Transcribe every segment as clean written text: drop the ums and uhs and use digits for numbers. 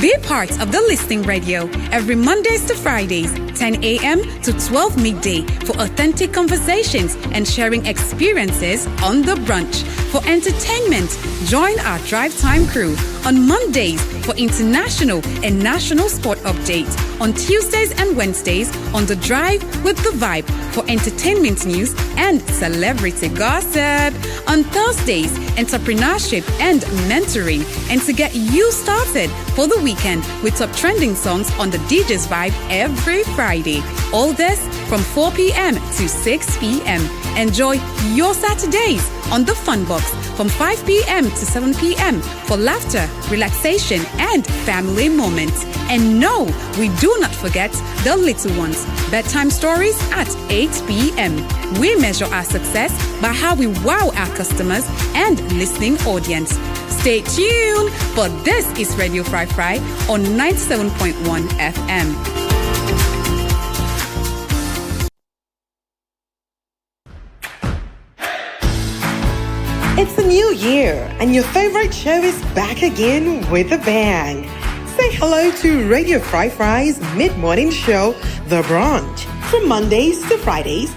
Be part of the Listening Radio every Mondays to Fridays, 10 a.m. to 12 midday for authentic conversations and sharing experiences on the brunch. For entertainment, join our Drive Time crew on Mondays for international and national sport updates. On Tuesdays and Wednesdays on The Drive with The Vibe for entertainment news and celebrity gossip. On Thursdays, entrepreneurship and mentoring. And to get you started for the weekend with top trending songs on the DJ's Vibe every Friday. All this from 4 p.m. to 6 p.m. Enjoy your Saturdays on the Fun Box from 5 p.m. to 7 p.m. for laughter, relaxation, and family moments. And no, we do not forget the little ones. Bedtime stories at 8 p.m. We measure our success by how we wow our customers and listening audience. Stay tuned, for this is Radio Fry Fry on 97.1 FM. It's a new year, and your favorite show is back again with a bang. Say hello to Radio Fry Fry's mid-morning show, The Brunch, from Mondays to Fridays.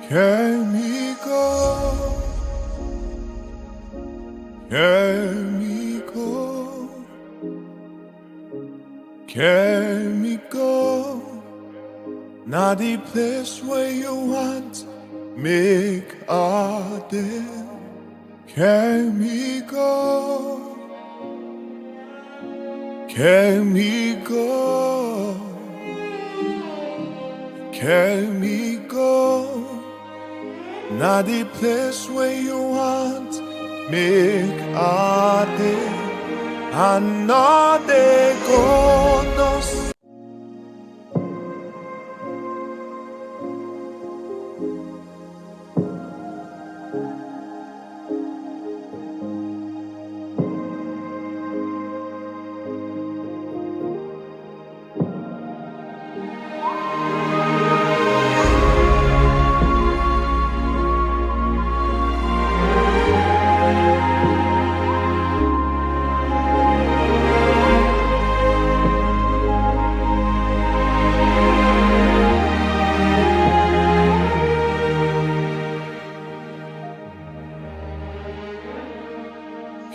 Carry me go, carry me go, carry me go. Not the place where you want make our day. Carry me go, carry me go, carry me go. Not the place where you want make our day. I know they go no.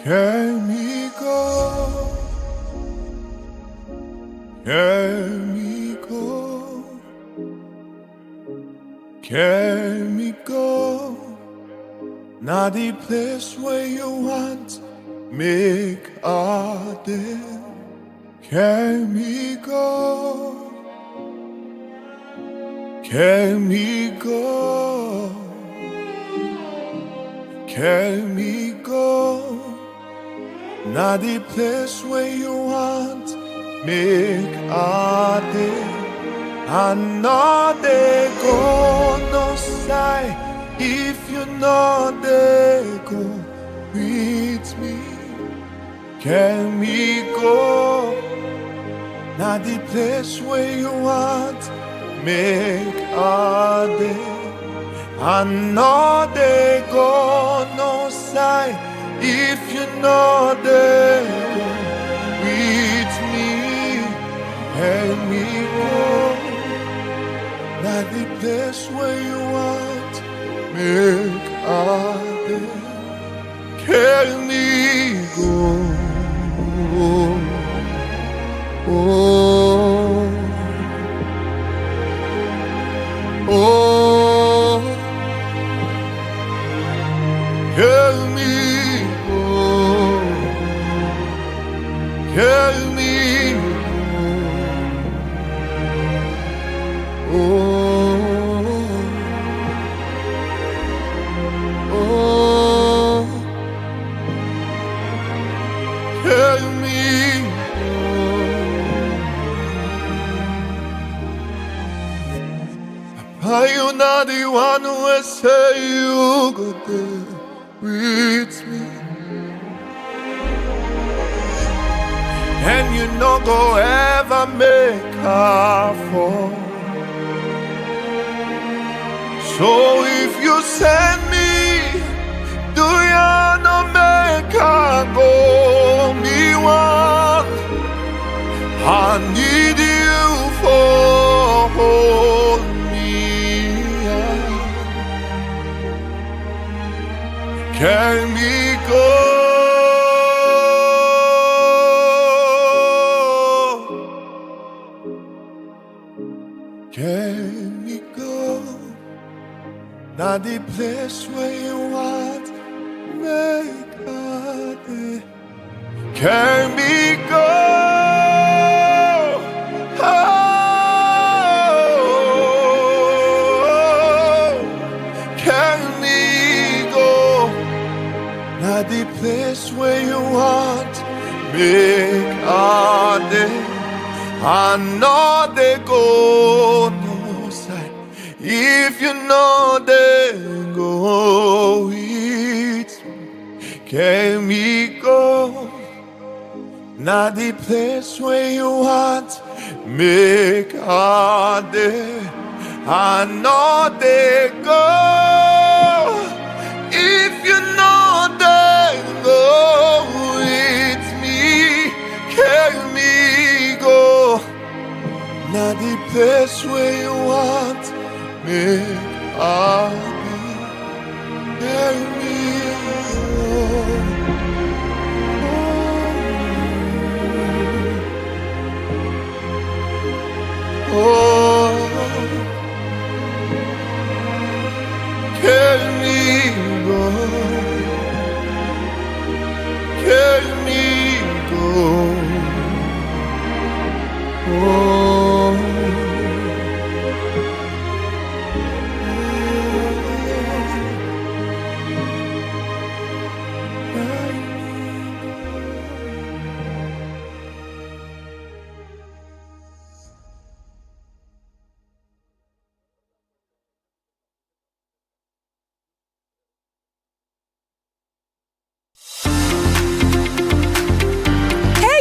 Carry me go, carry me go, carry me go. Not the place where you want make our day. Carry me go, carry me go, carry me go. Not the place where you want make our day. I know they go no side if you know they go with me. Carry me go. Not the place where you want make our day. I know they go no side if you know they go with me. Carry me go. Not the place where you want make our day. Carry me go. Oh, oh, carry me go, carry me go. Oh. Help me go. Are you not the one who will say you go there with me? And you no go ever make her fall. So if you send me, do you not make her go? Me one, I need you for me. Carry me go. Carry me go. Not the place where you want, make her there. Carry me go. Oh, carry me go. Not the place where you want, make her there. I know they go no side. If you know they go with me, carry me go. Not the place where you want, make her there. I know they go. If you know they go with me, carry me go. Not the place where you want, make her there. Carry me go. Oh, carry me go, carry me go. Oh,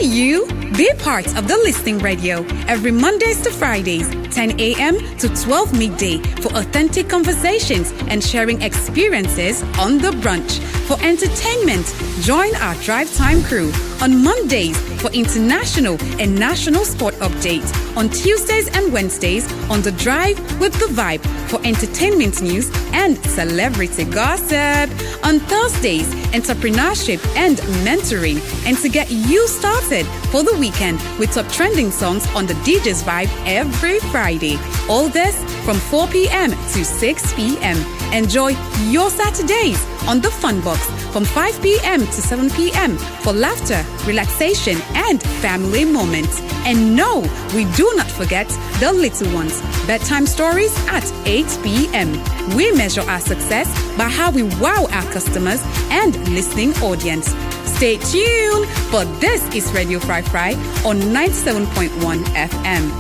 Hey you! Be part of the Listening Radio every Mondays to Fridays, 10 a.m. to 12 midday for authentic conversations and sharing experiences on The Brunch. For entertainment, join our Drive Time crew on Mondays for international and national sport updates. On Tuesdays and Wednesdays on The Drive with The Vibe for entertainment news and celebrity gossip. On Thursdays, entrepreneurship and mentoring. And to get you started for the weekend with top trending songs on the DJ's Vibe every Friday. All this from 4 p.m. to 6 p.m. Enjoy your Saturdays on the Fun Box from 5 p.m. to 7 p.m. for laughter, relaxation, and family moments. And no, we do not forget the little ones. Bedtime stories at 8 p.m. We measure our success by how we wow our customers and listening audience. Stay tuned, for this is Radio Fry Fry on 97.1 FM.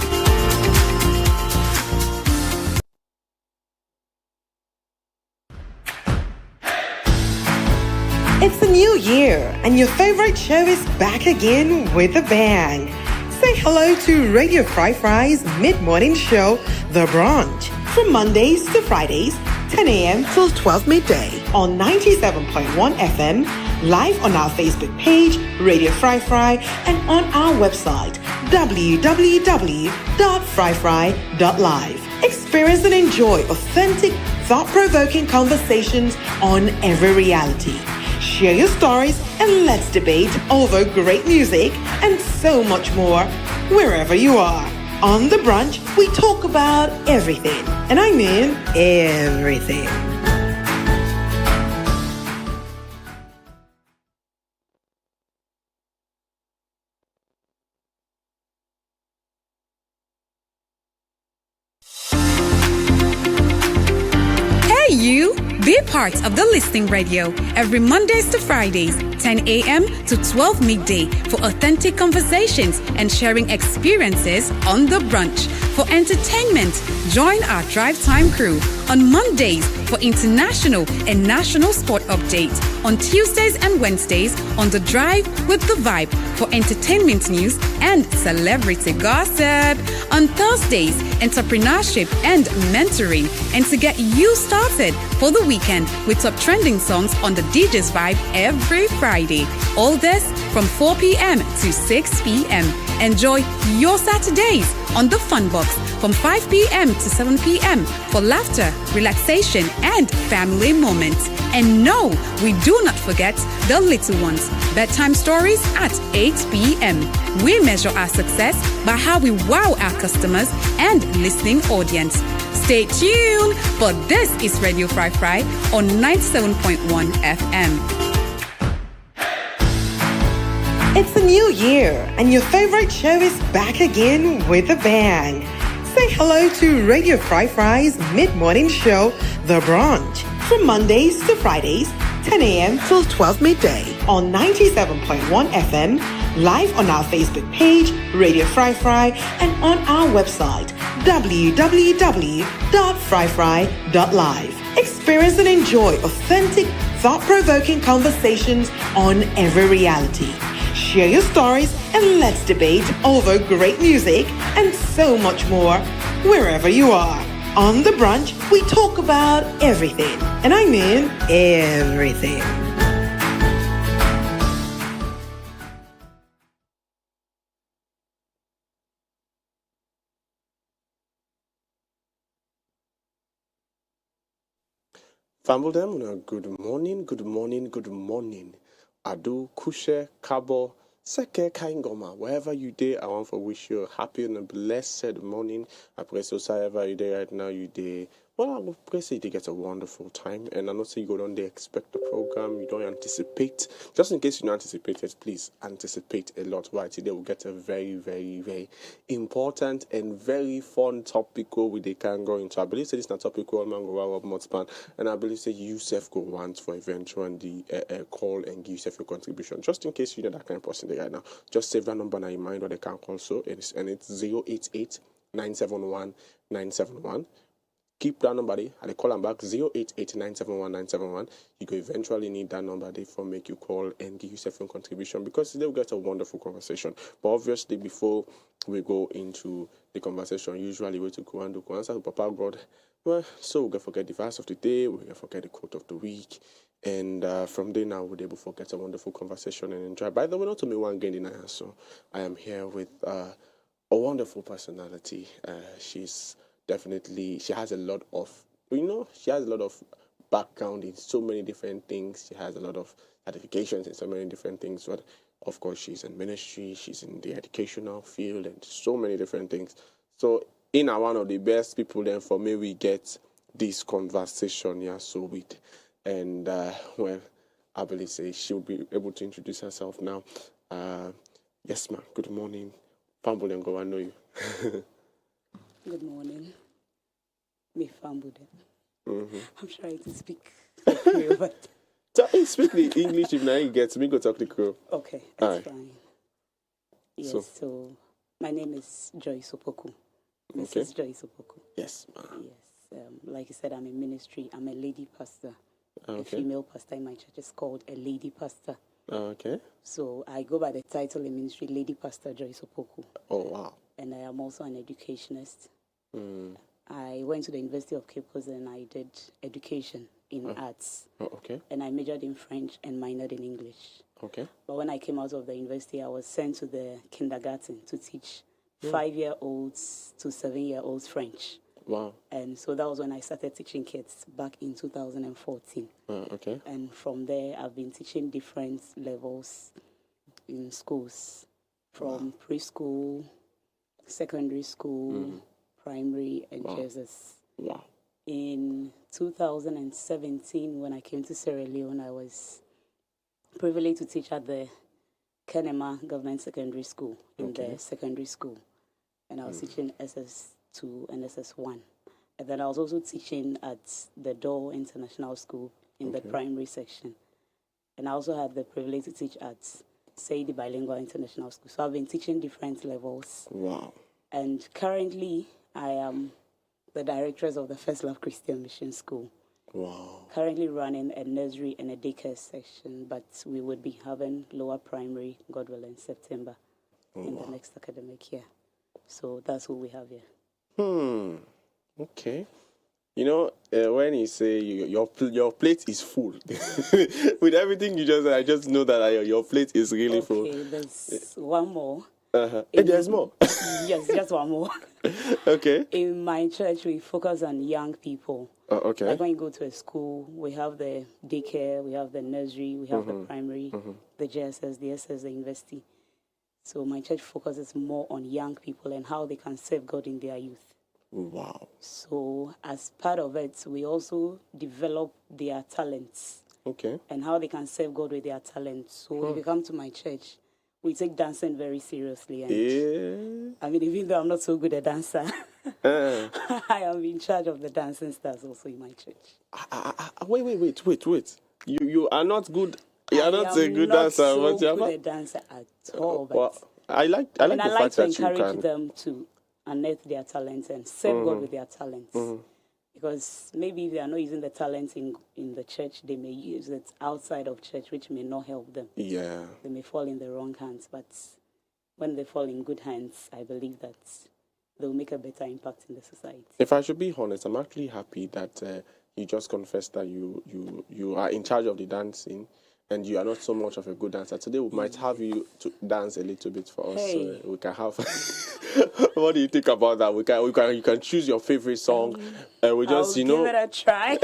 It's a new year, and your favorite show is back again with a bang. Say hello to Radio Fry Fry's mid-morning show, The Brunch, from Mondays to Fridays, 10 a.m. till 12 midday on 97.1 FM, live on our Facebook page, Radio Fry Fry, and on our website, www.fryfry.live. Experience and enjoy authentic, thought-provoking conversations on every reality. Share your stories and let's debate over great music and so much more wherever you are. On The Brunch, we talk about everything, and I mean everything. Hey you! Be part of the Listening Radio every Mondays to Fridays, 10 a.m. to 12 midday for authentic conversations and sharing experiences on The Brunch. For entertainment, join our Drive Time crew on Mondays for international and national sport updates. On Tuesdays and Wednesdays on The Drive with The Vibe for entertainment news and celebrity gossip. On Thursdays, entrepreneurship and mentoring. And to get you started for the weekend with top trending songs on the DJ's Vibe every Friday. All this from 4 p.m. to 6 p.m. Enjoy your Saturdays on the Fun Box from 5 p.m. to 7 p.m. for laughter, relaxation, and family moments. And no, we do not forget the little ones. Bedtime stories at 8 p.m. We measure our success by how we wow our customers and listening audience. Stay tuned, for this is Radio Fry Fry on 97.1 FM. It's a new year, and your favorite show is back again with a bang. Say hello to Radio Fry Fry's mid-morning show, The Brunch, from Mondays to Fridays, 10 a.m. till 12 midday on 97.1 FM, live on our Facebook page, Radio Fry Fry, and on our website, www.fryfry.live. Experience and enjoy authentic, thought-provoking conversations on every reality. Share your stories and let's debate over great music and so much more wherever you are. On The Brunch, we talk about everything, and I mean everything. Famildem, good morning. Adu, Kushe, Kabo, Seke, Kaingoma, wherever you day, I want to wish you a happy and a blessed morning. I pray so, however you day right now, you day. Well, I will pray so you get a wonderful time, and I know say you go down there, expect the program, you don't anticipate. Just in case you don't anticipate it, please anticipate a lot. Right today, we'll get a very, very, very important and very fun topic we they can go into. I believe say this is not topic all man go out of span, and I believe say you self go want for eventually the call and give yourself your contribution. Just in case you know that kind of person there right now, just save that number in mind what they can call so, and it's 088 971 971. Keep that number there, and they call them back 088971971. You could eventually need that number there for make you call and give yourself your contribution because they'll get a wonderful conversation. But obviously, before we go into the conversation, usually we to go and do answer to Papa God. Well, so we're gonna forget the verse of the day, we're gonna forget the quote of the week, and from there now we'll be able to forget a wonderful conversation and enjoy. By the way, not to me one again in so I am here with a wonderful personality. She has a lot of, she has a lot of background in so many different things. She has a lot of certifications in so many different things. But of course, she's in ministry, she's in the educational field, and so many different things. So, one of the best people then for me, we get this conversation, with. And, I believe she'll be able to introduce herself now. Yes, ma'am. Good morning. Pambo and go, I know you. Good morning. Me Fambude. Mm-hmm. I'm trying to speak Creole, but speak the English if now you get me go talk the Creole. okay, that's right. fine. Yes, So- my name is Joyce Opoku. Okay. Mrs. Joyce Opoku. Yes, ma'am. Yes, like you said, I'm in ministry. I'm a lady pastor. A Okay. female pastor in my church is called a lady pastor. Okay. So I go by the title in ministry, Lady Pastor Joyce Opoku. Oh, wow. And I am also an educationist. Mm. I went to the University of Cape Coast and I did education in arts. Oh, okay. And I majored in French and minored in English. Okay. But when I came out of the university, I was sent to the kindergarten to teach 5-year-olds to 7-year-olds French. Wow. And so that was when I started teaching kids back in 2014. Okay. And from there, I've been teaching different levels in schools, from preschool, secondary school, primary, and Jesus. Wow. In 2017, when I came to Sierra Leone, I was privileged to teach at the Kenema Government Secondary School in the secondary school. And I was teaching SS2 and SS1. And then I was also teaching at the Door International School in the primary section. And I also had the privilege to teach at Saidi Bilingual International School. So I've been teaching different levels. Wow. And currently, I am the directress of the First Love Christian Mission School. Wow. Currently running a nursery and a daycare section, but we would be having lower primary, God willing, September in the next academic year. So that's what we have here. Okay. You know, when you say your plate is full, with everything you just said, I just know that your plate is really full. Okay, there's one more. Hey, there's more. Yes, just one more. Okay. In my church, we focus on young people. Okay. Like when you go to a school, we have the daycare, we have the nursery, we have the primary, the JSS, the SS, the university. So my church focuses more on young people and how they can serve God in their youth. Wow. So as part of it, we also develop their talents. Okay. And how they can serve God with their talents. So if you come to my church, we take dancing very seriously. And I mean, even though I'm not so good a dancer, I am in charge of the dancing stars also in my church. Wait. You are not good. You are not a good dancer. So But you're good a dancer at all. But well, I like the I fact like to that you encourage can. them to unearth their talents and serve God with their talents. Because maybe if they are not using the talents in the church, they may use it outside of church, which may not help them. Yeah. They may fall in the wrong hands. But when they fall in good hands, I believe that they'll make a better impact in the society. If I should be honest, I'm actually happy that you just confessed that you are in charge of the dancing and you are not so much of a good dancer. Today we might have you to dance a little bit for us. Hey. So we can have. What do you think about that? You can choose your favorite song, and we just I'll give it a try.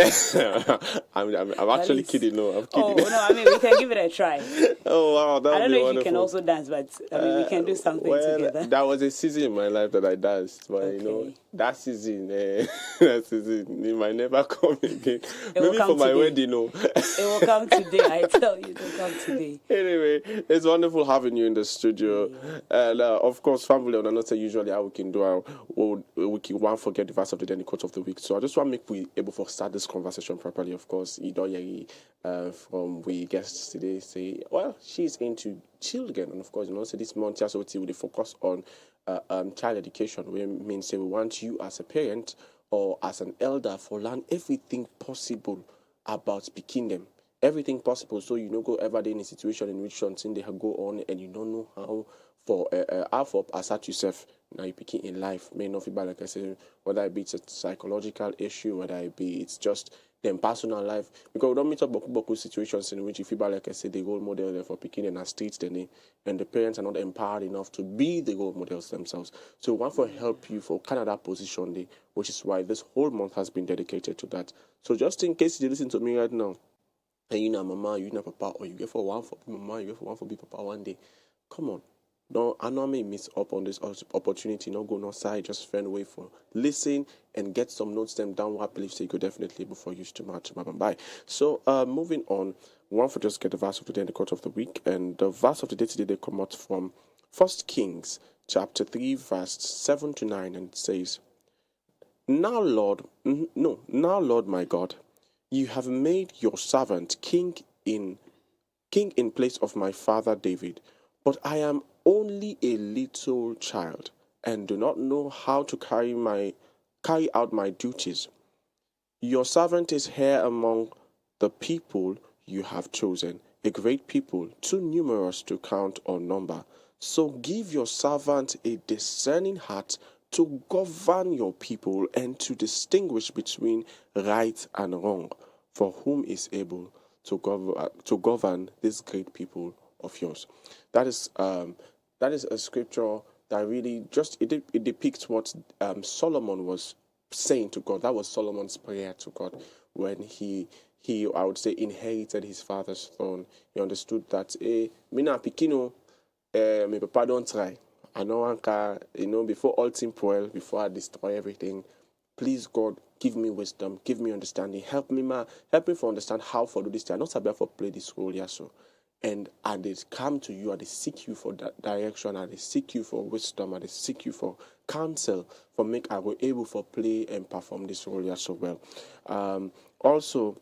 I'm actually kidding. No, I'm kidding. Oh no, I mean we can give it a try. Oh wow, that I don't know if wonderful. you can also dance, but I mean we can do something together. That was a season in my life that I danced, but you know that season, it might never come again. Maybe for my wedding, no. It will come today. I tell you, it will come today. Anyway, it's wonderful having you in the studio, and of course, family. On another, usually how we can do we can one forget the verse of the day and the quote of the week. So I just want to make we able to start this conversation properly. Of course, from we guests today say, well, she's into children, and of course, so this month also we focus on child education. We mean say we want you as a parent or as an elder for learn everything possible about speaking them. Everything possible, so you don't go ever in a situation in which something they go on and you don't know how for half up assert yourself. Now you picking in life may not be bad, like I said, whether it be it's a psychological issue, whether it be it's just them personal life. Because we don't meet up boku situations in which you feel bad, like I said, the role model there for picking in a state and the parents are not empowered enough to be the role models themselves. So we want to help you for Canada position day, which is why this whole month has been dedicated to that. So just in case you listen to me right now, and you know mama, you know papa, or you get for one for mama, you get for one for big papa one day. Come on. Don't I know I may miss up on this opportunity, not go outside, just find a way for listen and get some notes them down what I believe you could definitely before you to match bye. So moving on, one for just get the verse of the day and the quote of the week, and the verse of the day today they come out from 1 Kings chapter 3 verse 7 to 9, and it says, Now Lord my God, you have made your servant king in place of my father David, but I am only a little child and do not know how to carry out my duties. Your servant is here among the people you have chosen, a great people, too numerous to count or number. So give your servant a discerning heart to govern your people and to distinguish between right and wrong, for whom is able to govern this great people of yours. That is a scripture that really just it depicts what Solomon was saying to God. That was Solomon's prayer to God when he I would say inherited his father's throne. He understood that mina pikino my papa don't try. I know before all things well, before I destroy everything, please God, give me wisdom, give me understanding, help me for understand how to do this thing. I not about for play this role here, so. And they come to you, and they seek you for that direction, and they seek you for wisdom, and they seek you for counsel, for make I go able for play and perform this role here so well. Also,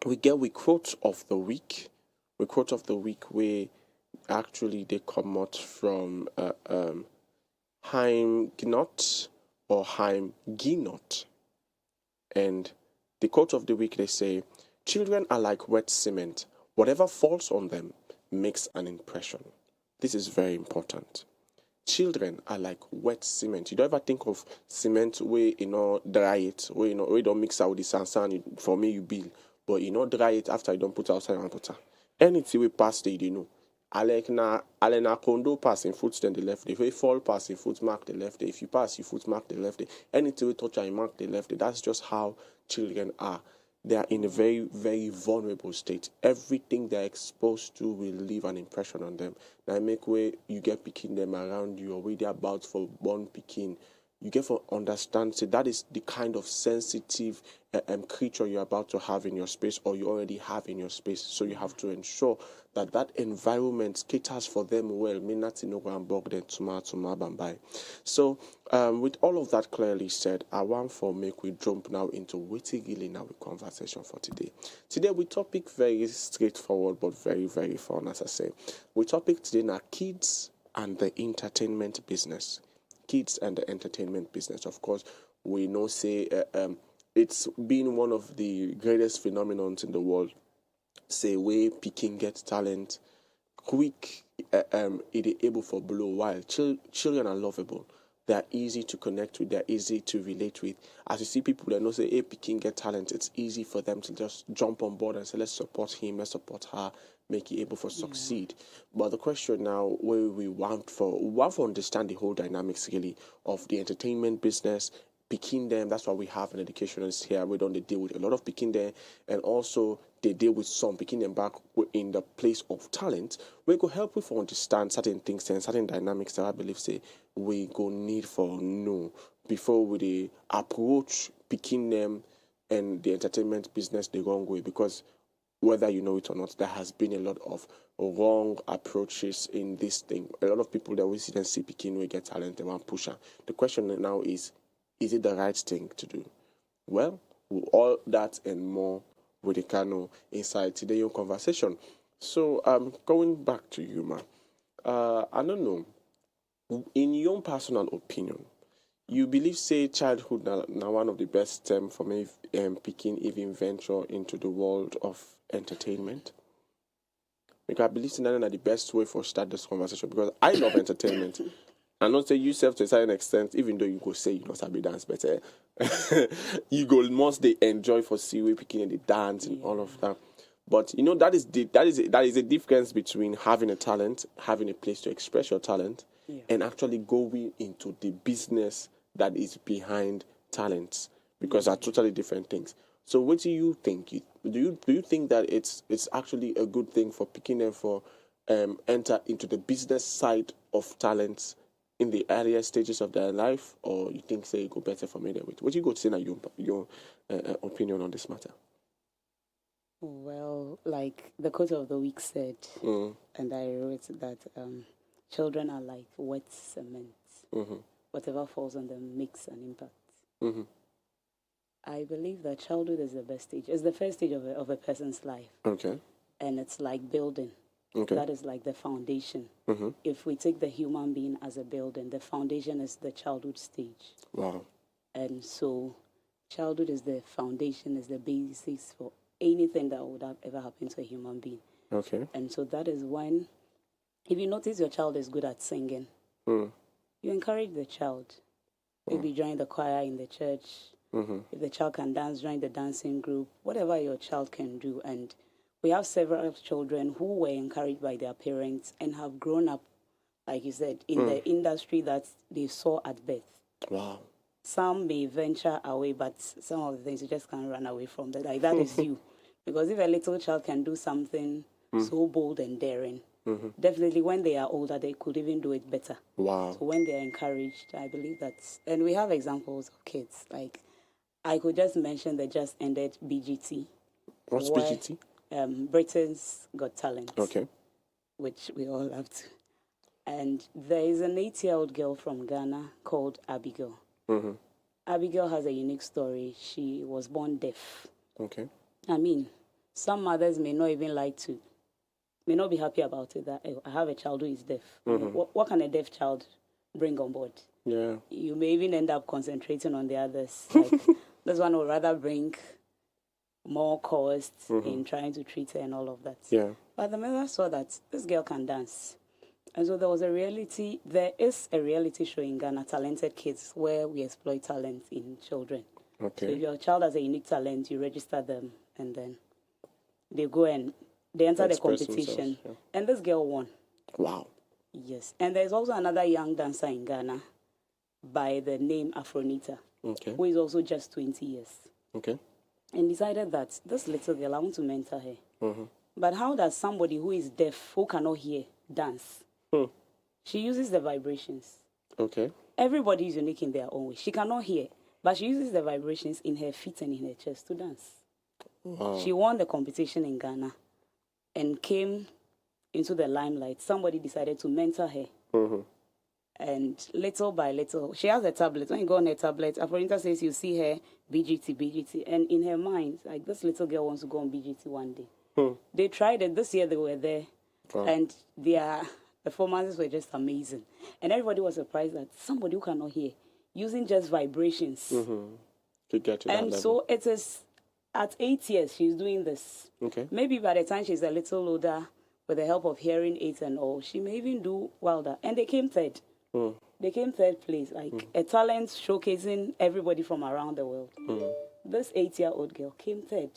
we get with quote of the week, We quote of the week where actually they come out from Heim Gnot or Heim Ginot. And the quote of the week, they say, children are like wet cement. Whatever falls on them makes an impression. This is very important. Children are like wet cement. You don't ever think of cement where dry it, where you don't mix out with the sand. For me, you build, but dry it after you don't put outside and water. Anything we pass there, Alena condo pass in foot stand the left day. If you fall pass in foot mark the left day. If you pass, your foot mark the left day. Anything we touch and mark the left day. That's just how children are. They are in a very, very vulnerable state. Everything they're exposed to will leave an impression on them. Now, make way you get picking them around you or where they're about for born picking. You get to understand, so that is the kind of sensitive creature you're about to have in your space or you already have in your space. So you have to ensure that that environment caters for them well. So with all of that clearly said, I want for make we jump now into witty now with conversation for today. Today we topic very straightforward but very, very fun, as I say. We topic today now kids and the entertainment business. Kids and the entertainment business. Of course, we know it's been one of the greatest phenomenons in the world. Say where picking get talent quick, it is able for blow while children are lovable. They are easy to connect with. They are easy to relate with. As you see people that know say, hey, picking get talent, it's easy for them to just jump on board and say, let's support him, let's support her, make it able to succeed. But the question now, where we want to understand the whole dynamics really of the entertainment business, picking them. That's why we have an educationist here. We don't deal with a lot of picking them, and also they deal with some picking them back in the place of talent. We go help with understand certain things and certain dynamics that I believe we go need for know before we approach picking them and the entertainment business the wrong way, because whether you know it or not, there has been a lot of wrong approaches in this thing. A lot of people that we see them see picking we get talent and want pusher. The question now is it the right thing to do? Well, with all that and more with the Kano inside today's conversation. So going back to you, man. I don't know. In your personal opinion, you believe say childhood now one of the best for me picking even venture into the world of entertainment? Because I believe that the best way for start this conversation, because I love entertainment. And not say yourself to a certain extent, even though you go say you know sabi dance better, you go must they enjoy for see we picking the dance and all of that. But that is a difference between having a talent, having a place to express your talent, and actually going into the business that is behind talents, because they're totally different things. So what do you think? Do you think that it's actually a good thing for picking them for enter into the business side of talents in the earlier stages of their life, or you think say it go better for me there with? What do you go to say now your opinion on this matter? Well, like the quote of the week said, and I wrote that children are like wet cement. Mm-hmm. Whatever falls on them makes an impact. Mm-hmm. I believe that childhood is the best stage. It's the first stage of a person's life. Okay. And it's like building. Okay. That is like the foundation. Mm-hmm. If we take the human being as a building, the foundation is the childhood stage. Wow. And so childhood is the foundation, is the basis for anything that would have ever happened to a human being. Okay. And so that is when, if you notice your child is good at singing, you encourage the child. Maybe join the choir in the church. Mm-hmm. If the child can dance, join the dancing group. Whatever your child can do. And we have several children who were encouraged by their parents and have grown up, like you said, in the industry that they saw at birth. Wow. Some may venture away, but some of the things you just can't run away from. That, like, that is you. Because if a little child can do something so bold and daring, definitely when they are older, they could even do it better. Wow. So when they are encouraged, I believe that's... And we have examples of kids. Like, I could just mention the just ended BGT. What's BGT? Britain's Got Talent. Okay. Which we all love to. And there is an 8-year-old girl from Ghana called Abigail. Mm-hmm. Abigail has a unique story. She was born deaf. Okay. I mean, some mothers may not even like to may not be happy about it, that I have a child who is deaf. What can a deaf child bring on board? Yeah. You may even end up concentrating on the others. Like, this one would rather bring more costs in trying to treat her and all of that. Yeah. But the mother saw that this girl can dance. And so there is a reality show in Ghana, Talented Kids, where we exploit talent in children. Okay. So if your child has a unique talent, you register them, and then they go and they enter the Express competition. themselves, yeah. And this girl won. Wow. Yes. And there's also another young dancer in Ghana by the name Afronita, Okay. who is also just 20 years. Okay. And decided that this little girl, I want to mentor her. But how does somebody who is deaf, who cannot hear, dance? She uses the vibrations. Okay. Everybody is unique in their own way. She cannot hear, but she uses the vibrations in her feet and in her chest to dance. Wow. She won the competition in Ghana and came into the limelight. Somebody decided to mentor her. And little by little, she has a tablet. When you go on her tablet, Afronita says you see her BGT. And in her mind, like, this little girl wants to go on BGT one day. They tried it. This year they were there. Wow. And their performances were just amazing. And everybody was surprised that somebody who cannot hear, using just vibrations. To get to that And level. so it is at 8 years she's doing this. Okay. Maybe by the time she's a little older, with the help of hearing aids and all, she may even do wilder. And they came third. They came third place, like a talent showcasing everybody from around the world. This 8-year-old girl came third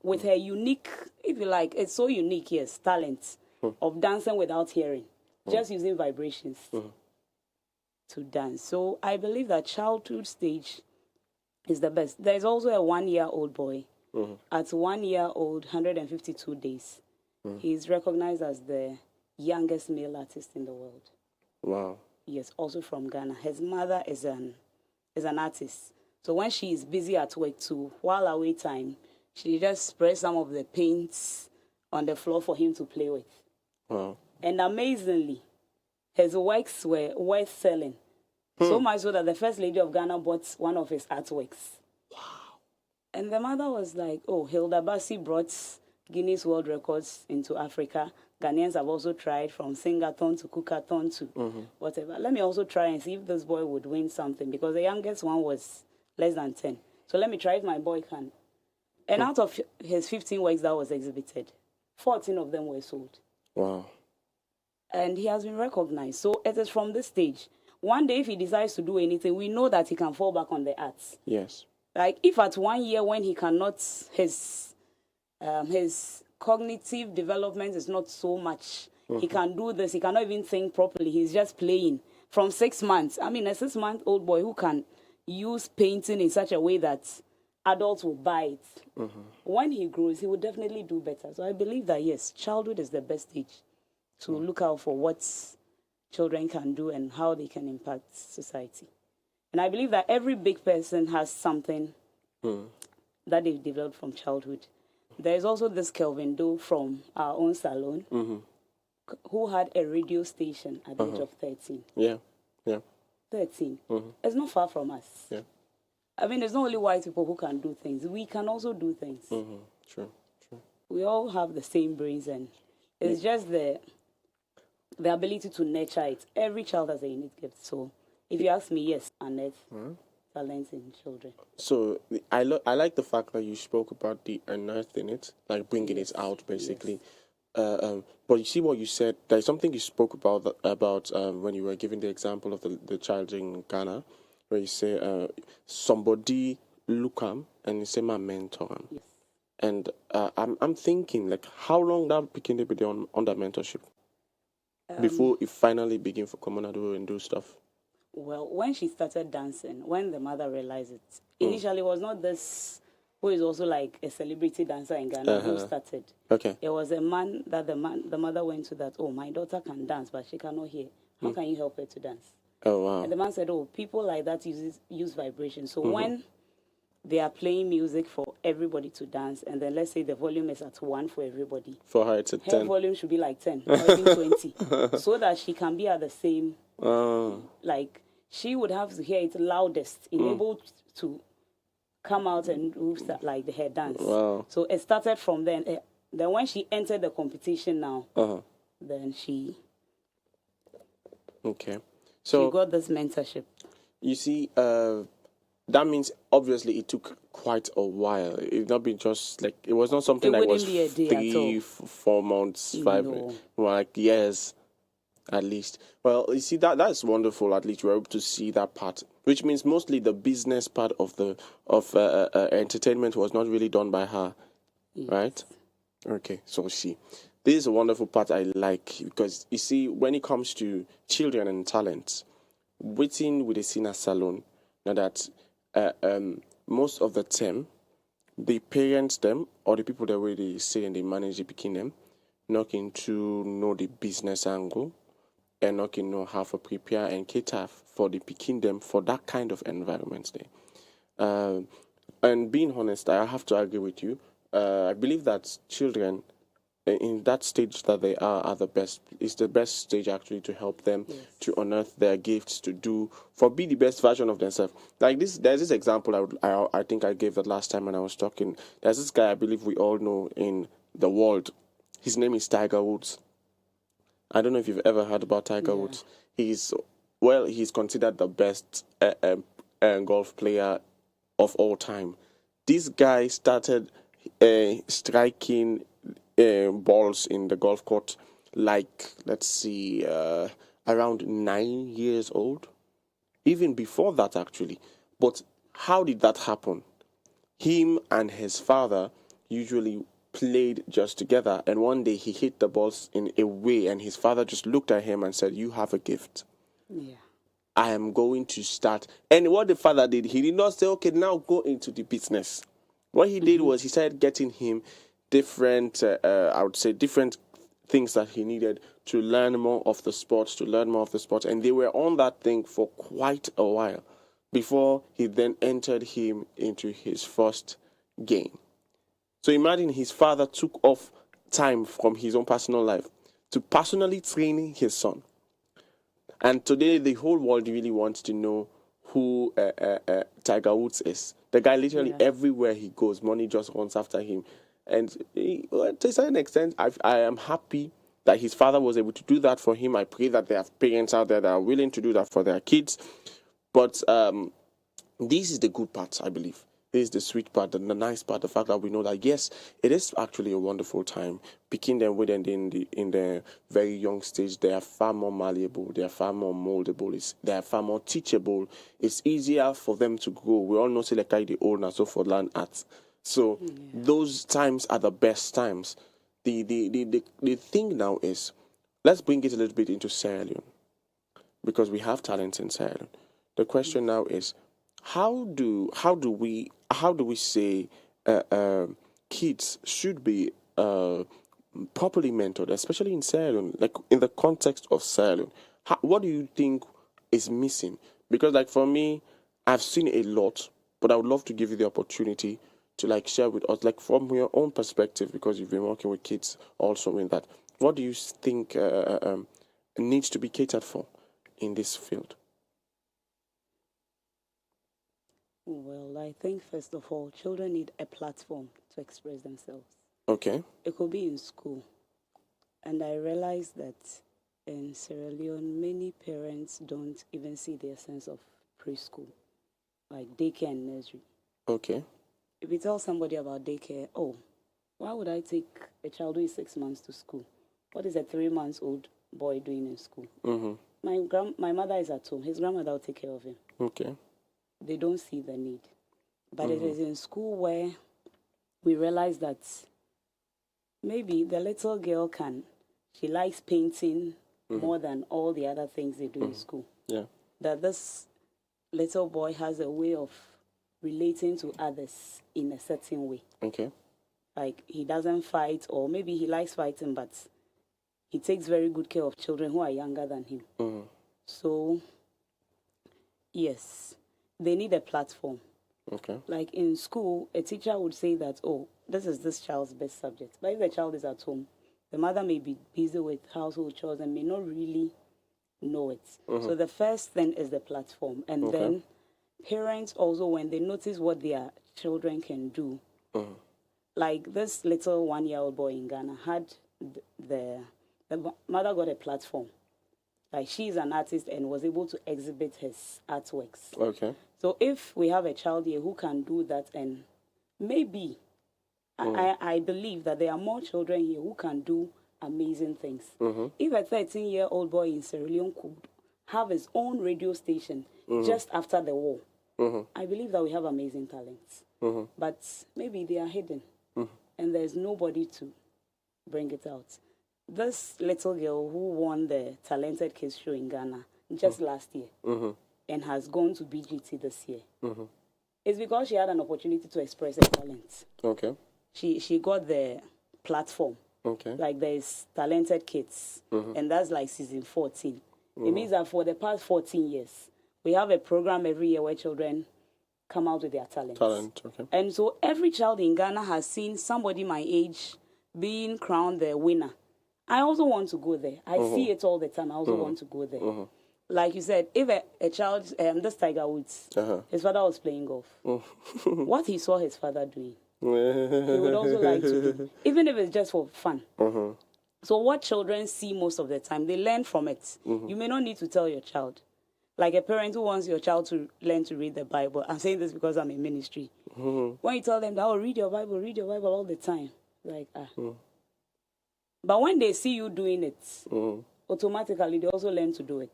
with her unique, if you like, it's so unique, yes, talent of dancing without hearing, just using vibrations to dance. So I believe that childhood stage is the best. There's also a 1-year-old boy. At 1 year old, 152 days, he's recognized as the youngest male artist in the world. Wow. Yes, also from Ghana. His mother is an artist. So when she is busy at work too, while away time, she just spreads some of the paints on the floor for him to play with. Wow. And amazingly, his works were worth selling. So much so that the First Lady of Ghana bought one of his artworks. Wow. And the mother was like, oh, Hilda Bassi brought Guinness World Records into Africa. Ghanaians have also tried from sing-a-thon to cook-a-thon to whatever. Let me also try and see if this boy would win something, because the youngest one was less than 10. So let me try if my boy can. And out of his 15 works that was exhibited, 14 of them were sold. Wow. And he has been recognized. So it is from this stage. One day, if he decides to do anything, we know that he can fall back on the arts. Yes. Like, if at 1 year when he cannot, his cognitive development is not so much. He can do this. He cannot even think properly. He's just playing. From 6 months, I mean, a 6-month-old boy who can use painting in such a way that adults will buy it. When he grows, he will definitely do better. So I believe that, yes, childhood is the best age to look out for what children can do and how they can impact society. And I believe that every big person has something that they've developed from childhood. There is also this Kelvin Doe from our own salon who had a radio station at the age of 13. Yeah. 13. It's not far from us. Yeah. I mean, it's not only white people who can do things. We can also do things. True. We all have the same brains, and it's just the ability to nurture it. Every child has a unique gift. So if you ask me, yes, unearth talents in children. So I like the fact that you spoke about the unearthing it, like bringing it out, basically. But you see what you said. There's something you spoke about when you were giving the example of the child in Ghana, where you say somebody look him and you say my mentor him. Yes. And I'm thinking, like, how long that became to be on that mentorship before it finally began for Commodore and do stuff. Well, when she started dancing, when the mother realized it, initially it was not this who is also like a celebrity dancer in Ghana who started. Okay. It was a man that the mother went to that, oh, my daughter can dance, but she cannot hear. How can you help her to dance? Oh, wow. And the man said, oh, people like that use vibration. So when they are playing music for everybody to dance, and then let's say the volume is at 1 for everybody. For her, it's at Her 10. volume should be like 10 or even 20, so that she can be at the same, like, she would have to hear it loudest, able to come out and do like her dance. Wow. So it started from then. Then when she entered the competition now, then she got this mentorship. You see, that means obviously it took quite a while. It's not been just like, it was not something It that was wouldn't be a day at all. 4 months, 5, No. like years at least. Well, you see, that's wonderful. At least you're able to see that part, which means mostly the business part of the entertainment was not really done by her, right? Okay, so this is a wonderful part I like, because you see, when it comes to children and talents, waiting with a senior salon, now that most of the time, the parents them or the people that way they say and they manage the picking them, not to know the business angle, and not know how to prepare and cater for the picking them for that kind of environment there. And being honest, I have to agree with you. I believe that children in that stage that they are the best. It's the best stage actually to help them to unearth their gifts, to be the best version of themselves. Like this, there's this example I think I gave that last time when I was talking. There's this guy I believe we all know in the world. His name is Tiger Woods. I don't know if you've ever heard about Tiger Woods. He's considered the best golf player of all time. This guy started striking balls in the golf court like, let's see, around 9 years old. Even before that, actually. But how did that happen? Him and his father usually played just together, and one day he hit the balls in a way, and his father just looked at him and said, "You have a gift. I am going to start." And what the father did, he did not say, "Okay, now go into the business." What he did was he started getting him different, different things that he needed to learn more of the sports, and they were on that thing for quite a while before he then entered him into his first game. So imagine his father took off time from his own personal life to personally train his son. And today the whole world really wants to know who Tiger Woods is. The guy literally everywhere he goes, money just runs after him. And to a certain extent, I am happy that his father was able to do that for him. I pray that there are parents out there that are willing to do that for their kids. But this is the good part, I believe. This is the sweet part, the nice part, the fact that we know that, yes, it is actually a wonderful time. Picking them with and in the very young stage, they are far more malleable, they are far more moldable, they are far more teachable. It's easier for them to grow. We all know Seleka the old and so for learn arts. So those times are the best times. The thing now is, let's bring it a little bit into Sierra Leone, because we have talent in Sierra Leone. The question now is, how do we say kids should be properly mentored, especially in Sierra Leone, like in the context of Sierra Leone? What do you think is missing? Because like for me, I've seen a lot, but I would love to give you the opportunity to like share with us, like from your own perspective, because you've been working with kids also in that. What do you think needs to be catered for in this field? Well, I think first of all, children need a platform to express themselves. Okay. It could be in school. And I realized that in Sierra Leone, many parents don't even see the essence of preschool, like daycare and nursery. Okay. If you tell somebody about daycare, oh, why would I take a child who is 6 months to school? What is a 3-month-old boy doing in school? Mm-hmm. My mother is at home. His grandmother will take care of him. Okay. They don't see the need. But it is in school where we realize that maybe the little girl she likes painting more than all the other things they do in school. Yeah. That this little boy has a way of relating to others in a certain way. Okay. Like he doesn't fight, or maybe he likes fighting, but he takes very good care of children who are younger than him. So, yes, they need a platform. Okay. Like in school, a teacher would say that, oh, this is this child's best subject. But if the child is at home, the mother may be busy with household chores and may not really know it. So the first thing is the platform. And then parents also, when they notice what their children can do, like this little 1-year-old boy in Ghana had the mother got a platform. Like she's an artist and was able to exhibit his artworks. Okay. So if we have a child here who can do that, and maybe I believe that there are more children here who can do amazing things. If a 13-year-old boy in Sierra Leone could have his own radio station just after the war, I believe that we have amazing talents. But maybe they are hidden and there's nobody to bring it out. This little girl who won the Talented Kids show in Ghana just last year and has gone to BGT this year, it's because she had an opportunity to express her talent. Okay. She got the platform. Okay. Like there's Talented Kids, and that's like season 14. It means that for the past 14 years, we have a program every year where children come out with their talents. Okay. And so every child in Ghana has seen somebody my age being crowned the winner. I also want to go there. I see it all the time. I also want to go there. Like you said, if a child, this Tiger Woods, his father was playing golf. What he saw his father doing, he would also like to do, even if it's just for fun. So what children see most of the time, they learn from it. You may not need to tell your child. Like a parent who wants your child to learn to read the Bible. I'm saying this because I'm in ministry. When you tell them that, oh, read your Bible all the time. Like, But when they see you doing it, automatically they also learn to do it.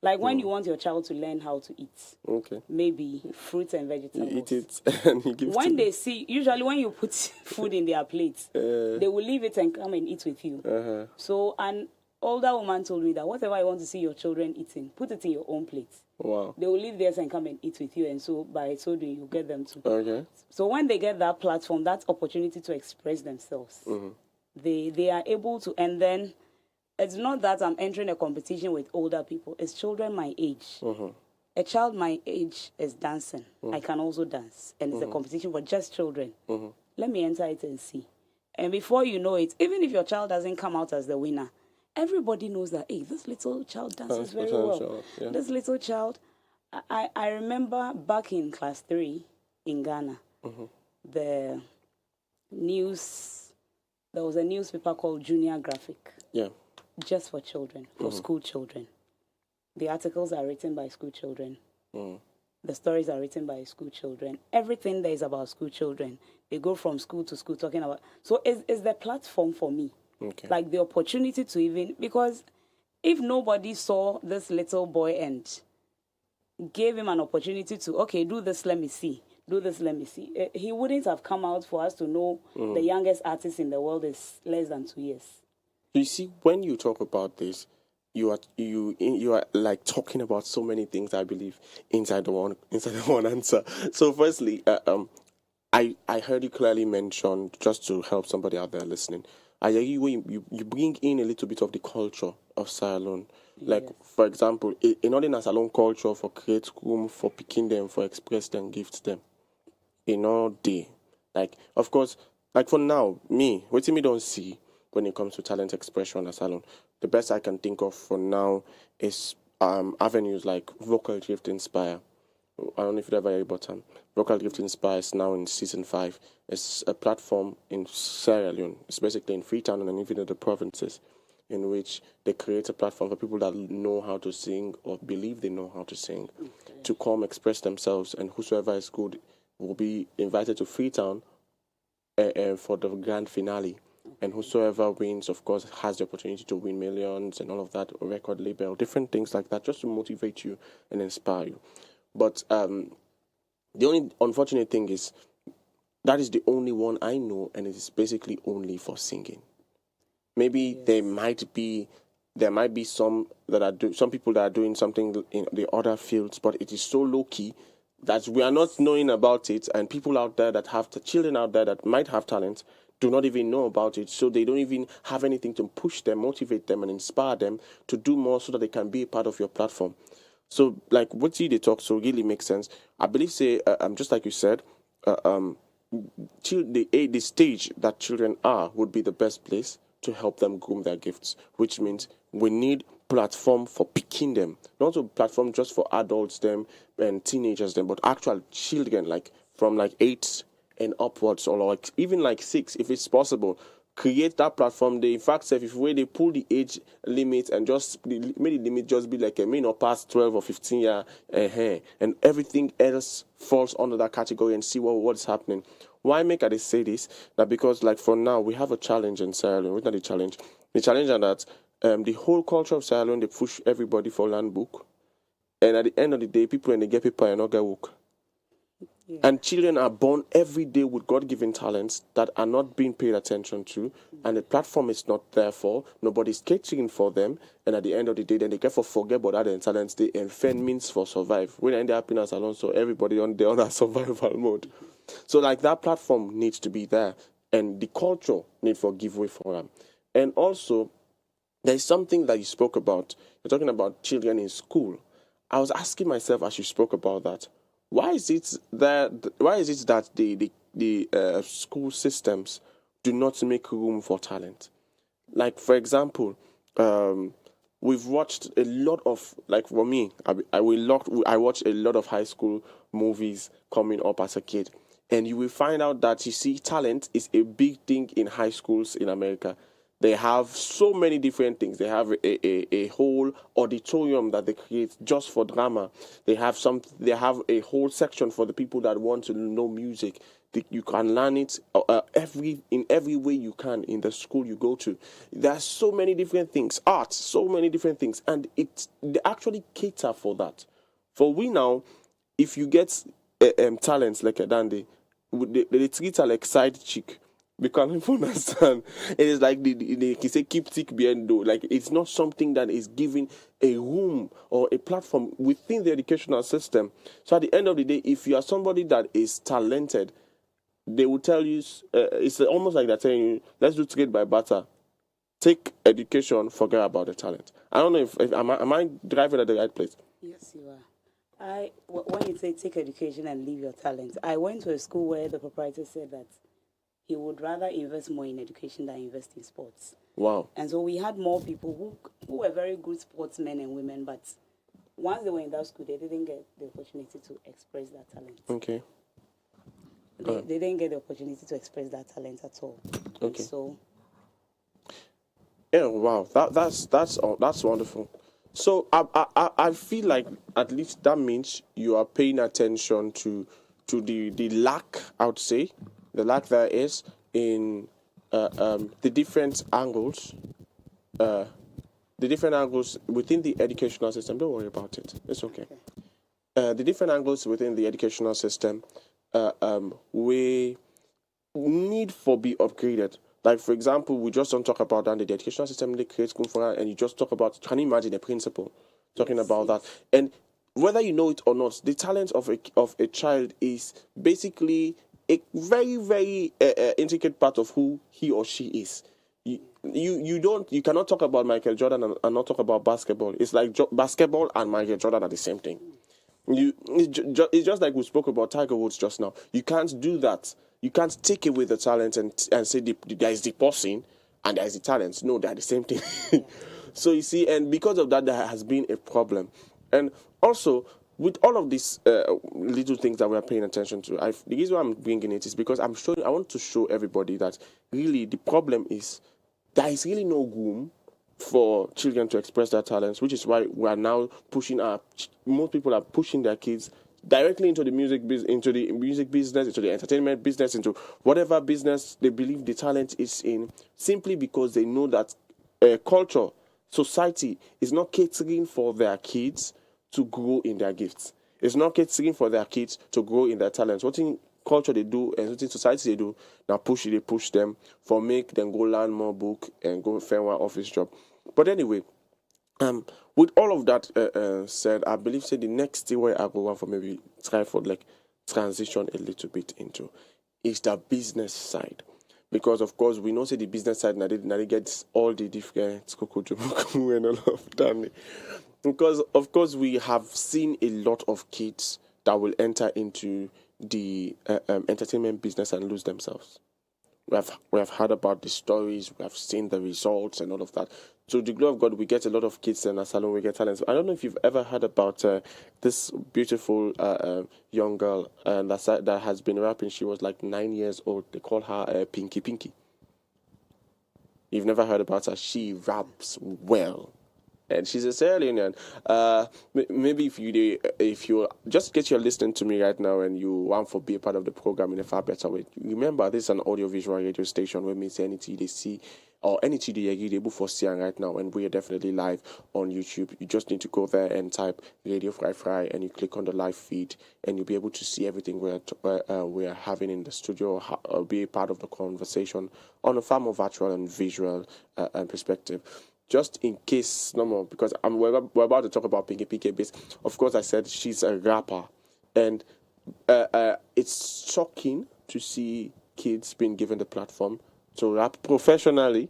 Like when you want your child to learn how to eat, maybe fruits and vegetables. You eat it and you give when to they them. see, usually when you put food in their plates, they will leave it and come and eat with you. So an older woman told me that whatever you want to see your children eating, put it in your own plate. Wow. They will leave theirs and come and eat with you, and so by so doing, you get them to. Okay. So when they get that platform, that opportunity to express themselves, they are able to, and then it's not that I'm entering a competition with older people. It's children my age. A child my age is dancing. I can also dance. And it's a competition for just children. Let me enter it and see. And before you know it, even if your child doesn't come out as the winner, everybody knows that, hey, this little child dances very well. This little child. I remember back in class 3 in Ghana, the news, there was a newspaper called Junior Graphic. Yeah. Just for children, for school children. The articles are written by school children. The stories are written by school children. Everything there is about school children. They go from school to school talking about. So it's the platform for me. Like the opportunity to even, because if nobody saw this little boy and gave him an opportunity to, okay, do this, let me see. Do this, let me see. He wouldn't have come out for us to know the youngest artist in the world is less than 2 years. You see, when you talk about this, you are like talking about so many things. I believe inside the one answer. So, firstly, I heard you clearly mention, just to help somebody out there listening, I hear you bring in a little bit of the culture of Salon. Like, for example, in order to Salon culture for create room for picking them, for express them, gift them, in all day. Like, of course, like for now, what me don't see when it comes to talent expression at Salon, the best I can think of for now is avenues like Vocal Drift Inspire. I don't know if you've ever heard about them. Vocal Drift Inspire is now in season 5. It's a platform in Sierra Leone. It's basically in Freetown and even in the provinces, in which they create a platform for people that know how to sing or believe they know how to sing to come express themselves, and whosoever is good will be invited to Freetown for the grand finale. And whosoever wins, of course, has the opportunity to win millions and all of that, a record label, different things like that, just to motivate you and inspire you. But the only unfortunate thing is that is the only one I know, and it is basically only for singing. Maybe there might be some people that are doing something in the other fields, but it is so low key that we are not knowing about it, and people out there that have the children out there that might have talent do not even know about it, so they don't even have anything to push them, motivate them, and inspire them to do more so that they can be a part of your platform. So, like, what they talk so really makes sense. I believe, just like you said, the stage that children are would be the best place to help them groom their gifts, which means we need platform for picking them, not a platform just for adults them and teenagers them, but actual children, like from like 8 and upwards, or like even like 6 if it's possible. Create that platform. They in fact say if they pull the age limit and just make the limit just be like a may not past 12 or 15 year, and everything else falls under that category, and see what's happening. Why make I say this? That because like for now we have a challenge in Sierra Leone. What's not the challenge? The challenge is that the whole culture of Sierra Leone, they push everybody for land book, and at the end of the day, people when they get paper and not get work. Yeah. And children are born every day with God-given talents that are not being paid attention to, and the platform is not there for. Nobody's catering for them, and at the end of the day, then they get forget about other talents. They infend means for survive. When they end up happiness alone, so everybody on a survival mode. So like that platform needs to be there, and the culture need for giveaway for them. And also, there is something that you spoke about. You're talking about children in school. I was asking myself as you spoke about that. Why is it that the school systems do not make room for talent? Like for example, we've watched a lot of, like for me, I watched a lot of high school movies coming up as a kid, and you will find out that you see talent is a big thing in high schools in America. They have so many different things. They have a whole auditorium that they create just for drama. They have a whole section for the people that want to know music. You can learn it in every way you can in the school you go to. There are so many different things, arts, so many different things, and they actually cater for that. For we now, if you get talents like a dandy, they treat her like side chick. Because if you understand, it is like they say keep tick behind though. Like it's not something that is given a room or a platform within the educational system. So at the end of the day, if you are somebody that is talented, they will tell you it's almost like they're telling you, let's do trade by barter. Take education, forget about the talent. I don't know if am I driving at the right place? Yes, you are. When you say take education and leave your talent, I went to a school where the proprietor said that he would rather invest more in education than invest in sports. Wow. And so we had more people who were very good sportsmen and women, but once they were in that school, they didn't get the opportunity to express that talent. Okay. They didn't get the opportunity to express that talent at all. Okay. So. Yeah, wow. That's wonderful. So I feel like at least that means you are paying attention to the lack, I would say, the lack there is in the different angles within the educational system. Don't worry about it. It's okay. The different angles within the educational system we need for be upgraded. Like, for example, we just don't talk about that. The educational system, they create school for that, and you just talk about, can you imagine a principal talking about that? And whether you know it or not, the talent of a child is basically a very, very intricate part of who he or she is. You cannot talk about Michael Jordan and not talk about basketball. It's like basketball and Michael Jordan are the same thing. It's just like we spoke about Tiger Woods just now. You can't do that. You can't take away the talent and say there is the person and there is the talent. No, they're the same thing. So you see, and because of that, there has been a problem. And also, with all of these little things that we're paying attention to, the reason why I'm bringing it is because I want to show everybody that really the problem is there is really no room for children to express their talents, which is why we are now pushing most people are pushing their kids directly into the music business, into the entertainment business, into whatever business they believe the talent is in, simply because they know that culture, society is not catering for their kids to grow in their gifts. It's not catering for their kids to grow in their talents. What in culture they do and what in society they do, now they push them for make them go learn more book and go find one office job. But anyway, with all of that said, I believe the next thing where I go on for maybe try for like transition a little bit into is the business side. Because of course we know the business side now they get all the different kukujubuku and all of that. Because of course we have seen a lot of kids that will enter into the entertainment business and lose themselves. We have heard about the stories, we have seen the results and all of that. to the glory of God, we get a lot of kids in our salon. We get talents. I don't know if you've ever heard about this beautiful young girl that has been rapping. She was like 9 years old. They call her Pinky Pinky. You've never heard about her. She raps well. And she's a Sierra Leonean. Maybe if you just get your listening to me right now and you want to be a part of the program in a far better way, remember this is an audio-visual radio station where means anything they see or anything they are able for seeing right now, and we are definitely live on YouTube. You just need to go there and type Radio Fry and you click on the live feed and you'll be able to see everything we are having in the studio or be a part of the conversation on a far more virtual and visual perspective. Just in case, no more, because we're about to talk about Pinky Pinky Bass. Of course, I said she's a rapper, and it's shocking to see kids being given the platform to rap professionally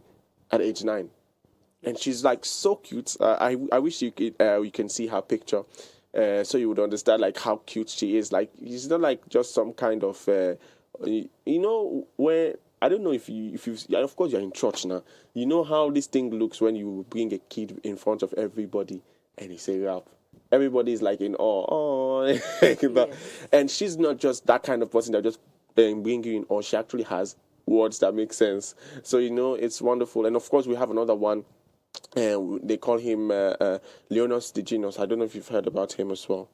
at age 9, and she's like so cute. I wish you can see her picture, so you would understand like how cute she is. Like she's not like just some kind of where. I don't know if you of course you're in church now. You know how this thing looks when you bring a kid in front of everybody and he say rap. Everybody's like in awe. Oh, yes. And she's not just that kind of person that just bring you in awe. She actually has words that make sense. So it's wonderful. And of course we have another one. They call him Leonos the Genius. I don't know if you've heard about him as well.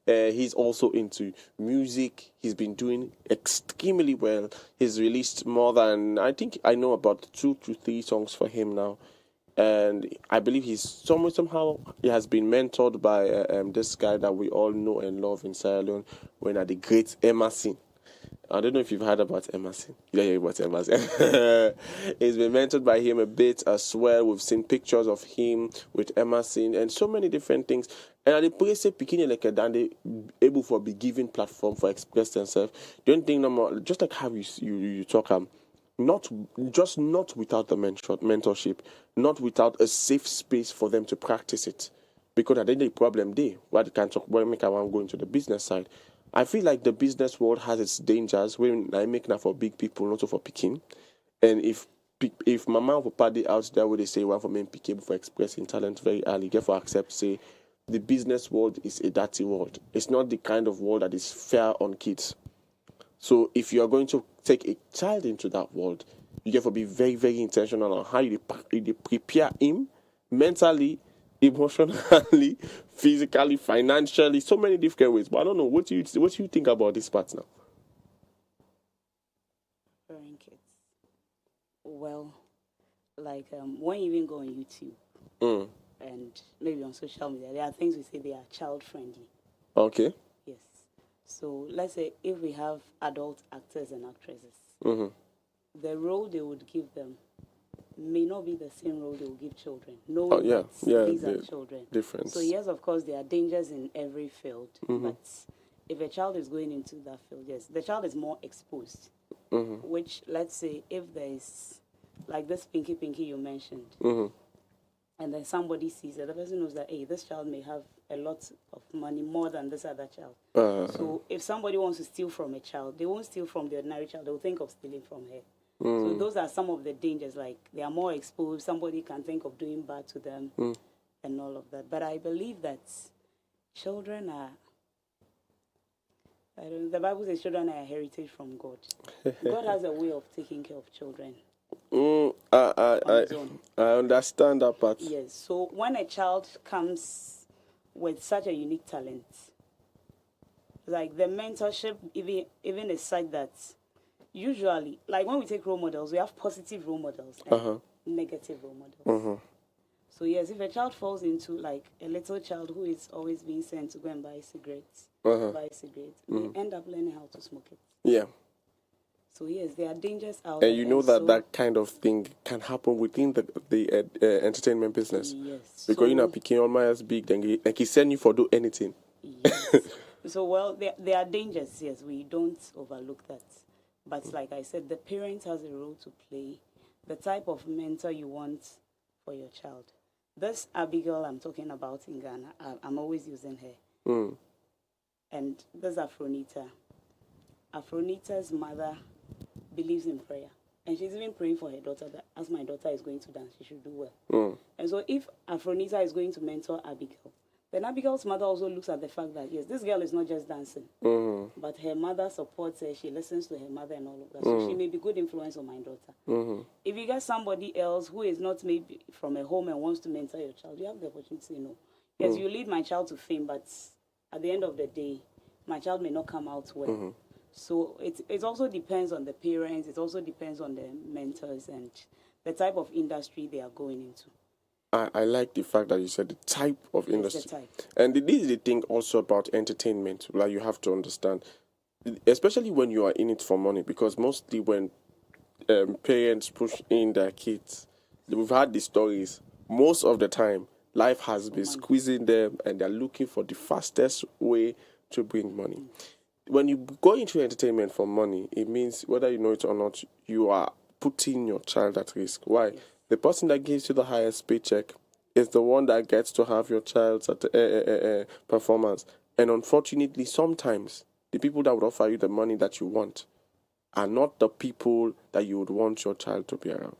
He's also into music. He's been doing extremely well. He's released more than, I think I know about 2 to 3 songs for him now. And I believe he's somehow he has been mentored by this guy that we all know and love in Sierra Leone, when at the great Emerson. I don't know if you've heard about Emerson. Yeah, about Emerson. He's been mentored by him a bit as well. We've seen pictures of him with Emerson and so many different things. And at the place, beginning like that, they able for be given platform for express themselves. Don't think no more. Just like how you talk, not without the mentorship, not without a safe space for them to practice it. Because at the end of the problem, what can talk. When make I want to go into the business side. I feel like the business world has its dangers when I make now for big people, not for picking. And if mama or party out there where they say one for men pick for expressing talent very early, get for accept say the business world is a dirty world. It's not the kind of world that is fair on kids. So if you are going to take a child into that world, you have to be very, very intentional on how you prepare him mentally, emotionally, physically, financially, so many different ways. But I don't know, what do you think about this part now? Preparing kids. Well, like when you even go on YouTube and maybe on social media, there are things we say they are child friendly. Okay. Yes. So let's say if we have adult actors and actresses, the role they would give them may not be the same role they will give children. These are children. Difference. So yes, of course, there are dangers in every field, but if a child is going into that field, yes, the child is more exposed. Which, let's say, if there is, like this Pinky you mentioned, and then somebody sees it, the person knows that, hey, this child may have a lot of money more than this other child. So if somebody wants to steal from a child, they won't steal from the ordinary child, they'll think of stealing from her. So those are some of the dangers, like they are more exposed, somebody can think of doing bad to them and all of that. But I believe that children are, the Bible says children are a heritage from God. God has a way of taking care of children. I understand that part. Yes, so when a child comes with such a unique talent, like the mentorship even is such that usually, like when we take role models, we have positive role models and negative role models. So yes, if a child falls into like a little child who is always being sent to go and buy cigarettes, they end up learning how to smoke it. Yeah. So yes, there are dangers out there. And you know that kind of thing can happen within the entertainment business. Yes. Because you know, picking on my as big, then he send you for do anything. Yes. So well, there are dangers. Yes, we don't overlook that. But like I said, the parent has a role to play. The type of mentor you want for your child. This Abigail I'm talking about in Ghana, I'm always using her. And this Afronita. Afronita's mother believes in prayer. And she's even praying for her daughter that as my daughter is going to dance, she should do well. And so if Afronita is going to mentor Abigail, then Abigail's mother also looks at the fact that, yes, this girl is not just dancing, but her mother supports her, she listens to her mother and all of that. So she may be good influence on my daughter. If you get somebody else who is not maybe from a home and wants to mentor your child, you have the opportunity to say no. Yes, you lead my child to fame, but at the end of the day, my child may not come out well. So it also depends on the parents, it also depends on the mentors and the type of industry they are going into. I like the fact that you said the type of industry. The type. And this is the thing also about entertainment, like you have to understand, especially when you are in it for money, because mostly when parents push in their kids, we've had the stories, most of the time, life has been squeezing them and they're looking for the fastest way to bring money. When you go into entertainment for money, it means whether you know it or not, you are putting your child at risk. Why? Yes. The person that gives you the highest paycheck is the one that gets to have your child's performance. And unfortunately, sometimes the people that would offer you the money that you want are not the people that you would want your child to be around.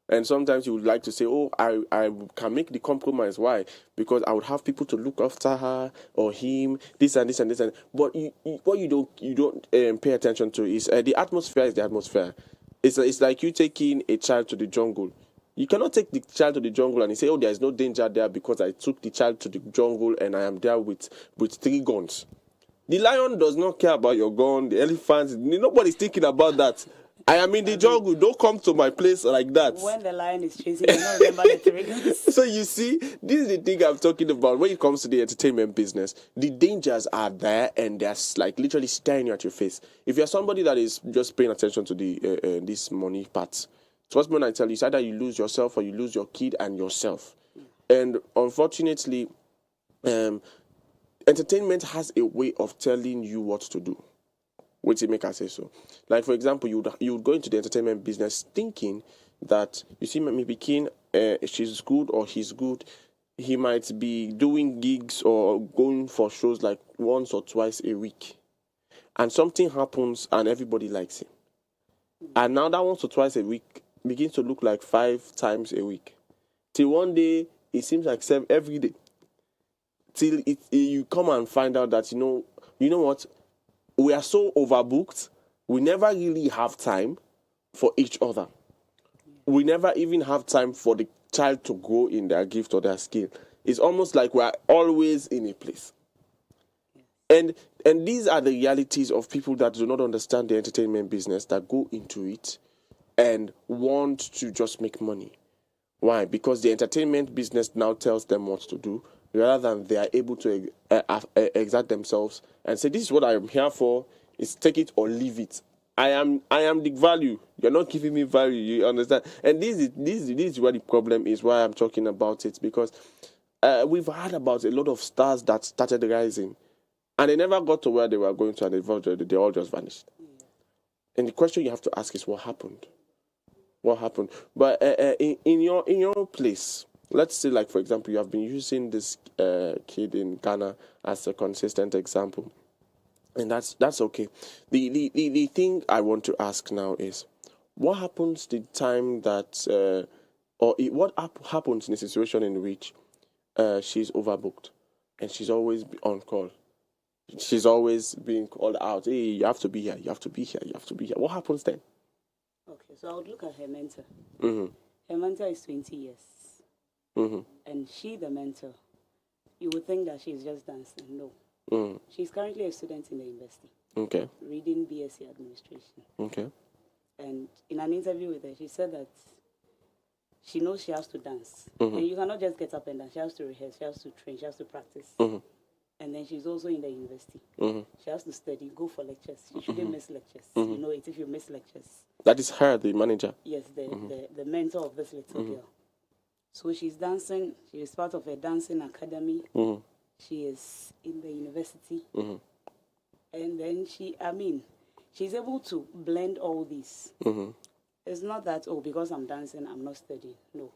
And sometimes you would like to say, oh, I can make the compromise. Why? Because I would have people to look after her or him, this and this and this. But what you don't pay attention to is the atmosphere is the atmosphere. It's like you taking a child to the jungle. You cannot take the child to the jungle and you say, oh, there is no danger there because I took the child to the jungle and I am there with 3 guns. The lion does not care about your gun. The elephant, nobody's thinking about that. I am in the jungle. Don't come to my place like that. When the lion is chasing, you don't remember the 3 guns. So you see, this is the thing I'm talking about. When it comes to the entertainment business, the dangers are there and they're like literally staring you at your face. If you're somebody that is just paying attention to the this money part, trust me when I tell you, it's either you lose yourself or you lose your kid and yourself. And unfortunately, entertainment has a way of telling you what to do. Which make us say so. Like for example, you would go into the entertainment business thinking that you see maybe King, she's good or he's good. He might be doing gigs or going for shows like once or twice a week, and something happens and everybody likes him. And now that once or twice a week begins to look like 5 times a week, till one day it seems like 7 every day. Till you come and find out that you know what. We are so overbooked, we never really have time for each other. We never even have time for the child to grow in their gift or their skill. It's almost like we are always in a place. And these are the realities of people that do not understand the entertainment business, that go into it and want to just make money. Why? Because the entertainment business now tells them what to do, rather than they are able to exert themselves and say, this is what I am here for, is take it or leave it. I am the value. You're not giving me value, you understand? And this is where the problem is, why I'm talking about it, because we've heard about a lot of stars that started rising, and they never got to where they were going to, and they all just vanished. And the question you have to ask is, what happened? What happened? But in your place, let's say, like, for example, you have been using this kid in Ghana as a consistent example. And that's okay. The thing I want to ask now is, what happens the time that, what happens in a situation in which she's overbooked and she's always on call? She's always being called out. Hey, you have to be here, you have to be here, you have to be here. What happens then? Okay, so I would look at her mentor. Mm-hmm. Her mentor is 20 years. Mm-hmm. And she, the mentor, you would think that she's just dancing. No. Mm-hmm. She's currently a student in the university. Okay. Reading BSc Administration. Okay. And in an interview with her, she said that she knows she has to dance. Mm-hmm. And you cannot just get up and dance. She has to rehearse, she has to train, she has to practice. Mm-hmm. And then she's also in the university. Mm-hmm. She has to study, go for lectures. She shouldn't miss lectures. Mm-hmm. You know it if you miss lectures. That is her, the manager? Yes, the mentor of this little girl. So she's dancing. She is part of a dancing academy. Mm-hmm. She is in the university. Mm-hmm. And then she's able to blend all these. Mm-hmm. It's not that, because I'm dancing, I'm not studying. No.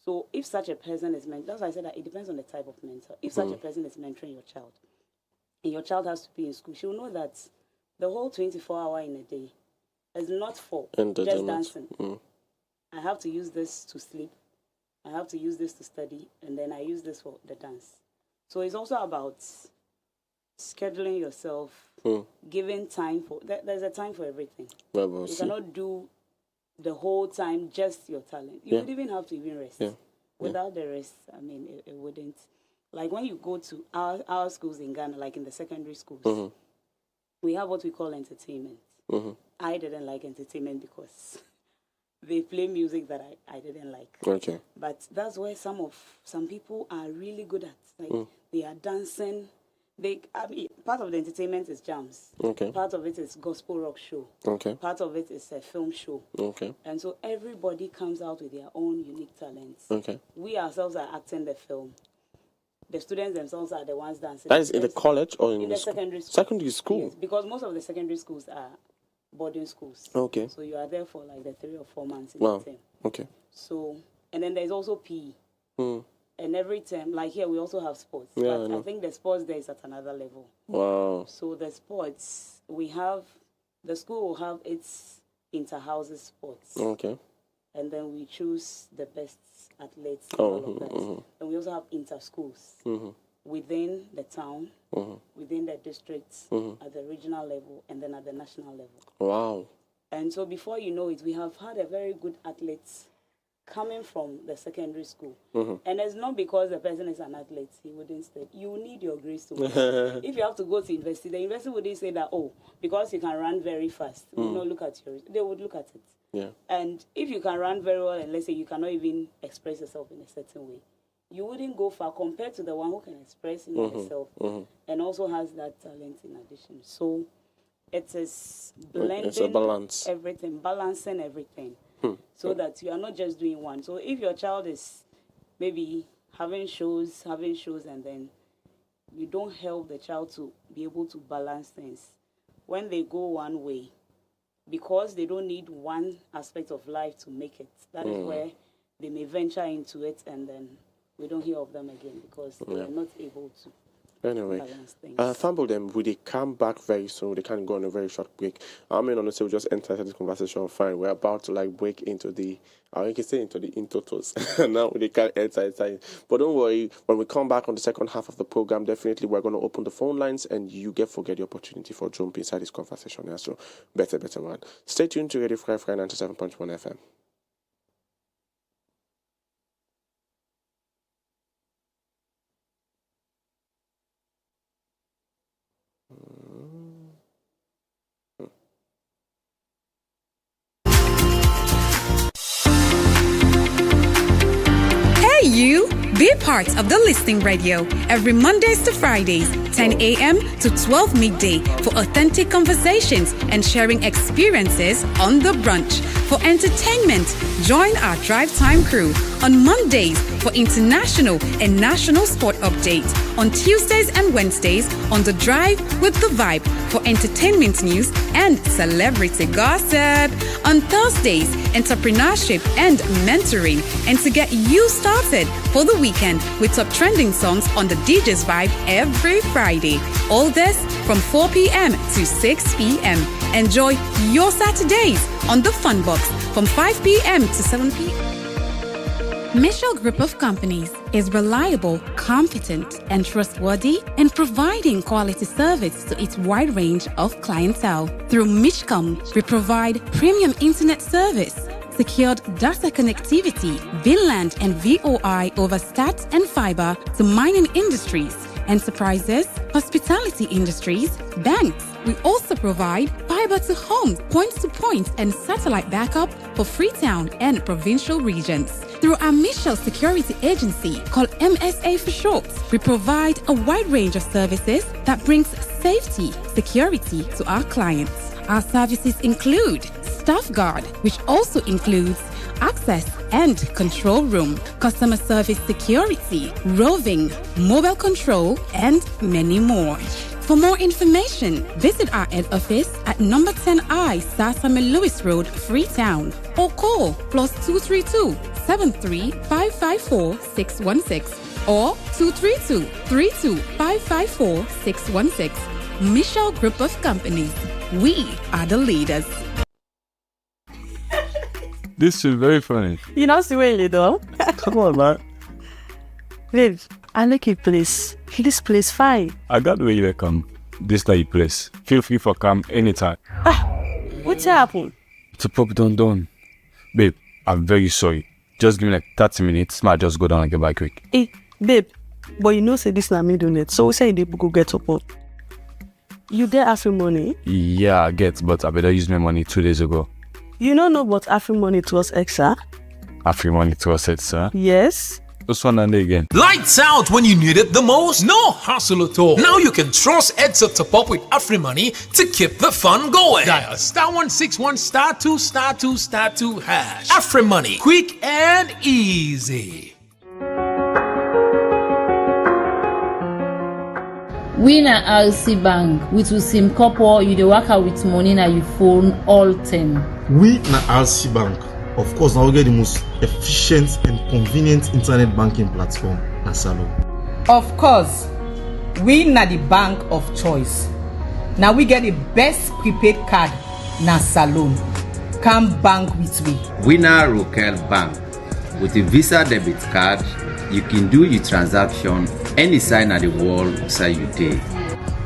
So if such a person is that's why I said that it depends on the type of mentor. If such a person is mentoring your child, and your child has to be in school, she'll know that the whole 24 hour in a day, It's not for just Entertainment. dancing. I have to use this to sleep. I have to use this to study, and then I use this for the dance. So it's also about scheduling yourself, giving time for. There's a time for everything. Well, You cannot do the whole time just your talent. You would even have to even rest. Without the rest, I mean, it wouldn't. Like when you go to our schools in Ghana, like in the secondary schools, we have what we call entertainment. I didn't like entertainment because they play music that I didn't like. Okay. But that's where some people are really good at. Like they are dancing. Part of the entertainment is jams. Okay. Part of it is gospel rock show. Okay. Part of it is a film show. Okay. And so everybody comes out with their own unique talents. Okay. We ourselves are acting the film. The students themselves are the ones dancing. That is in the college or in the school? secondary school. Secondary school. Yes, because most of the secondary schools are boarding schools. Okay. So you are there for like the 3 or 4 months in Wow. the term. Okay. So, and then there's also PE. And every term, like here, we also have sports. Yeah, But I know. I think the sports there is at another level. Wow. So the sports, the school will have its inter-houses sports. Okay. And then we choose the best athletes and Oh, all of that. And we also have inter-schools within the town, within the districts, at the regional level, and then at the national level. Wow. And so before you know it, we have had a very good athletes coming from the secondary school. And it's not because the person is an athlete, he wouldn't stay. You need your grades to win. If you have to go to university, the university wouldn't say that, because you can run very fast, we will not look at your, they would look at it. Yeah. And if you can run very well and let's say you cannot even express yourself in a certain way, you wouldn't go far compared to the one who can express himself and also has that talent in addition. So it is blending It's a balance. everything, balancing everything, so that you are not just doing one. So if your child is maybe having shows, and then you don't help the child to be able to balance things, when they go one way, because they don't need one aspect of life to make it, that is where they may venture into it, and then we don't hear of them again because they are not able to Anyway, balance things. Fumble them, will they come back very soon? They can go on a very short break. I mean, honestly, we just entered this conversation fine. We're about to like break into the, I can say into the in-totals. Now they can't enter inside. But don't worry, when we come back on the second half of the program, definitely we're going to open the phone lines and you forget the opportunity for jump inside this conversation. Yeah, so better one. Stay tuned to Radio Free 97.1 FM. Hey, you! Be part of the Listening Radio every Mondays to Fridays, 10 a.m. to 12 midday for authentic conversations and sharing experiences on the brunch. For entertainment, join our Drive Time crew on Mondays for international and national sport updates. On Tuesdays and Wednesdays on The Drive with The Vibe for entertainment news and celebrity gossip. On Thursdays, entrepreneurship and mentoring. And to get you started for the weekend with top trending songs on the DJ's Vibe every Friday. All this from 4 p.m. to 6 p.m. Enjoy your Saturdays on the Fun Box from 5 p.m. to 7 p.m. Michelle Group of Companies is reliable, competent, and trustworthy in providing quality service to its wide range of clientele. Through Mishcom, we provide premium internet service, secured data connectivity, VLAN and VOI over stats and fiber to mining industries, enterprises, hospitality industries, banks. We also provide fiber to home, point-to-point, and satellite backup for Freetown and provincial regions. Through our Michelle Security Agency, called MSA for short, we provide a wide range of services that brings safety, security to our clients. Our services include Staff Guard, which also includes access and control room, customer service security, roving, mobile control, and many more. For more information, visit our head office at number 10I Sasame Lewis Road, Freetown, or call +232 73 554 616 or 232 32 554 616. Michelle Group of Companies. We are the leaders. This is very funny. You know, see where you do. Come on, man. Babe, I like your place. This place fine. I got the way you come. This like your place. Feel free for come anytime. What's happened? It's a pop done. Babe, I'm very sorry. Just give me like 30 minutes. Might just go down and get back quick. Hey, babe, but you know say this na me doing it. So we say they go get support. You get Afri money? Yeah, I get, but I better use my money 2 days ago. You don't know what Afri money towards extra? Afri money to us, sir. Yes. This one and again. Lights out when you need it the most? No hassle at all. Now you can trust Hedd to top up with Afri money to keep the fun going. Dial *161 *2 *2 *2 hash. Afri money, quick and easy. We na RC Bank, which will seem couple you dey work out with money na your phone all time. We na RC Bank. Of course, now we get the most efficient and convenient internet banking platform na Salon. Of course, we na the bank of choice. Now we get the best prepaid card na Salon. Come bank with we. We na Rokel Bank. With a Visa debit card, you can do your transaction any side of the world inside you day.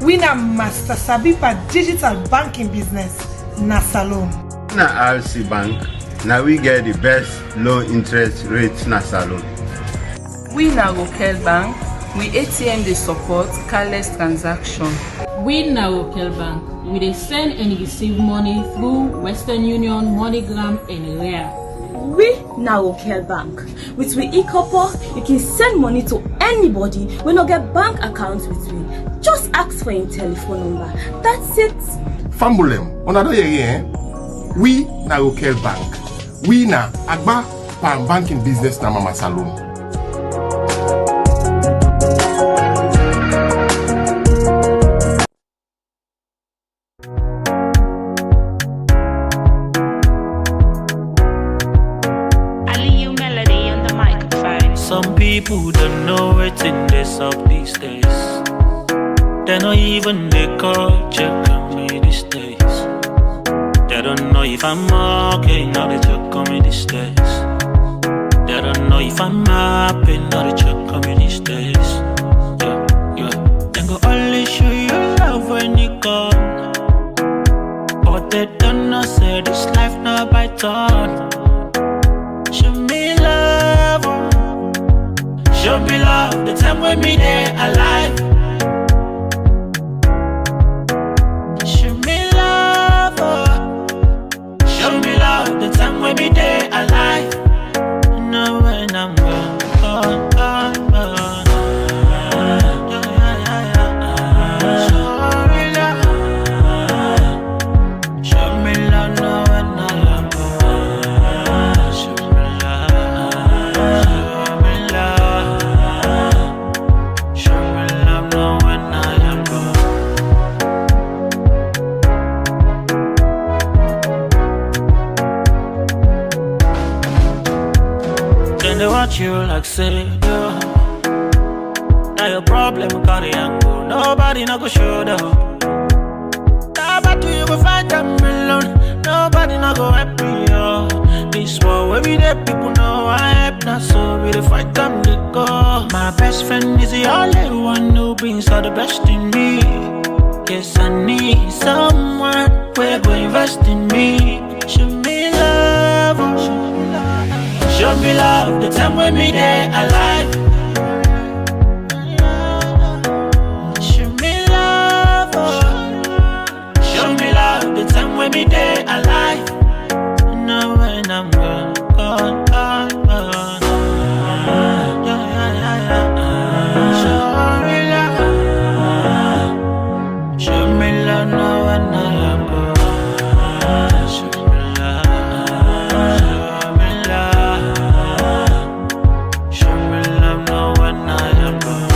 We na Master Sabipa digital banking business na Salon. Na RC Bank. Now we get the best low interest rates na Salon. We na Rokel Bank. We ATM they support careless transaction. We na Rokel Bank. We dey send and receive money through Western Union, MoneyGram and Rare. We na Rokel Bank. With we e-couple, you can send money to anybody when you get bank accounts with me. Just ask for your telephone number. That's it. Fambulem, onado ye We na Rokel Bank. We na Agba Pan banking business na Mama Salon. Some people don't know what's in this up these days. They don't even they call check on me these days. They don't know if I'm okay, now they check on me these days. They don't know if I'm happy, now they check on me these days. They go only show you love when you come, but they don't know say this life not by turn. Show me love, show me love, the time when me there alive. Show me love, show me love, the time when me there alive. Now when I'm gone, gone, gone, gone. Show me love, now when I'm gone. Show me love, now when I am gone. Then they watch you like say, yo, now your problem carry angle. Nobody not go show up. Nobody you go find them alone. Nobody not go help me, yo. This war every day people know I help not so we dey fight them they go. My best friend is the only one who brings out the best in me. Yes, I need someone who go invest in me. Show me love, show me love, the time when me there alive. Show me love, show me love, the time when me there alive. Now when I'm gone, gone, gone, gone. Show me love, show me love, now when I am gone. Show me love, show me love, now when I am gone.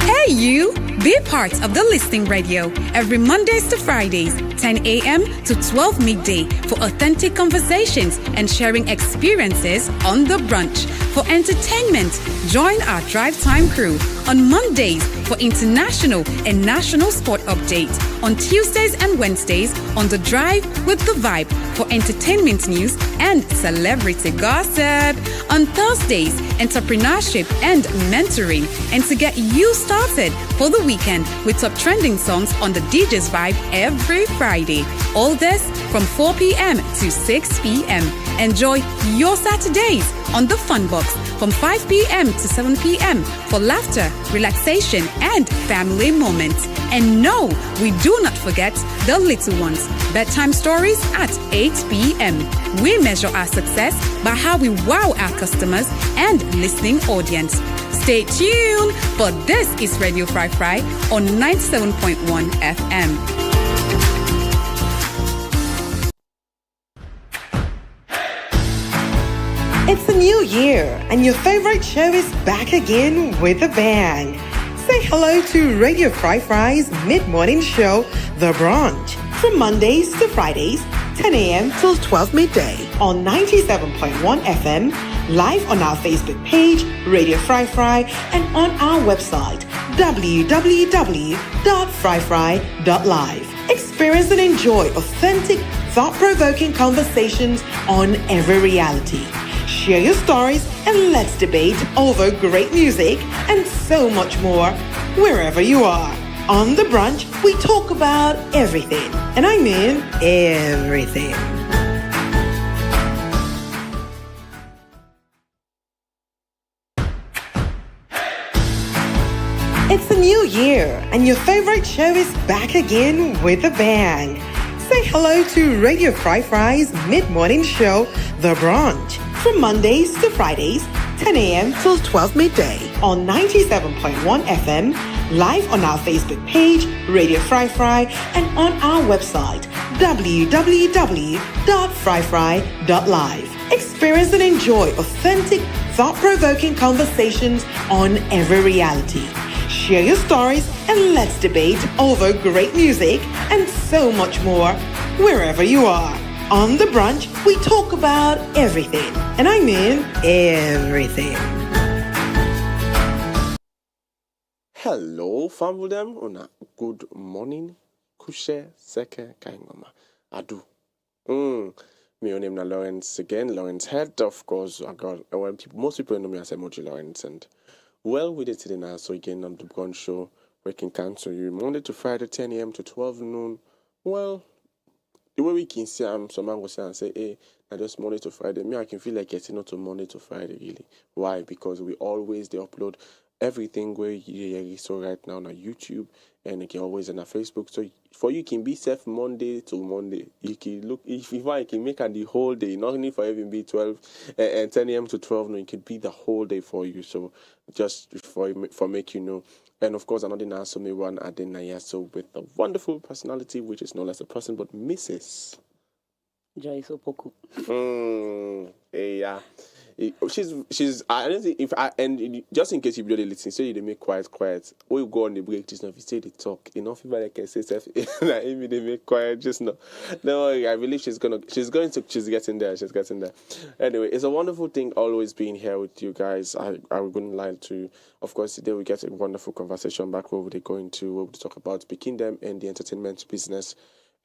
Hey you! Be part of the Listening Radio every Mondays to Fridays, 10 a.m. to 12 midday for authentic conversations and sharing experiences on The Brunch. For entertainment, join our Drive Time crew on Mondays for international and national sport updates. On Tuesdays and Wednesdays on The Drive with The Vibe for entertainment news and celebrity gossip. On Thursdays, entrepreneurship and mentoring. And to get you started for the weekend with top trending songs on the DJ's Vibe every Friday. All this from 4 p.m. to 6 p.m. Enjoy your Saturdays on the Fun Box from 5 p.m. to 7 p.m. for laughter, relaxation, and family moments. And no, we do not forget the little ones. Bedtime stories at 8 p.m. We measure our success by how we wow our customers and listening audience. Stay tuned, for this is Radio Fry Fry on 97.1 FM. It's a new year, and your favorite show is back again with a bang. Say hello to Radio Fry Fry's mid-morning show, The Brunch, from Mondays to Fridays, 10 a.m. till 12 midday on 97.1 FM, live on our Facebook page, Radio Fry Fry, and on our website, www.fryfry.live. Experience and enjoy authentic, thought-provoking conversations on every reality. Share your stories and let's debate over great music and so much more wherever you are. On The Brunch, we talk about everything, and I mean everything. It's a new year, and your favorite show is back again with a bang. Say hello to Radio Fry Fry's mid-morning show, The Brunch, from Mondays to Fridays, 10 a.m. till 12 midday on 97.1 FM, live on our Facebook page, Radio Fry Fry, and on our website, www.fryfry.live. Experience and enjoy authentic, thought-provoking conversations on every reality. Share your stories and let's debate over great music and so much more wherever you are. On The Brunch, we talk about everything, and I mean everything. Hello, family them. Una good morning. Kushe seke kaingoma. Adu. My name is Lawrence again. Lawrence Hedd, of course. Most people know me as Emoji Lawrence, and well, we did today now. So again on the Brunch show, we can cancel you Monday to Friday, 10 a.m. to 12 noon. Well, the way we can see, some man will say and say, hey, I just Monday to Friday. Me, I can feel like getting not to Monday to Friday, really. Why? Because we always, they upload everything where you so right now on YouTube, and it can always on our Facebook. So for you can be safe Monday to Monday. You can look, if you want, you can make it the whole day. Not only for even be 12 and 10 a.m. to 12, no, it could be the whole day for you. So just for make you know. And of course, another answer me one Adenaya, so with a wonderful personality, which is not less a person but Mrs. Joyce Opoku. Yeah. She's I don't think if I and just in case you really listen, so you make quiet. When you go on the break, just now if you say the talk, enough people that can say stuff like Amy they make quiet just now. No, I believe she's getting there. She's getting there. Anyway, it's a wonderful thing always being here with you guys. I wouldn't lie to you. Of course, today we get a wonderful conversation back where we're going to talk about picking them in the entertainment business.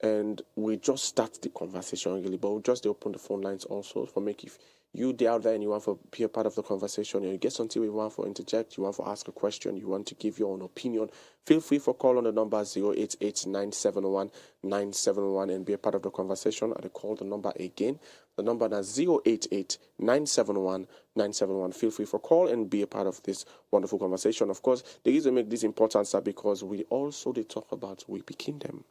And we just start the conversation really, but we'll just open the phone lines also for make if you there out there and you want to be a part of the conversation, you get something you want to interject, you want to ask a question, you want to give your own opinion, feel free for call on the number 088-971-971 and be a part of the conversation. I'll call the number again. The number is 088-971-971. Feel free for call and be a part of this wonderful conversation. Of course, the reason we make this important is because we also they talk about we picking them.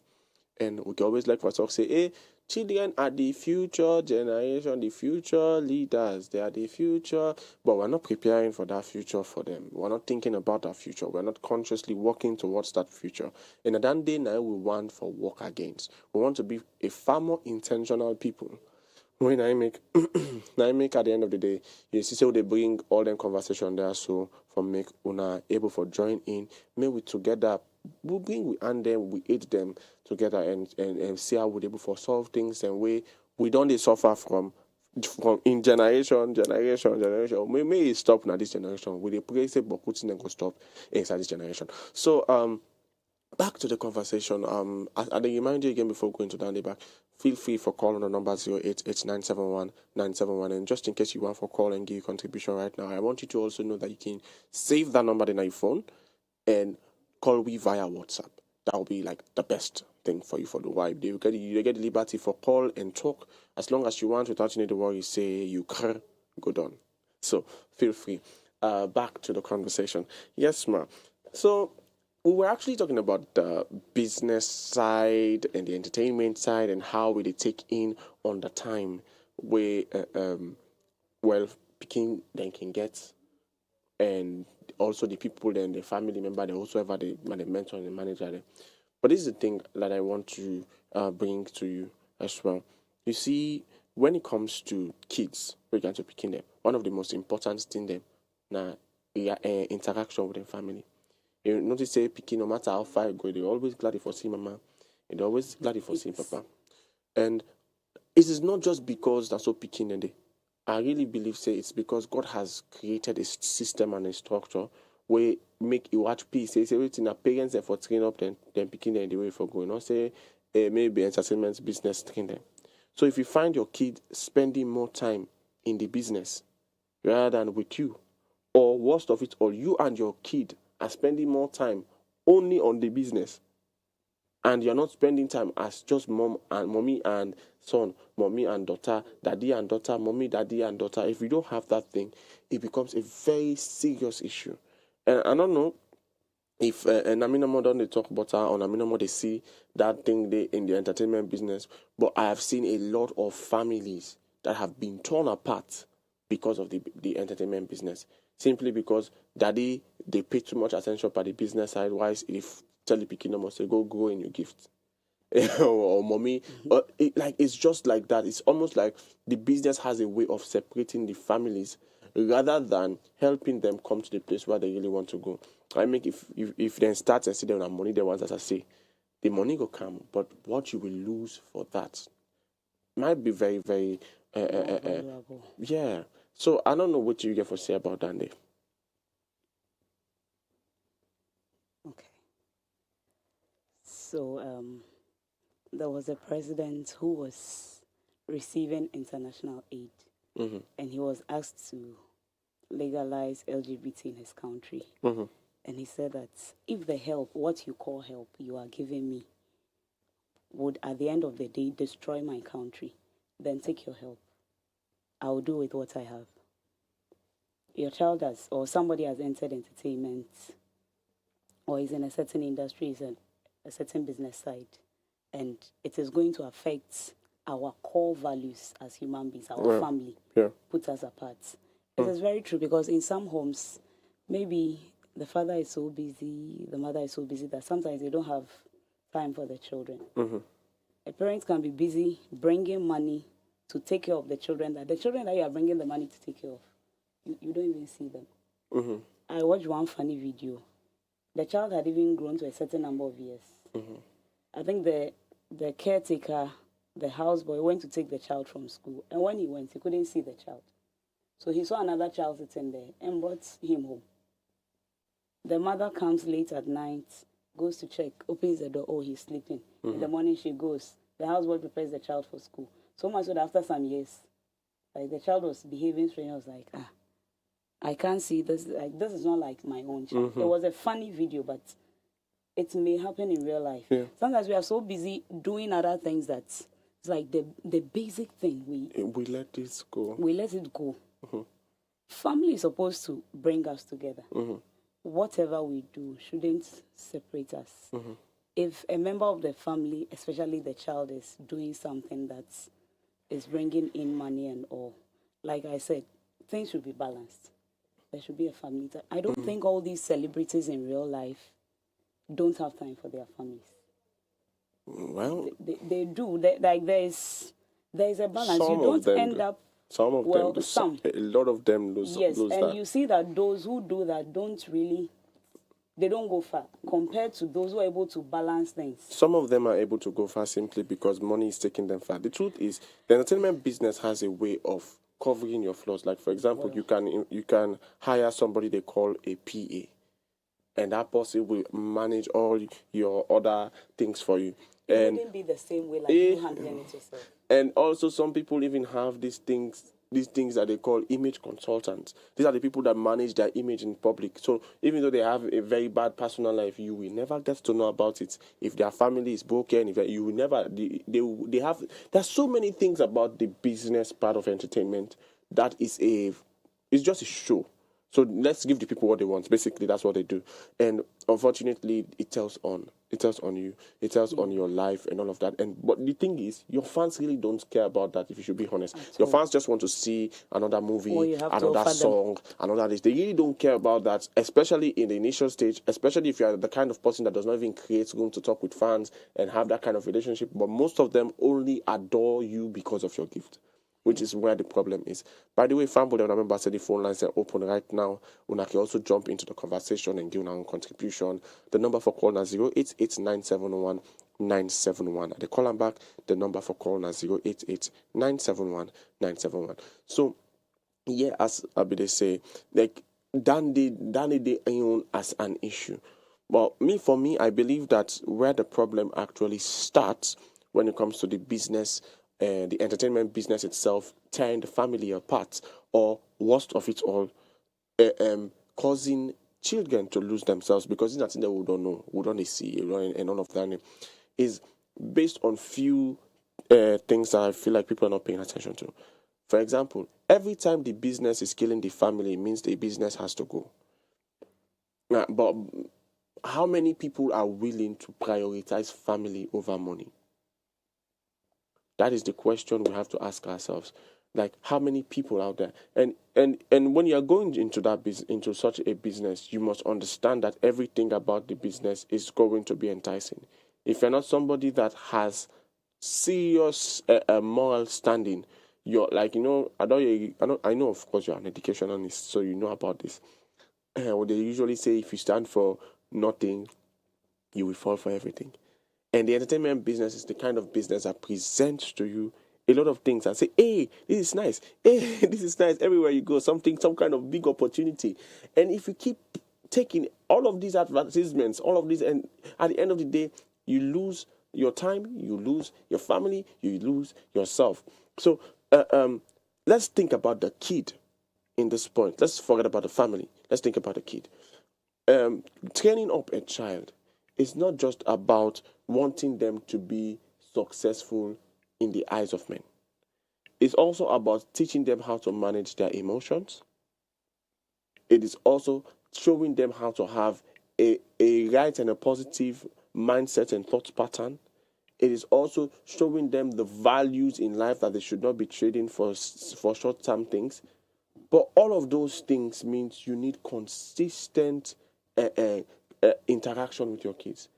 And we can always like for talk say, hey, children are the future generation, the future leaders. They are the future. But we're not preparing for that future for them. We're not thinking about that future. We're not consciously working towards that future. And at that day now, we want for work against. We want to be a far more intentional people. When I make at the end of the day, you see, so they bring all them conversation there. So for make una able for join in, maybe we together. We bring and then we eat them together and see how we're able to solve things and we don't suffer from from in generation. May it stop now this generation. With the praise but putting them go stop inside this generation. So back to the conversation. I remind you again before going to down the back. Feel free for call on the number 088-971-971. And just in case you want for call and give your contribution right now, I want you to also know that you can save that number in your phone and call me via WhatsApp. That will be like the best thing for you for the wife. You get the liberty for call and talk as long as you want without you need to worry. Say you can go down. So feel free. Back to the conversation. Yes, ma'am. So we were actually talking about the business side and the entertainment side and how we take in on the time where picking then can get, and also the people then the family member they also have the mentor and the manager there. But this is the thing that I want to bring to you as well. You see, when it comes to kids, we're going to picking them. One of the most important things them now interaction with the family. You notice say picking no matter how far you go, they're always glad for seeing mama, and they're always glad for seeing papa. And it is not just because they're so picking and they. I really believe say it's because God has created a system and a structure where make you watch peace. Say everything that parents and for train up then picking them the way for going. Not say maybe entertainment business train them. So if you find your kid spending more time in the business rather than with you, or worst of it all, you and your kid are spending more time only on the business, and you're not spending time as just mommy and son, mommy and daughter, daddy and daughter, mommy, daddy and daughter. If you don't have that thing, it becomes a very serious issue. And I don't know if Naminamo don't they talk about her or Naminamo they see that thing they in the entertainment business, but I have seen a lot of families that have been torn apart because of the entertainment business. Simply because daddy, they pay too much attention by the business side, wise if tell the picking must say go grow in your gift. or mommy, it's just like that. It's almost like the business has a way of separating the families rather than helping them come to the place where they really want to go. I mean, if they start and see them have money, the ones as I say, the money will come, but what you will lose for that might be very, very yeah. So I don't know what you get for say about that, Dave. Okay. So there was a president who was receiving international aid, and he was asked to legalize LGBT in his country. And he said that if the help, what you call help, you are giving me, would at the end of the day destroy my country, then take your help. I will do with what I have. Your child has, or somebody has entered entertainment, or is in a certain industry, is a certain business side, and it is going to affect our core values as human beings, our family, put us apart. It is very true, because in some homes, maybe the father is so busy, the mother is so busy that sometimes they don't have time for the children. A parent can be busy bringing money to take care of the children that you are bringing the money to take care of, you don't even see them. I watched one funny video. The child had even grown to a certain number of years. I think the caretaker, the houseboy, went to take the child from school, and when he went, he couldn't see the child. So he saw another child sitting there and brought him home. The mother comes late at night, goes to check, opens the door, oh, he's sleeping. In the morning she goes. The houseboy prepares the child for school. So much so that after some years, like the child was behaving strange. I was like, I can't see this. Like, this is not like my own child. It was a funny video, but it may happen in real life. Sometimes we are so busy doing other things that it's like the basic thing. We let this go. We let it go. Family is supposed to bring us together. Whatever we do shouldn't separate us. If a member of the family, especially the child, is doing something that is bringing in money and all, like I said, things should be balanced. There should be a family time. I don't think all these celebrities in real life don't have time for their families. Well, they do. There is a balance. You don't end up. Some of them do. Some. A lot of them lose. Yes, lose and that. you see that those who do that don't really they don't go far compared to those who are able to balance things. Some of them are able to go far simply because money is taking them far. The truth is, the entertainment business has a way of covering your flaws. Like, for example, you can hire somebody they call a PA, and that person will manage all your other things for you. It wouldn't be the same way like you handling it yourself. And also, some people even have these things that they call image consultants. These are the people that manage their image in public. So even though they have a very bad personal life, you will never get to know about it. If their family is broken, you will never. They have. There's so many things about the business part of entertainment that is it's just a show. So let's give the people what they want. Basically, that's what they do. And unfortunately, it tells on you. It tells on your life and all of that. But the thing is, your fans really don't care about that, if you should be honest. Your fans just want to see another movie, another song, another this. They really don't care about that, especially in the initial stage, especially if you are the kind of person that does not even create room to talk with fans and have that kind of relationship. But most of them only adore you because of your gift, which is where the problem is. By the way, Fambo, remember, I said the phone lines are open right now. Una can also jump into the conversation and give our own contribution. The number for call now 088-971-971. The call I'm back, the number for call now 088-971-971. So, yeah, as Abide say, like, Danny they own as an issue. But for me, I believe that where the problem actually starts when it comes to the business, the entertainment business itself, tearing the family apart, or worst of it all, causing children to lose themselves, because it's nothing that we don't know, we don't see, and all of that is based on few things that I feel like people are not paying attention to. For example, every time the business is killing the family, it means the business has to go. But how many people are willing to prioritize family over money? That is the question we have to ask ourselves. Like, how many people out there? And when you are going into into such a business, you must understand that everything about the business is going to be enticing. If you're not somebody that has serious moral standing, you're like, I know of course you're an educationalist, so you know about this. What they usually say, if you stand for nothing, you will fall for everything. And the entertainment business is the kind of business that presents to you a lot of things and say, hey, this is nice. Hey, this is nice. Everywhere you go, some kind of big opportunity. And if you keep taking all of these advertisements, all of these, and at the end of the day, you lose your time, you lose your family, you lose yourself. So let's think about the kid in this point. Let's forget about the family. Let's think about the kid. Training up a child is not just about wanting them to be successful in the eyes of men. It's also about teaching them how to manage their emotions. It is also showing them how to have a right and a positive mindset and thought pattern. It is also showing them the values in life that they should not be trading for short-term things. But all of those things means you need consistent interaction with your kids.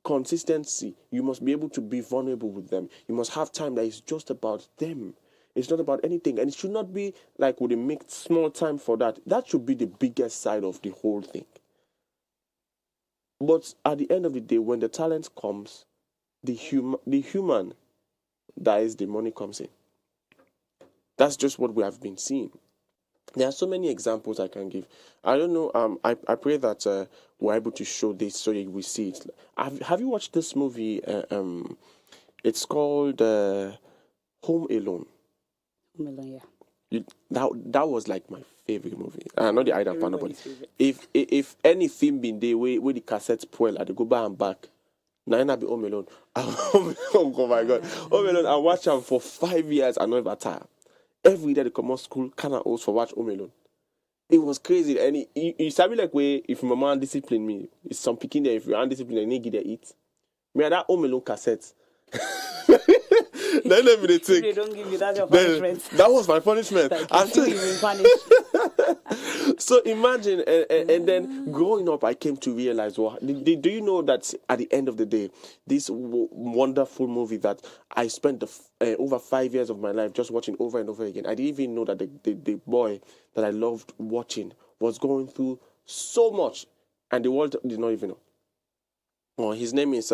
Consistency. You must be able to be vulnerable with them. You must have time that is just about them. It's not about anything. And it should not be like would they make small time for that. That should be the biggest side of the whole thing. But at the end of the day, when the talent comes, the human dies, the money comes in. That's just what we have been seeing. There are so many examples I can give. I don't know. I pray that we're able to show this so you will see it. Have you watched this movie? It's called Home Alone. Home Alone, yeah. That was like my favorite movie. Not the Ida Panda, but if any film been there where the cassette spoil, I go back and back. Now I be Home Alone. Oh my God, Home Alone. I watched them for 5 years. I never tired. Every day they come out school, can I also watch Home Alone? It was crazy. And you sabi like way if my mom discipline me, it's some picking there. If you're undisciplined, I need to get eat. Me that Home Alone cassette. Then let me take. They don't give you that your punishment. That was my punishment. Like you've been punished. So imagine, and then growing up, I came to realize, well, do you know that at the end of the day, this wonderful movie that I spent over 5 years of my life just watching over and over again, I didn't even know that the boy that I loved watching was going through so much. and the world did not even know. Well, his name is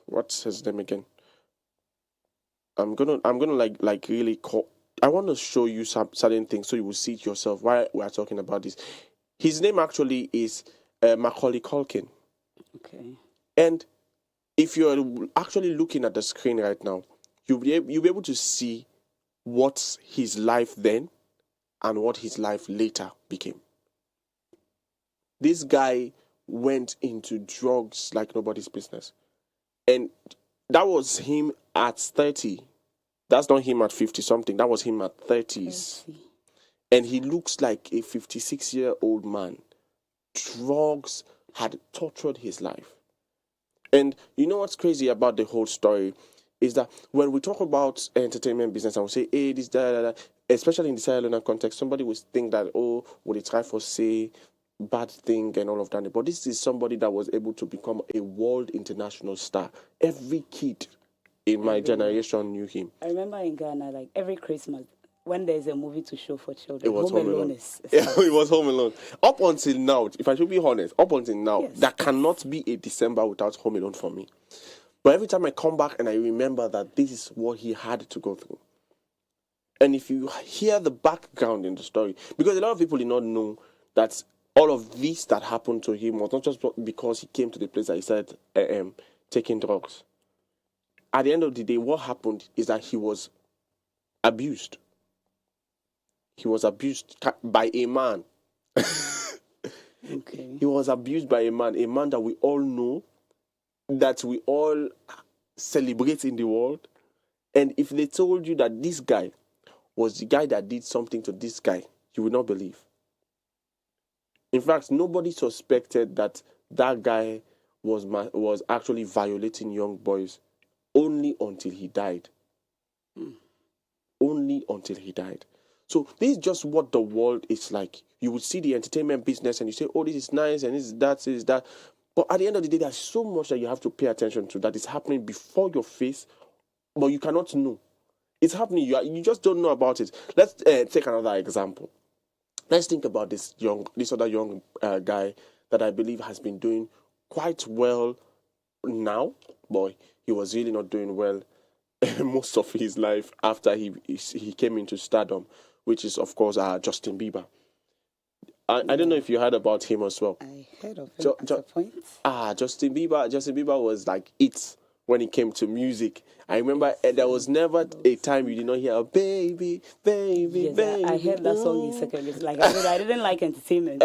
what's his name again? I'm gonna like really call. I want to show you some certain things so you will see it yourself. Why we are talking about this? His name actually is Macaulay Culkin. Okay. And if you're actually looking at the screen right now, you'll be able to see what's his life then and what his life later became. This guy went into drugs like nobody's business. And that was him at 30. That's not him at 50-something. That was him at 30s. 30. And he looks like a 56-year-old man. Drugs had tortured his life. And you know what's crazy about the whole story is that when we talk about entertainment business and we say, hey, this, that, especially in the Sierra Leone context, somebody would think that, oh, would they try for, say, bad thing and all of that. But this is somebody that was able to become a world international star. Every kid in my generation knew him. I remember in Ghana, like every Christmas, when there's a movie to show for children, It was Home Alone. Yeah, it was Home Alone. Up until now, if I should be honest, up until now, Yes. there cannot be a December without Home Alone for me. But every time I come back and I remember that this is what he had to go through. And if you hear the background in the story, because a lot of people did not know that all of this that happened to him was not just because he came to the place that he said, taking drugs. At the end of the day, what happened is that he was abused. He was abused by a man. Okay. He was abused by a man that we all know, that we all celebrate in the world. And if they told you that this guy was the guy that did something to this guy, you would not believe. In fact, nobody suspected that that guy was actually violating young boys only until he died. Only until he died. So this is just what the world is like. You would see the entertainment business and you say, oh, this is nice and this is that. But at the end of the day, there's so much that you have to pay attention to that is happening before your face, but you cannot know. It's happening. You just don't know about it. Let's take another example. Let's think about this other young guy that I believe has been doing quite well now. Boy, he was really not doing well most of his life after he came into stardom, which is, of course, Justin Bieber. I don't know if you heard about him as well. I heard of him at a point. Justin Bieber was like it when it came to music. I remember there was never a time you did not hear, baby, baby, Yes, baby. I heard that song in secondary school. Like I didn't like entertainment,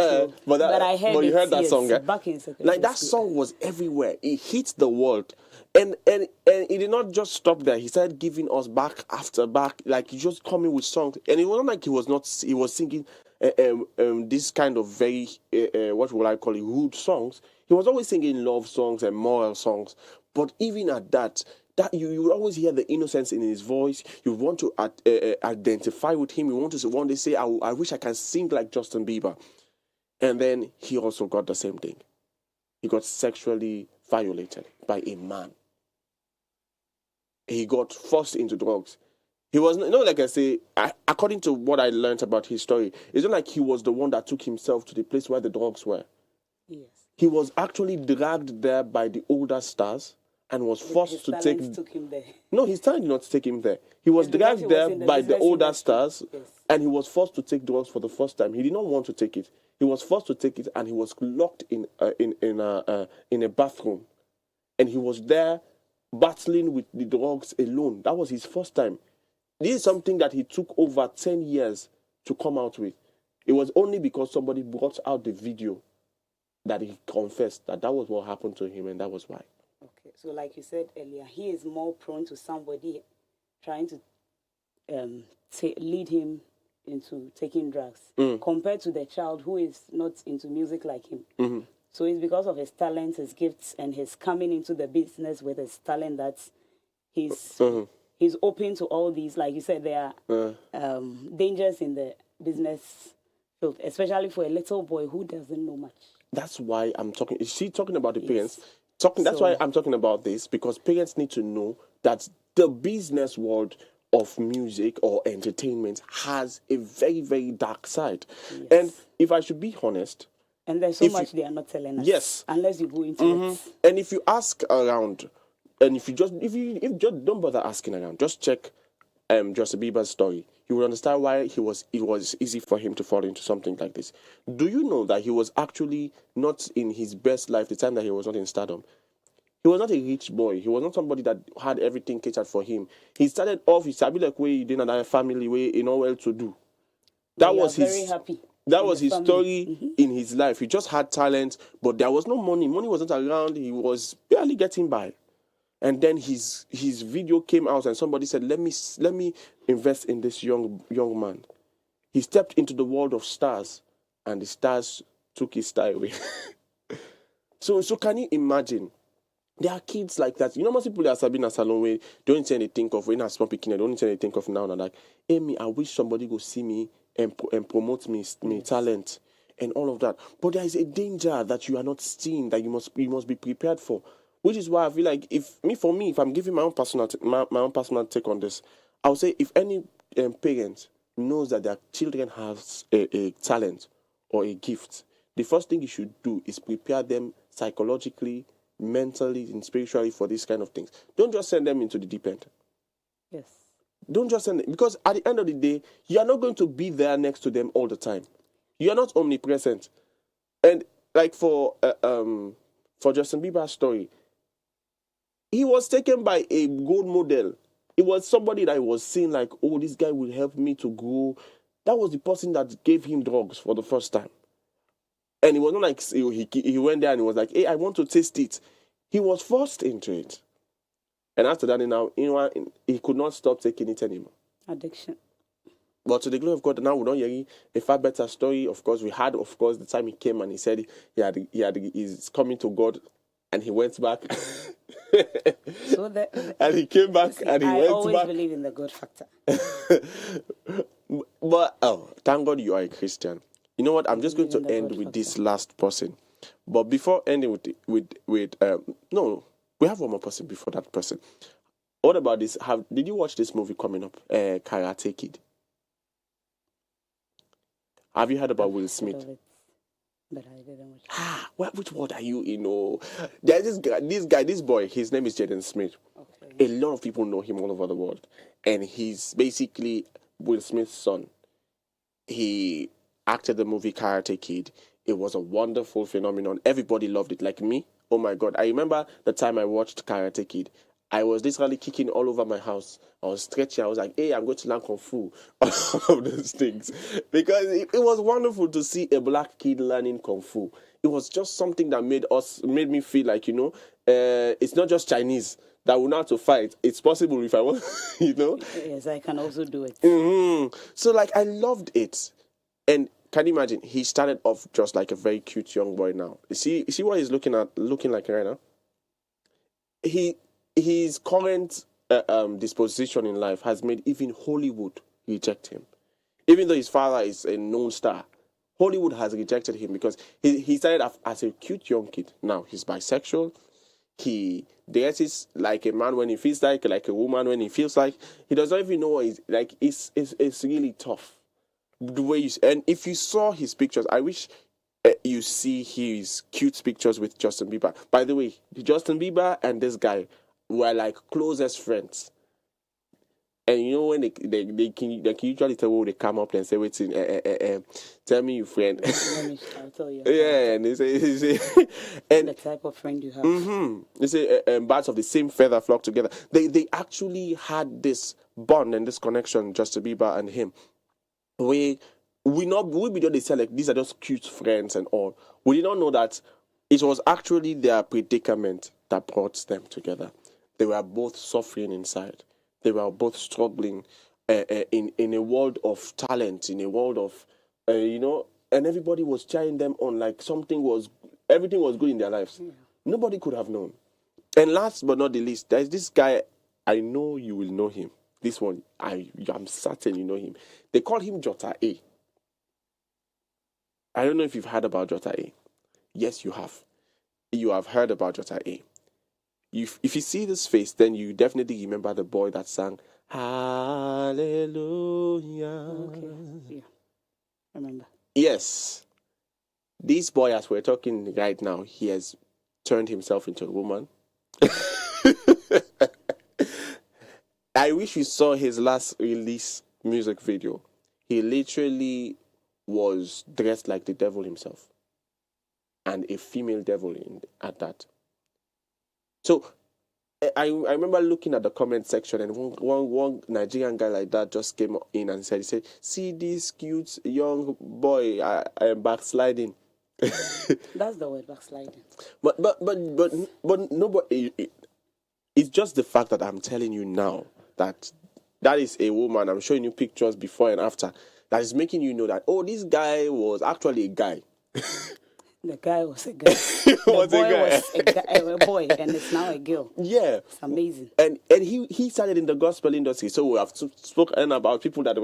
but I heard you heard that yes, song. Back in secondary Like that school. song was everywhere. It hit the world. And it did not just stop there. He started giving us back after back. Like he just coming with songs. And it wasn't like he was singing this kind of very, what would I call it, rude songs. He was always singing love songs and moral songs. But even at that you would always hear the innocence in his voice. You want to identify with him. You want to one day say, I wish I can sing like Justin Bieber. And then he also got the same thing. He got sexually violated by a man. He got forced into drugs. He was not like I say, according to what I learned about his story, it's not like he was the one that took himself to the place where the drugs were. Yes. He was actually dragged there by the older stars and was forced to take. Took him there. No, his talent did not take him there. He was dragged there by the older stars, and he was forced to take drugs for the first time. He did not want to take it. He was forced to take it, and he was locked in a bathroom, and he was there battling with the drugs alone. That was his first time. This is something that he took over 10 years to come out with. It was only because somebody brought out the video that he confessed that was what happened to him, and that was why. Okay, so like you said earlier, he is more prone to somebody trying to lead him into taking drugs compared to the child who is not into music like him. Mm-hmm. So it's because of his talents, his gifts, and his coming into the business with his talent that he's open to all these. Like you said, there are dangers in the business field, especially for a little boy who doesn't know much. That's why I'm talking. Is she talking about the parents? That's why I'm talking about this, because parents need to know that the business world of music or entertainment has a very, very dark side. Yes. And if I should be honest, And there's so much they are not telling us. Yes. Unless you go into it. And if you ask around, and if you just don't bother asking around, just check Justin Bieber's story. You will understand why it was easy for him to fall into something like this. Do you know that he was actually not in his best life the time that he was not in stardom? He was not a rich boy. He was not somebody that had everything catered for him. He started off, he started like way he didn't have a family, way well to do. That was his very happy. That was his story in his life. He just had talent, but there was no money. Money wasn't around. He was barely getting by. And then his video came out, and somebody said, "Let me invest in this young man." He stepped into the world of stars, and the stars took his star away. So can you imagine? There are kids like that. You know, most people that are in a salon where don't say anything of when I small picking, don't say anything of now and like, hey, me, I wish somebody go see me and promote me talent and all of that. But there is a danger that you are not seeing that you must be prepared for. Which is why I feel like if I'm giving my own personal take on this, I would say if any parent knows that their children has a talent or a gift, the first thing you should do is prepare them psychologically, mentally, and spiritually for these kind of things. Don't just send them into the deep end. Yes. Don't just send them, because at the end of the day, you are not going to be there next to them all the time. You are not omnipresent. And like for Justin Bieber's story, he was taken by a gold model. It was somebody that was seen like, oh, this guy will help me to grow. That was the person that gave him drugs for the first time. And it was not like he went there and he was like, hey, I want to taste it. He was forced into it. And after that, he could not stop taking it anymore. Addiction. But to the glory of God, now we don't hear a far better story. Of course, we had, the time he came and he said he's coming to God, and he went back. And he came back and he went back. I always believe in the God factor. But thank God you are a Christian. You know what? I'm just going to end with this last person. But before ending with we have one more person before that person. What about this? Did you watch this movie coming up, Karate Kid? Have you heard about Will Smith? But I didn't watch it. Which word are you in? There's this boy, his name is Jaden Smith. Okay. A lot of people know him all over the world. And he's basically Will Smith's son. He acted the movie Karate Kid. It was a wonderful phenomenon. Everybody loved it. Like me, oh my God. I remember the time I watched Karate Kid. I was literally kicking all over my house. I was stretching. I was like, hey, I'm going to learn Kung Fu. All of those things. Because it was wonderful to see a black kid learning Kung Fu. It was just something that made me feel like, it's not just Chinese that will know how to fight. It's possible if I want, Yes, I can also do it. Mm-hmm. So, I loved it. And can you imagine? He started off just like a very cute young boy now. You see what he's looking like right now? His current disposition in life has made even Hollywood reject him. Even though his father is a known star, Hollywood has rejected him because he started as a cute young kid. Now he's bisexual. He dresses like a man when he feels like a woman when he feels like. He doesn't even know what he's like. It's really tough. The way and if you saw his pictures, I wish you see his cute pictures with Justin Bieber. By the way, Justin Bieber and this guy were like closest friends. And when they can usually tell when they come up and say, wait, tell me your friend. I'll tell you. Yeah, and they say and the type of friend you have. Mm-hmm. They say birds of the same feather flock together. They actually had this bond and this connection, Justin Bieber and him. We they say like these are just cute friends and all. We did not know that it was actually their predicament that brought them together. They were both suffering inside. They were both struggling in a world of talent, in a world of, and everybody was cheering them on like everything was good in their lives. Yeah. Nobody could have known. And last but not the least, there's this guy, I know you will know him. This one, I'm certain you know him. They call him Jota A. I don't know if you've heard about Jota A. Yes, you have. You have heard about Jota A. If you see this face, then you definitely remember the boy that sang Hallelujah. Okay. Yeah. Remember. Yes. this boy, as we're talking right now, he has turned himself into a woman. I wish you saw his last release music video. He literally was dressed like the devil himself, and a female devil at that. So I remember looking at the comment section, and one Nigerian guy like that just came in and said, see this cute young boy, I am backsliding. That's the word, backsliding. But nobody. It's just the fact that I'm telling you now that is a woman. I'm showing you pictures before and after. That is making you know that, this guy was actually a guy. The guy was a guy. The boy was a boy, and it's now a girl. Yeah. It's amazing. And he started in the gospel industry. So we have spoken about people that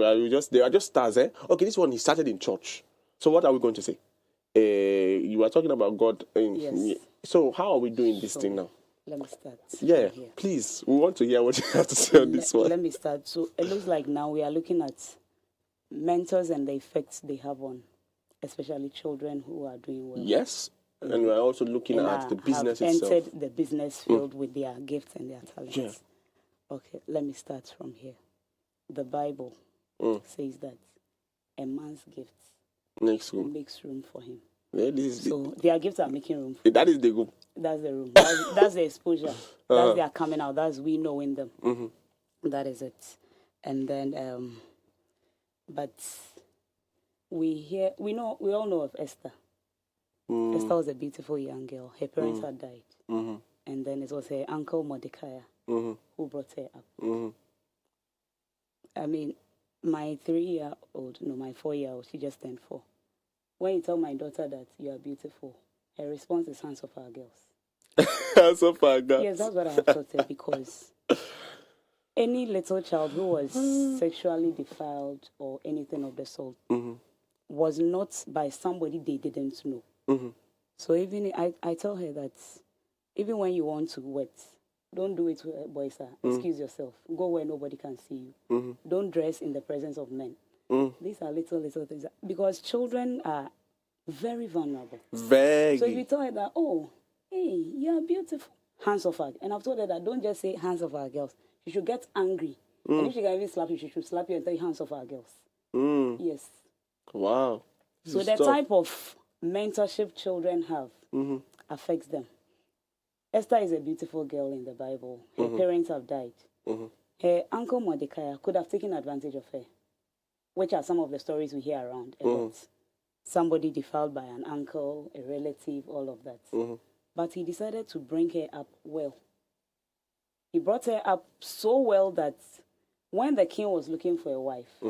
they are just stars. Okay, this one, he started in church. So what are we going to say? You are talking about God. Yes. So how are we doing this thing now? Let me start. Yeah, please. We want to hear what you have to say on this one. Let me start. So it looks like now we are looking at mentors and the effects they have on, especially children who are doing well. Yes, and we're also looking at the business have itself. Entered the business field with their gifts and their talents. Yeah. Okay, let me start from here. The Bible says that a man's gifts makes room for him. Yeah, their gifts are making room for that is the room. That's the room. That's the exposure. That's their coming out. That's we knowing them. Mm-hmm. That is it. And then, but we all know of Esther. Esther was a beautiful young girl. Her parents had died. And then it was her uncle Mordecai who brought her up. I mean, my 4-year-old, she just turned 4. When you tell my daughter that you are beautiful, her response is hands off our girls. Hands off our girls. Yes, that's what I have taught her, because any little child who was sexually defiled or anything of the sort was not by somebody they didn't know. So even I tell her that even when you want to wet, don't do it with boys. Excuse yourself. Go where nobody can see you. Don't dress in the presence of men. These are little things. Because children are very vulnerable. Very. So if you tell her that, hey, you are beautiful, hands off her. And I've told her that don't just say hands off our girls. She should get angry. And if she can even slap you, she should slap you and say hands off our girls. Yes. Wow. So the type of mentorship children have affects them. Esther is a beautiful girl in the Bible. Her parents have died. Her uncle Mordecai could have taken advantage of her, which are some of the stories we hear around. Somebody defiled by an uncle, a relative, all of that. But he decided to bring her up well. He brought her up so well that when the king was looking for a wife,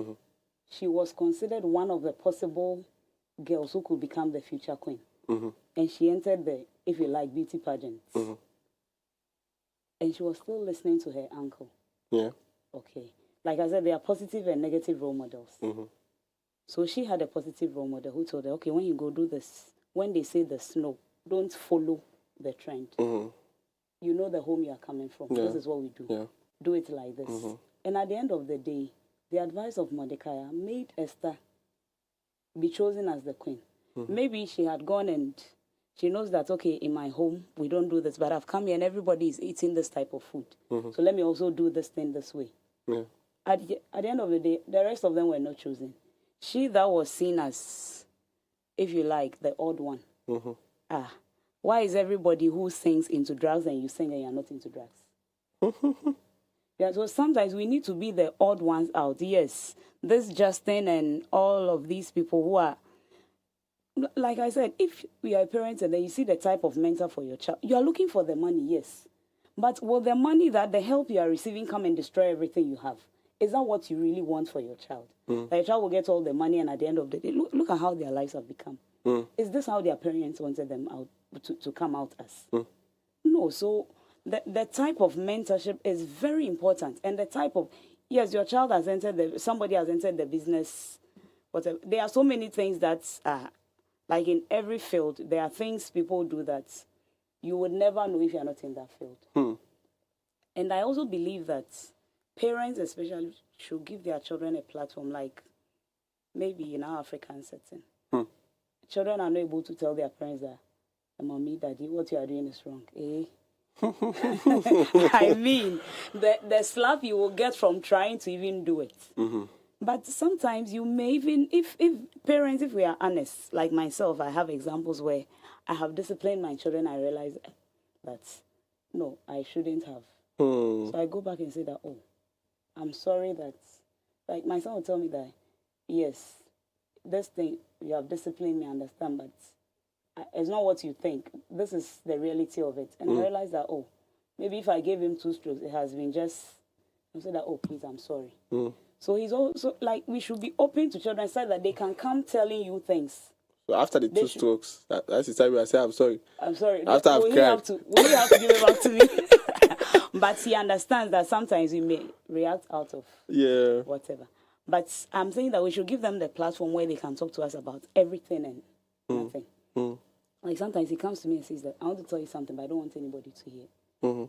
she was considered one of the possible girls who could become the future queen. And she entered the, if you like, beauty pageants. And she was still listening to her uncle. Yeah. Okay. Like I said, there are positive and negative role models. So she had a positive role model who told her, okay, when you go do this, when they say the snow, don't follow the trend. You know the home you are coming from. Yeah. This is what we do. Yeah. Do it like this. And at the end of the day, the advice of Mordecai made Esther be chosen as the queen. Maybe she had gone and she knows that, okay, in my home, we don't do this, but I've come here and everybody is eating this type of food. So let me also do this thing this way. Yeah. At the end of the day, the rest of them were not chosen. She that was seen as, if you like, the odd one. Why is everybody who sings into drugs and you sing and you're not into drugs? Yeah, so sometimes we need to be the odd ones out. Yes, this Justin and all of these people who are, like I said, if we are parents and then you see the type of mentor for your child, you are looking for the money, yes. But will the money that the help you are receiving come and destroy everything you have? Is that what you really want for your child? That your child will get all the money and at the end of the day, look at how their lives have become. Is this how their parents wanted them out to come out as? No, so the type of mentorship is very important. And the type of, yes, your child has entered, somebody has entered the business, whatever. There are so many things that, like in every field, there are things people do that you would never know if you're not in that field. And I also believe that parents especially should give their children a platform, like maybe in our African setting. children are not able to tell their parents that, mommy, daddy, what you are doing is wrong. I mean, the slap you will get from trying to even do it. Mm-hmm. But sometimes you may even, if parents, if we are honest, like myself, I have examples where I have disciplined my children. I realize that, no, I shouldn't have. So I go back and say that, oh, I'm sorry that, like my son will tell me that, yes, this thing, you have disciplined me, I understand, but it's not what you think. This is the reality of it. And I realized that, oh, maybe if I gave him 2 strokes, it has been just, I said that, oh, please, I'm sorry. So he's also, like, we should be open to children so that they can come telling you things. So after the 2 strokes, that's the time I say, I'm sorry. I'm sorry. After I've cried. Will you have to give it back to me? But he understands that sometimes we may react out of whatever. But I'm saying that we should give them the platform where they can talk to us about everything and nothing. Like sometimes he comes to me and says that, I want to tell you something, but I don't want anybody to hear.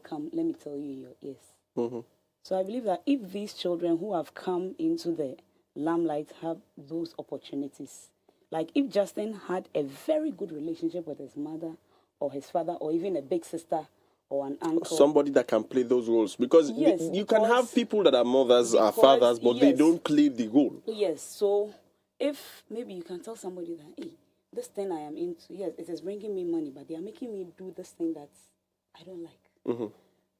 Come, let me tell you in your ears. So I believe that if these children who have come into the limelight have those opportunities, like if Justin had a very good relationship with his mother or his father or even a big sister or an uncle. Somebody that can play those roles. Because you can have people that are mothers or fathers, but they don't play the role. Yes, so if maybe you can tell somebody that, hey, this thing I am into, yes, it is bringing me money, but they are making me do this thing that I don't like.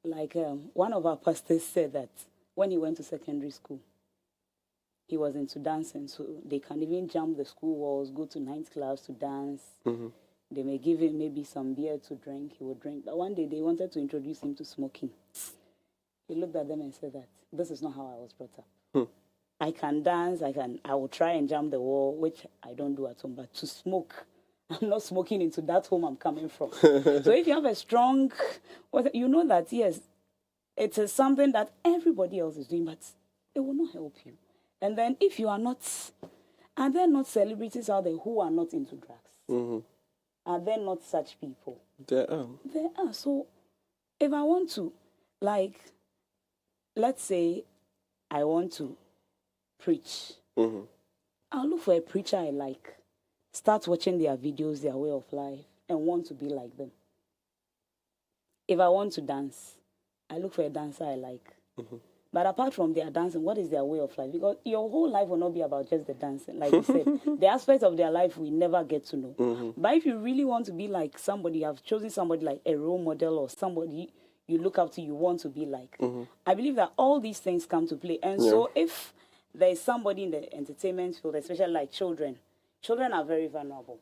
Like one of our pastors said that when he went to secondary school, he was into dancing, so they can even jump the school walls, go to night clubs to dance. They may give him maybe some beer to drink, he would drink. But one day they wanted to introduce him to smoking. He looked at them and said that, this is not how I was brought up. I can dance, I will try and jump the wall, which I don't do at home, but to smoke, I'm not smoking into that home I'm coming from. So if you have a strong, you know that, yes, it is something that everybody else is doing, but it will not help you. And then if you are not, are there not celebrities out there who are not into drugs? Are there not such people? There are. There are. So if I want to, like, let's say I want to preach, I'll look for a preacher I like, start watching their videos, their way of life, and want to be like them. If I want to dance, I look for a dancer I like. But apart from their dancing, what is their way of life? Because your whole life will not be about just the dancing. Like you said, the aspects of their life we never get to know. But if you really want to be like somebody, you have chosen somebody like a role model or somebody you look up to, you want to be like. I believe that all these things come to play. And so if there is somebody in the entertainment field, especially like children are very vulnerable.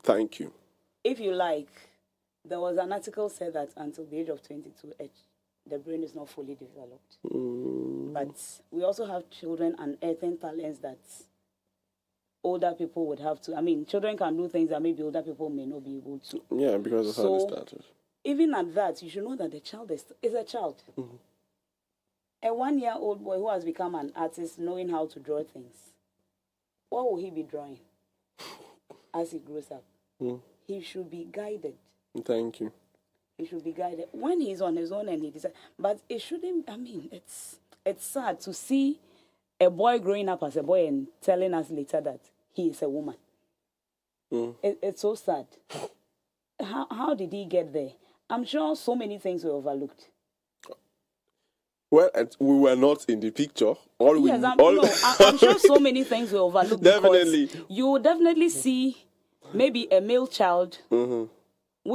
Thank you. If you like, there was an article said that until the age of 22, the brain is not fully developed. But we also have children unearthing talents that older people would have to. I mean, children can do things that maybe older people may not be able to. Yeah, because of how they started. Even at that, you should know that the child is a child. A 1-year-old boy who has become an artist knowing how to draw things, what will he be drawing as he grows up? He should be guided. Thank you. He should be guided when he's on his own and he decides. But it shouldn't, I mean, it's sad to see a boy growing up as a boy and telling us later that he is a woman. It's so sad. How did he get there? I'm sure so many things were overlooked. Well, we were not in the picture. I'm sure so many things were overlooked. Definitely. You will definitely see maybe a male child who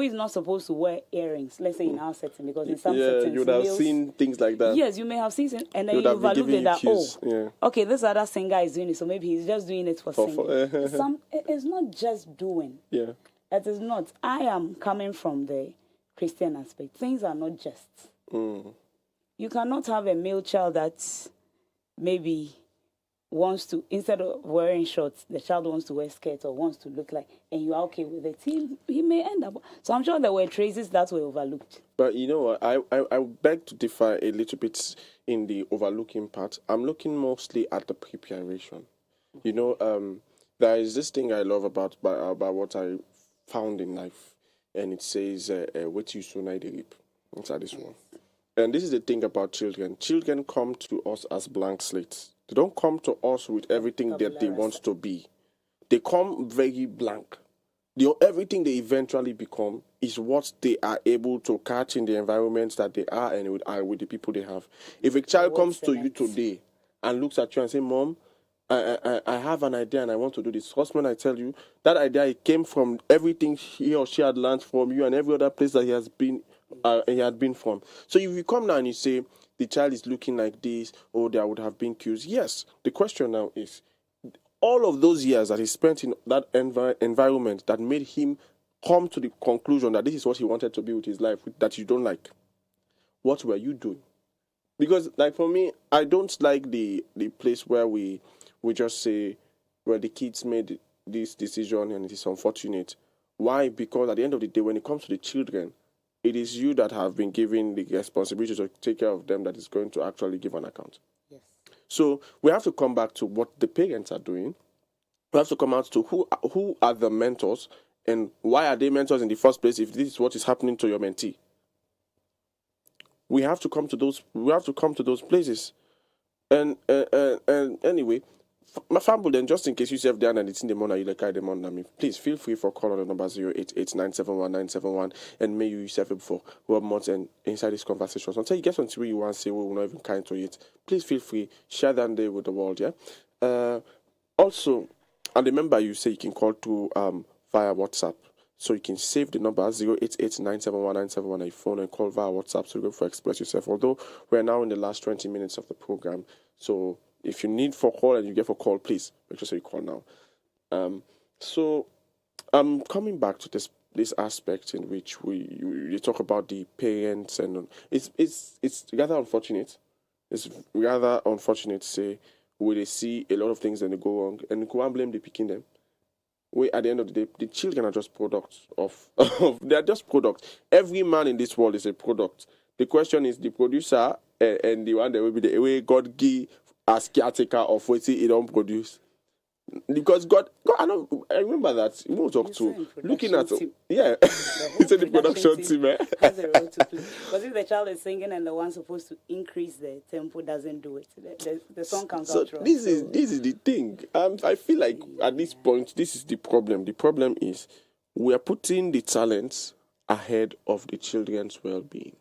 is not supposed to wear earrings, let's say in our setting, because in some settings... you would have seen things like that. Yes, you may have seen it, and then you overlook it that, okay, this other singer is doing it, so maybe he's just doing it for singing. It's not just doing. Yeah. It is not. I am coming from the Christian aspect. Things are not just. You cannot have a male child that maybe wants to, instead of wearing shorts, the child wants to wear skirts or wants to look like, and you are okay with it. He may end up. So I'm sure there were traces that were overlooked. But you know what? I beg to differ a little bit in the overlooking part. I'm looking mostly at the preparation. You know, there is this thing I love about what I found in life, and it says, "What you sow, I reap." Inside this one. And this is the thing about children. Children come to us as blank slates. They don't come to us with everything that they want to be. They come very blank. Everything they eventually become is what they are able to catch in the environments that they are and with the people they have. If a child comes to you today and looks at you and say, "Mom, I have an idea and I want to do this," husband, I tell you, that idea it came from everything he or she had learned from you and every other place that he had been from. So if you come now and you say the child is looking like this, or there would have been cues, yes. The question now is, all of those years that he spent in that environment that made him come to the conclusion that this is what he wanted to be with his life, that you don't like, what were you doing? Because, like, for me, I don't like the place where we just say, well, the kids made this decision and it is unfortunate. Why? Because at the end of the day, when it comes to the children, it is you that have been given the responsibility to take care of them that is going to actually give an account. So we have to come back to what the parents are doing. We have to come out to who are the mentors and why are they mentors in the first place if this is what is happening to your mentee. We have to come to those. We have to come to those places. And anyway, my family, then, just in case you say there and it's in the morning, you like them on me. Please feel free for call on the number 088-971-971 and may you yourself for 1 month and inside this conversation. So until you get something you want to say, we will not even kind to it. Please feel free, share that day with the world. Yeah. Also, and remember, you say you can call through via WhatsApp. So you can save the number 088-971-971 on your phone and call via WhatsApp to go for express yourself. Although we're now in the last 20 minutes of the program, so if you need for call and you get for call, please make sure you call now. So I'm coming back to this aspect in which you talk about the parents, and it's rather unfortunate. It's rather unfortunate to say where they see a lot of things and they go wrong and go and blame the picking them. At the end of the day, the children are just products of they are just products. Every man in this world is a product. The question is the producer and the one that will be the way God give as caretaker of what he don't produce. Because God, I remember that we will talk to looking at team. Yeah, it's in the production team. Has a role to play. Because if the child is singing and the one supposed to increase the tempo doesn't do it, the song comes out wrong. This is the thing. I feel like at this point, this is the problem. The problem is we are putting the talents ahead of the children's well-being,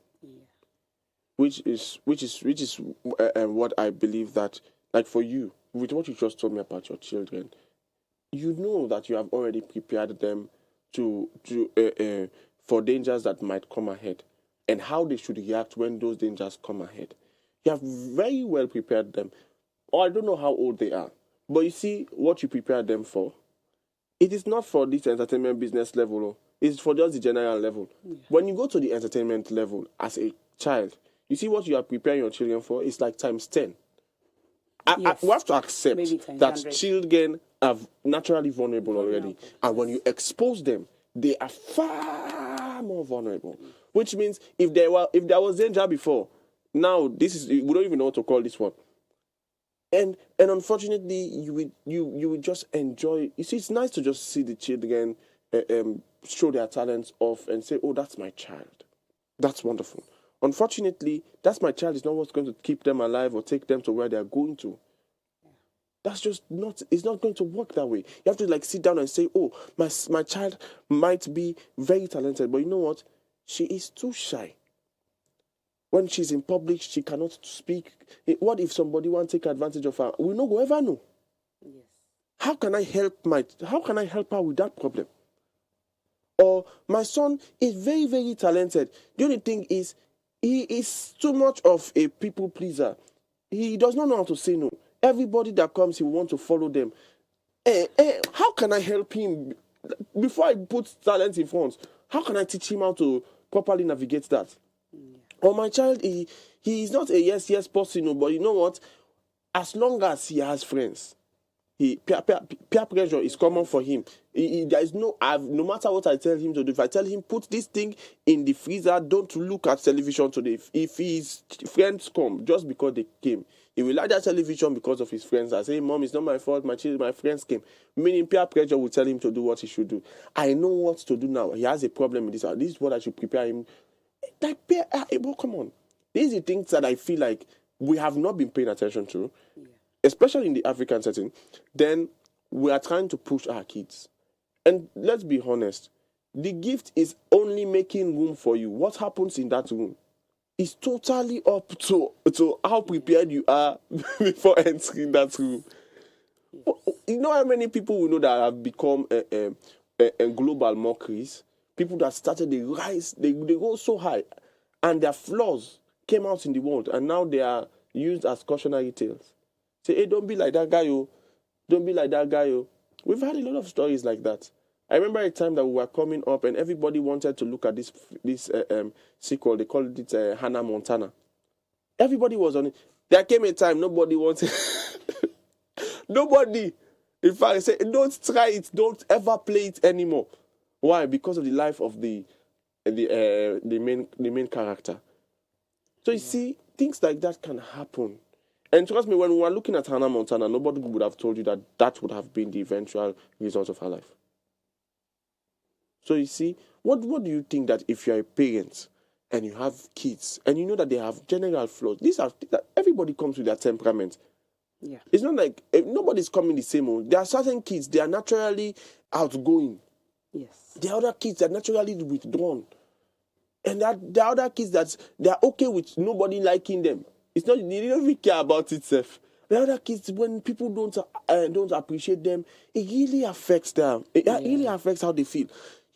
which is what I believe that, like, for you, with what you just told me about your children, you know that you have already prepared them to for dangers that might come ahead and how they should react when those dangers come ahead. You have very well prepared them. Or I don't know how old they are, but you see what you prepared them for. It is not for this entertainment business level. It's for just the general level. Yeah. When you go to the entertainment level as a child, you see what you are preparing your children for. It's like times 10. Yes. We have to accept that 100. children are naturally vulnerable already. And when you expose them, they are far more vulnerable. Which means if there was danger before, now we don't even know what to call this one. And unfortunately, you would just enjoy. You see, it's nice to just see the children show their talents off and say, "Oh, that's my child. That's wonderful." Unfortunately, that's my child is not what's going to keep them alive or take them to where they are going to. That's just not, it's not going to work that way. You have to sit down and say, oh, my child might be very talented, but you know what? She is too shy. When she's in public, she cannot speak. What if somebody wants to take advantage of her? We will ever know. Yes. How can I help her with that problem? Or my son is very, very talented. The only thing is, he is too much of a people pleaser. He does not know how to say no. Everybody that comes, he wants to follow them. How can I help him? Before I put talent in front, how can I teach him how to properly navigate that? Or my child, he is not a yes person, but you know what? As long as he has friends, peer pressure is common for him. There is no matter what I tell him to do. If I tell him put this thing in the freezer, don't look at television today. If his friends come just because they came, he will like that television because of his friends. I say, Mom, it's not my fault. My friends came. Meaning peer pressure will tell him to do what he should do. I know what to do now. He has a problem with this. This is what I should prepare him. Like peer, come on. These are the things that I feel like we have not been paying attention to. Yeah. Especially in the African setting. Then we are trying to push our kids. And let's be honest, the gift is only making room for you. What happens in that room is totally up to how prepared you are before entering that room. You know how many people we know that have become global mockeries? People that started the rise, they go so high, and their flaws came out in the world, and now they are used as cautionary tales. Say, hey, don't be like that guy, yo. Don't be like that guy, yo. We've had a lot of stories like that. I remember a time that we were coming up, and everybody wanted to look at this sequel. They called it Hannah Montana. Everybody was on it. There came a time nobody wanted. Nobody. In fact, I said, don't try it. Don't ever play it anymore. Why? Because of the life of the main character. So you see, things like that can happen. And trust me, when we were looking at Hannah Montana, nobody would have told you that that would have been the eventual result of her life. So you see, what do you think that if you're a parent and you have kids and you know that they have general flaws, everybody comes with their temperament. Yeah. It's not like nobody's coming the same way. There are certain kids, they are naturally outgoing. Yes. There are other kids that are naturally withdrawn. And there are other kids that they are okay with nobody liking them. It's not, they don't even care about itself. There are other kids, when people don't appreciate them, it really affects them. It really affects how they feel.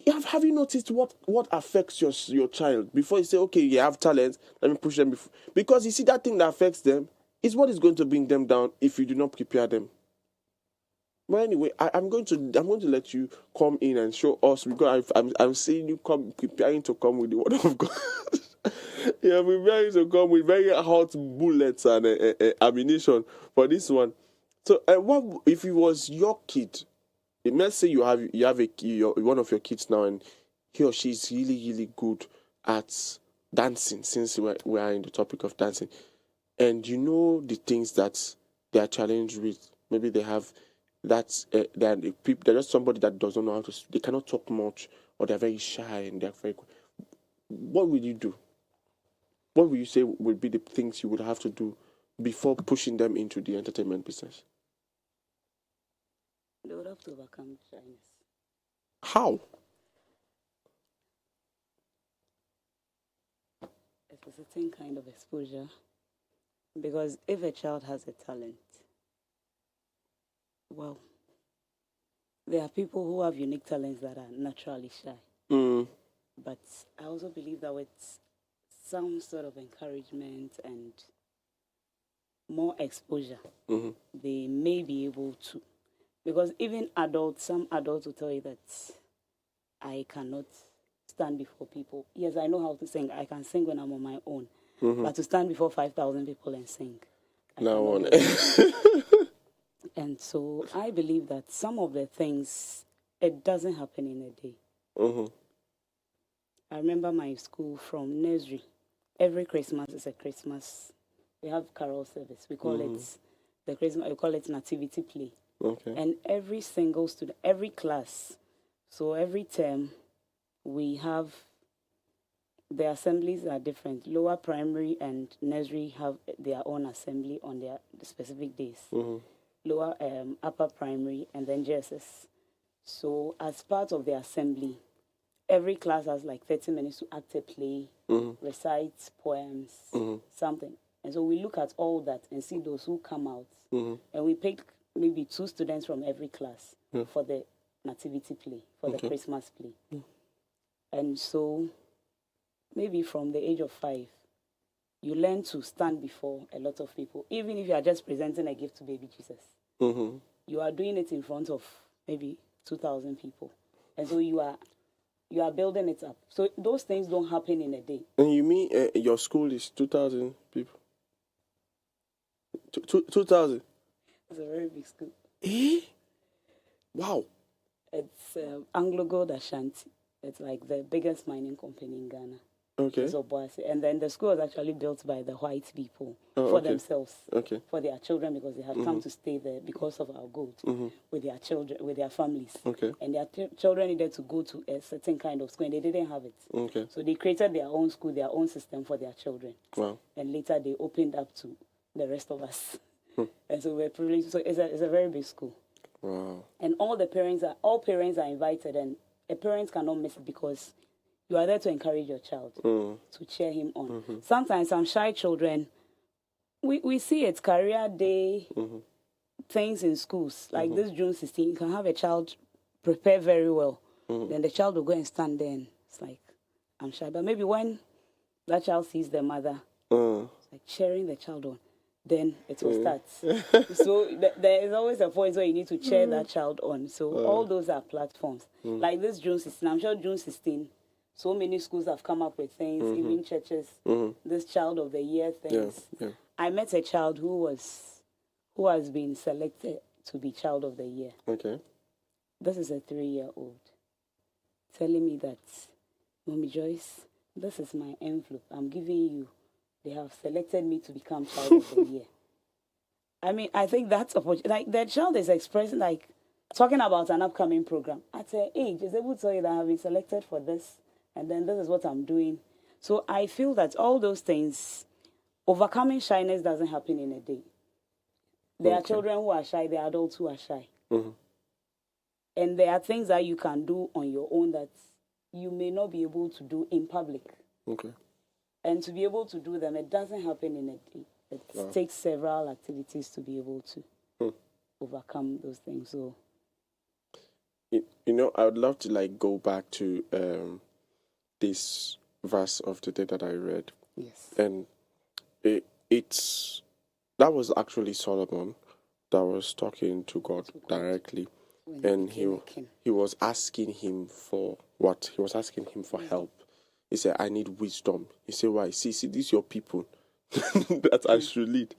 Have you noticed what affects your child before you say, okay, you have talent, let me push them? Because you see, that thing that affects them is what is going to bring them down if you do not prepare them. But anyway, I'm going to let you come in and show us, because I'm seeing you preparing to come with the word of God. Yeah, preparing to come with very hot bullets and ammunition for this one. So, what if it was your kid? Let's say you have one of your kids now, and he or she is really, really good at dancing. Since we are in the topic of dancing, and you know the things that they are challenged with. Maybe they have that they're just somebody that doesn't know how to. They cannot talk much, or they're very shy and they're very. What will you do? What will you say would be the things you would have to do before pushing them into the entertainment business? They would have to overcome shyness. How? It's a certain kind of exposure. Because if a child has a talent, well, there are people who have unique talents that are naturally shy. Mm. But I also believe that with some sort of encouragement and more exposure, they may be able to. Because even some adults will tell you that I cannot stand before people. Yes, I know how to sing. I can sing when I'm on my own. But to stand before 5,000 people and sing. No. And so I believe that some of the things, it doesn't happen in a day. I remember my school from nursery. Every Christmas is a Christmas. We have carol service. We call it the Christmas. We call it nativity play. Okay. And every single student, every class, so every term, we have the assemblies are different. Lower primary and nursery have their own assembly on their specific days. Lower, upper primary, and then JSS. So as part of the assembly, every class has like 30 minutes to act a play, recite poems, something. And so we look at all that and see those who come out. And we pick maybe 2 students from every class for the nativity play, for the Christmas play. And so maybe from the age of 5, you learn to stand before a lot of people, even if you are just presenting a gift to baby Jesus. You are doing it in front of maybe 2,000 people. And so you are building it up. So those things don't happen in a day. And you mean your school is 2,000 people? 2,000? It's a very big school. Wow. It's Anglo Gold Ashanti. It's like the biggest mining company in Ghana. Okay. So and then the school was actually built by the white people for themselves, for their children, because they had come to stay there because of our gold with their children, with their families. And their children needed to go to a certain kind of school, and they didn't have it. So they created their own school, their own system for their children. Wow. And later they opened up to the rest of us. And so we're privileged. So it's a very big school. Wow. And all parents are invited, and a parent cannot miss it because you are there to encourage your child, to cheer him on. Mm-hmm. Sometimes some shy children, we see it, career day, things in schools. Like this June 16, you can have a child prepare very well. Then the child will go and stand there and it's like, I'm shy. But maybe when that child sees the mother, it's like cheering the child on, then it will start. So there is always a point where you need to cheer that child on. So all those are platforms. Like this June 16, I'm sure June 16, so many schools have come up with things, even churches, this Child of the Year things. Yeah. I met a child who has been selected to be Child of the Year. Okay. This is a 3-year-old telling me that, Mommy Joyce, this is my envelope. I'm giving you. They have selected me to become Child of the Year. I mean, I think that's like the child is expressing, like talking about an upcoming program. At her age, is able to tell you that I have been selected for this, and then this is what I'm doing. So I feel that all those things, overcoming shyness doesn't happen in a day. There are children who are shy, there are adults who are shy. And there are things that you can do on your own that you may not be able to do in public. Okay. And to be able to do them, it doesn't happen in a day. It takes several activities to be able to overcome those things. So, I would love to go back to this verse of the day that I read. Yes. And that was actually Solomon that was talking to God directly. And he was asking him for what? He was asking him for help. He said, I need wisdom. He said, why? See, these are your people that I should lead.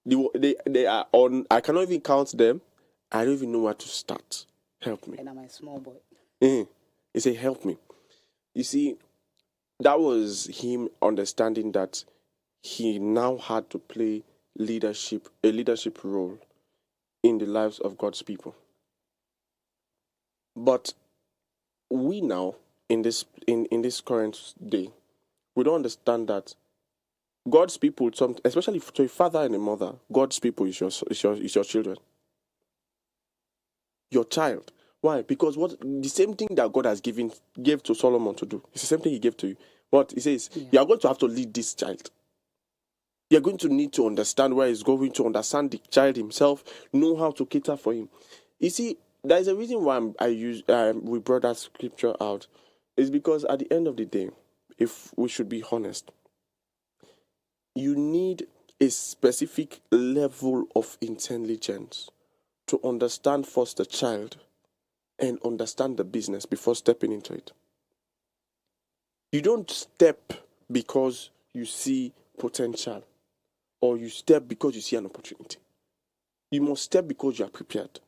They are on, I cannot even count them. I don't even know where to start. Help me. And I'm a small boy. He said, help me. You see, that was him understanding that he now had to play a leadership role in the lives of God's people. But we now, in this current day, we don't understand that God's people, especially to a father and a mother, God's people is your children. Your child. Why? Because the same thing that God has gave to Solomon to do, it's the same thing he gave to you. But he says, you are going to have to lead this child. You're going to need to understand where he's going, to understand the child himself, know how to cater for him. You see, there's a reason why we brought that scripture out. It's because at the end of the day, if we should be honest, you need a specific level of intelligence to understand first the child and understand the business before stepping into it. You don't step because you see potential or you step because you see an opportunity. You must step because you are prepared.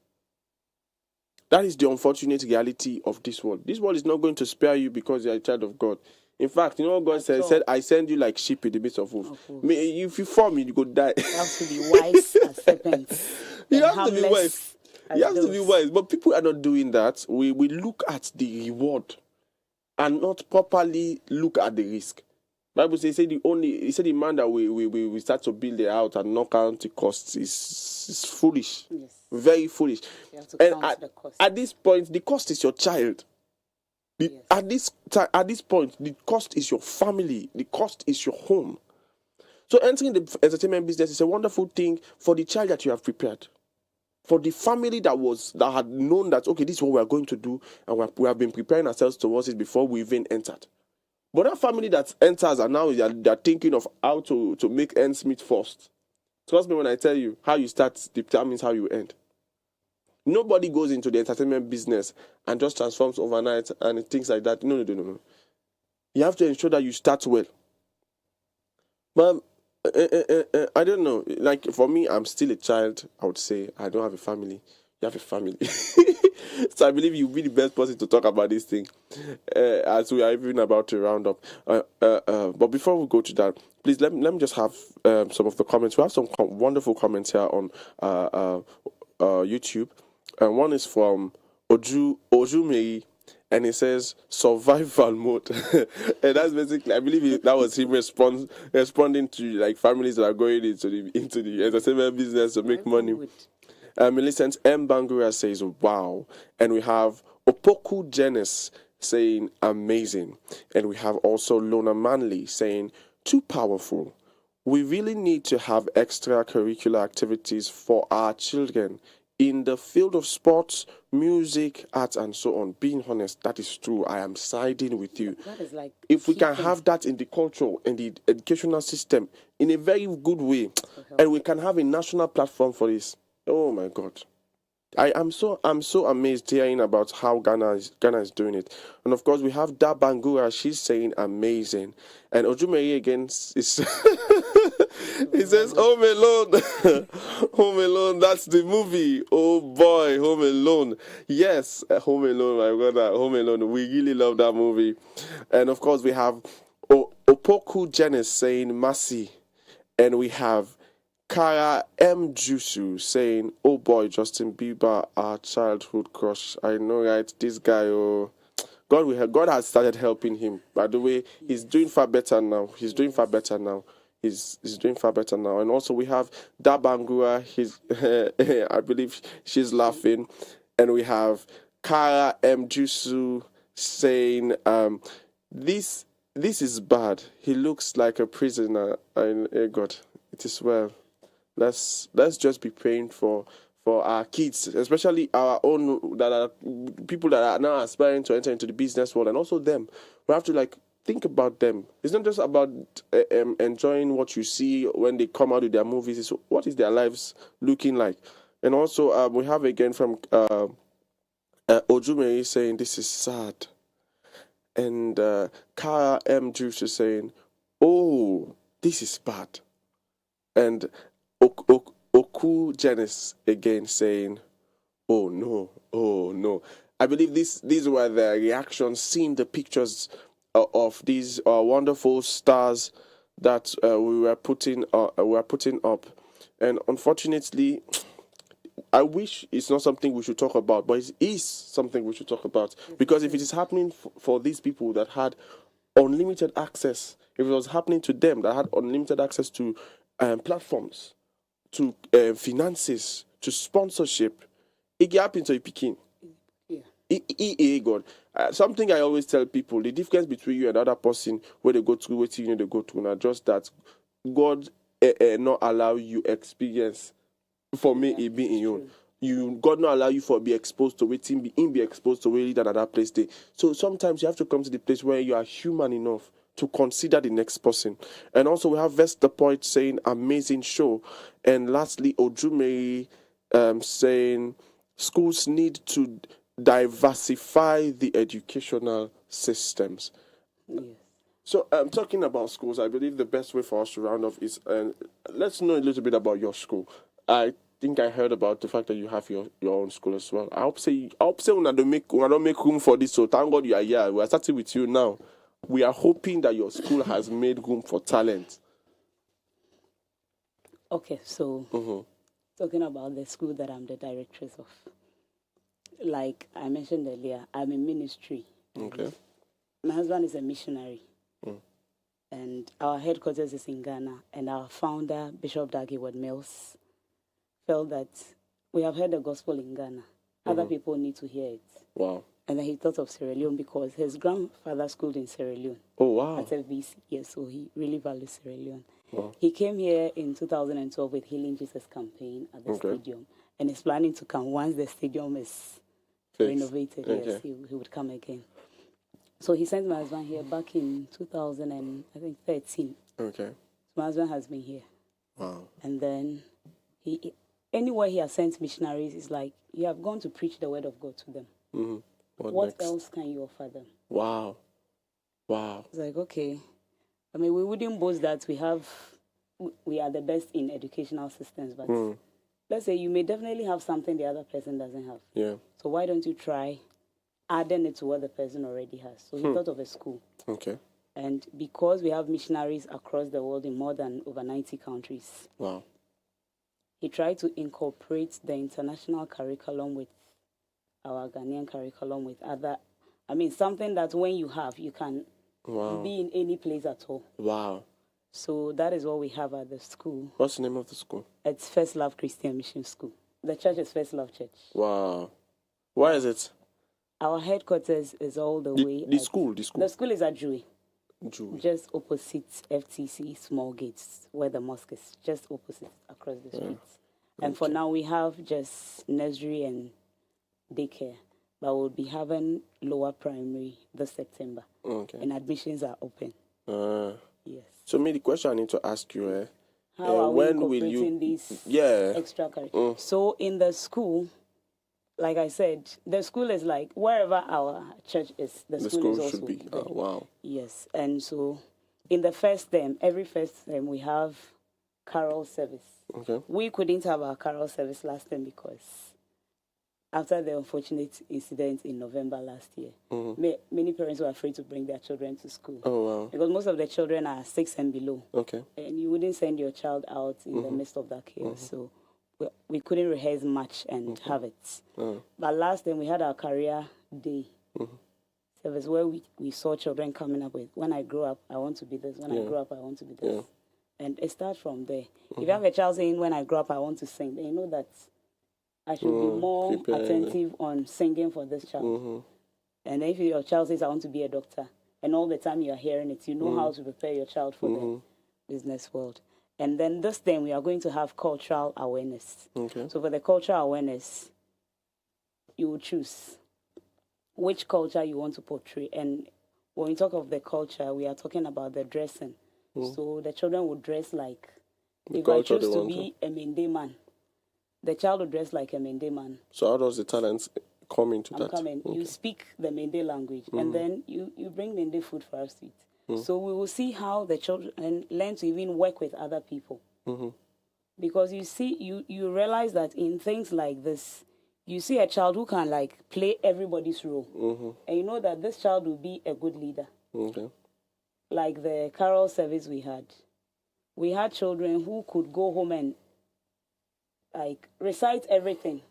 That is the unfortunate reality of this world. This world is not going to spare you because you are a child of God. In fact, you know what God said, I send you like sheep in the midst of wolves. If you fall me, you go die. You have to be wise as serpents. You have to be wise. You have to be wise. But people are not doing that. We look at the reward and not properly look at the risk. Bible says the man that we start to build the house and not count the costs is foolish. Yes. Very foolish. You have to And count the cost. at this point, the cost is your child. At this point, the cost is your family. The cost is your home. So entering the entertainment business is a wonderful thing for the child that you have prepared. For the family that had known that, okay, this is what we are going to do, and we have been preparing ourselves towards it before we even entered. But that family that enters and now they're thinking of how to make ends meet first. Trust me when I tell you, how you start determines how you end. Nobody goes into the entertainment business and just transforms overnight and things like that. No. You have to ensure that you start well. But I don't know. Like for me, I'm still a child. I would say I don't have a family. You have a family. So I believe you'll be the best person to talk about this thing as we are even about to round up. But before we go to that, please let me just have some of the comments. We have some wonderful comments here on YouTube. One is from Ojumei, and it says survival mode. And that's basically, I believe that was him responding to like families that are going into the entertainment business to make money. Millicent M. Bangura says, wow. And we have Opoku Janice saying, amazing. And we have also Lona Manley saying, too powerful. We really need to have extracurricular activities for our children in the field of sports, music, arts, and so on. Being honest, that is true. I am siding with you. That is like if we can have that in the culture and the educational system in a very good way, and we can have a national platform for this, oh my God. I'm so amazed hearing about how Ghana is doing it. And of course we have Da Bangura, she's saying amazing. And Ojumeri again is he says Home Alone. Home Alone, that's the movie. Oh boy, Home Alone. Yes, Home Alone, my brother, Home Alone. We really love that movie. And of course we have Opoku Janice saying Masi. And we have Kara M. Jusu saying, oh boy, Justin Bieber, our childhood crush. I know, right? This guy, oh, God has started helping him. By the way, he's doing far better now. He's doing far better now. He's doing far better now. And also we have Dabangura. I believe she's laughing. And we have Kara M. Jusu saying, this is bad. He looks like a prisoner. God, it is well. Let's just be praying for our kids, especially our own, that are people that are now aspiring to enter into the business world, and also them. We have to think about them. It's not just about enjoying what you see when they come out with their movies. It's what is their lives looking like. And also we have again from Ojumeri saying this is sad, and Kara M. Juice is saying, oh, this is bad, and Oku Janice again saying, oh no. I believe these were the reactions, seeing the pictures of these wonderful stars that we were putting up. And unfortunately, I wish it's not something we should talk about, but it is something we should talk about. Because if it is happening for these people that had unlimited access, if it was happening to them that had unlimited access to platforms, to finances, to sponsorship, it happens to a Peking. God. Something I always tell people, the difference between you and the other person where they go through what you need to go through, not just that God not allow you experience for me it be in you. God not allow you for be exposed to waiting, be exposed to really that other place there. So sometimes you have to come to the place where you are human enough to consider the next person. And also we have Vesta Point saying amazing show. And lastly, Ojumeri saying schools need to diversify the educational systems. Yes. So talking about schools, I believe the best way for us to round off is let's know a little bit about your school. I think I heard about the fact that you have your own school as well. I hope say when I don't make room for this. So thank God you are here. We are starting with you now. We are hoping that your school has made room for talent. Okay, so talking about the school that I'm the directress of, like I mentioned earlier, I'm in ministry. Okay. My husband is a missionary. And our headquarters is in Ghana. And our founder, Bishop Dagwood Mills, felt that we have heard the gospel in Ghana. Other people need to hear it. Wow. And then he thought of Sierra Leone because his grandfather schooled in Sierra Leone. Oh, wow. At FBC, yes, so he really values Sierra Leone. Wow. He came here in 2012 with Healing Jesus campaign at the stadium. And is planning to come once the stadium is renovated. Yes, he would come again. So he sent my husband here back in 2013. Okay. So my husband has been here. Wow. And then anywhere he has sent missionaries, it's like, you have gone to preach the word of God to them. Mm-hmm. What else can you offer them? Wow. It's like, okay. I mean, we wouldn't boast that we are the best in educational systems, but let's say you may definitely have something the other person doesn't have. Yeah. So why don't you try adding it to what the person already has? So he thought of a school. Okay. And because we have missionaries across the world in more than over 90 countries, wow, he tried to incorporate the international curriculum with our Ghanaian curriculum with other, something that when you have, you can be in any place at all. Wow. So that is what we have at the school. What's the name of the school? It's First Love Christian Mission School. The church is First Love Church. Wow. Where is it? Our headquarters is all the way. The school. The school is at Jui. Jui. Just opposite FTC Small Gates, where the mosque is. Just opposite across the street. And for now, we have just nursery and daycare. But we'll be having lower primary this September. Okay. And admissions are open. Yes. So, the question I need to ask you, how are we when will incorporating you? These extra curriculum? So in the school, like I said, the school is like wherever our church is, the school is also should be. there. Oh, wow. Yes, and so in the first term, every first term we have carol service. Okay. We couldn't have our carol service last term because after the unfortunate incident in November last year, many parents were afraid to bring their children to school. Oh, wow. Because most of the children are 6 and below. Okay. And you wouldn't send your child out in the midst of that chaos. So we couldn't rehearse much and have it. But last time we had our career day service where we saw children coming up with, when I grow up, I want to be this. When I grow up, I want to be this. And it starts from there. If you have a child saying, when I grow up, I want to sing, then you know that I should be more attentive on singing for this child. And if your child says, I want to be a doctor, and all the time you are hearing it, you know how to prepare your child for the business world. And then this time we are going to have cultural awareness. Okay. So for the cultural awareness, you will choose which culture you want to portray. And when we talk of the culture, we are talking about the dressing. So the children will dress like, if I choose to be a Mende man, the child will dress like a Mende man. So how does the talent come into that? Okay. You speak the Mende language, and then you bring Mende food for us to eat. So we will see how the children learn to even work with other people. Because you see, you realize that in things like this, you see a child who can like play everybody's role. And you know that this child will be a good leader. Okay. Like the carol service we had children who could go home and like recite everything.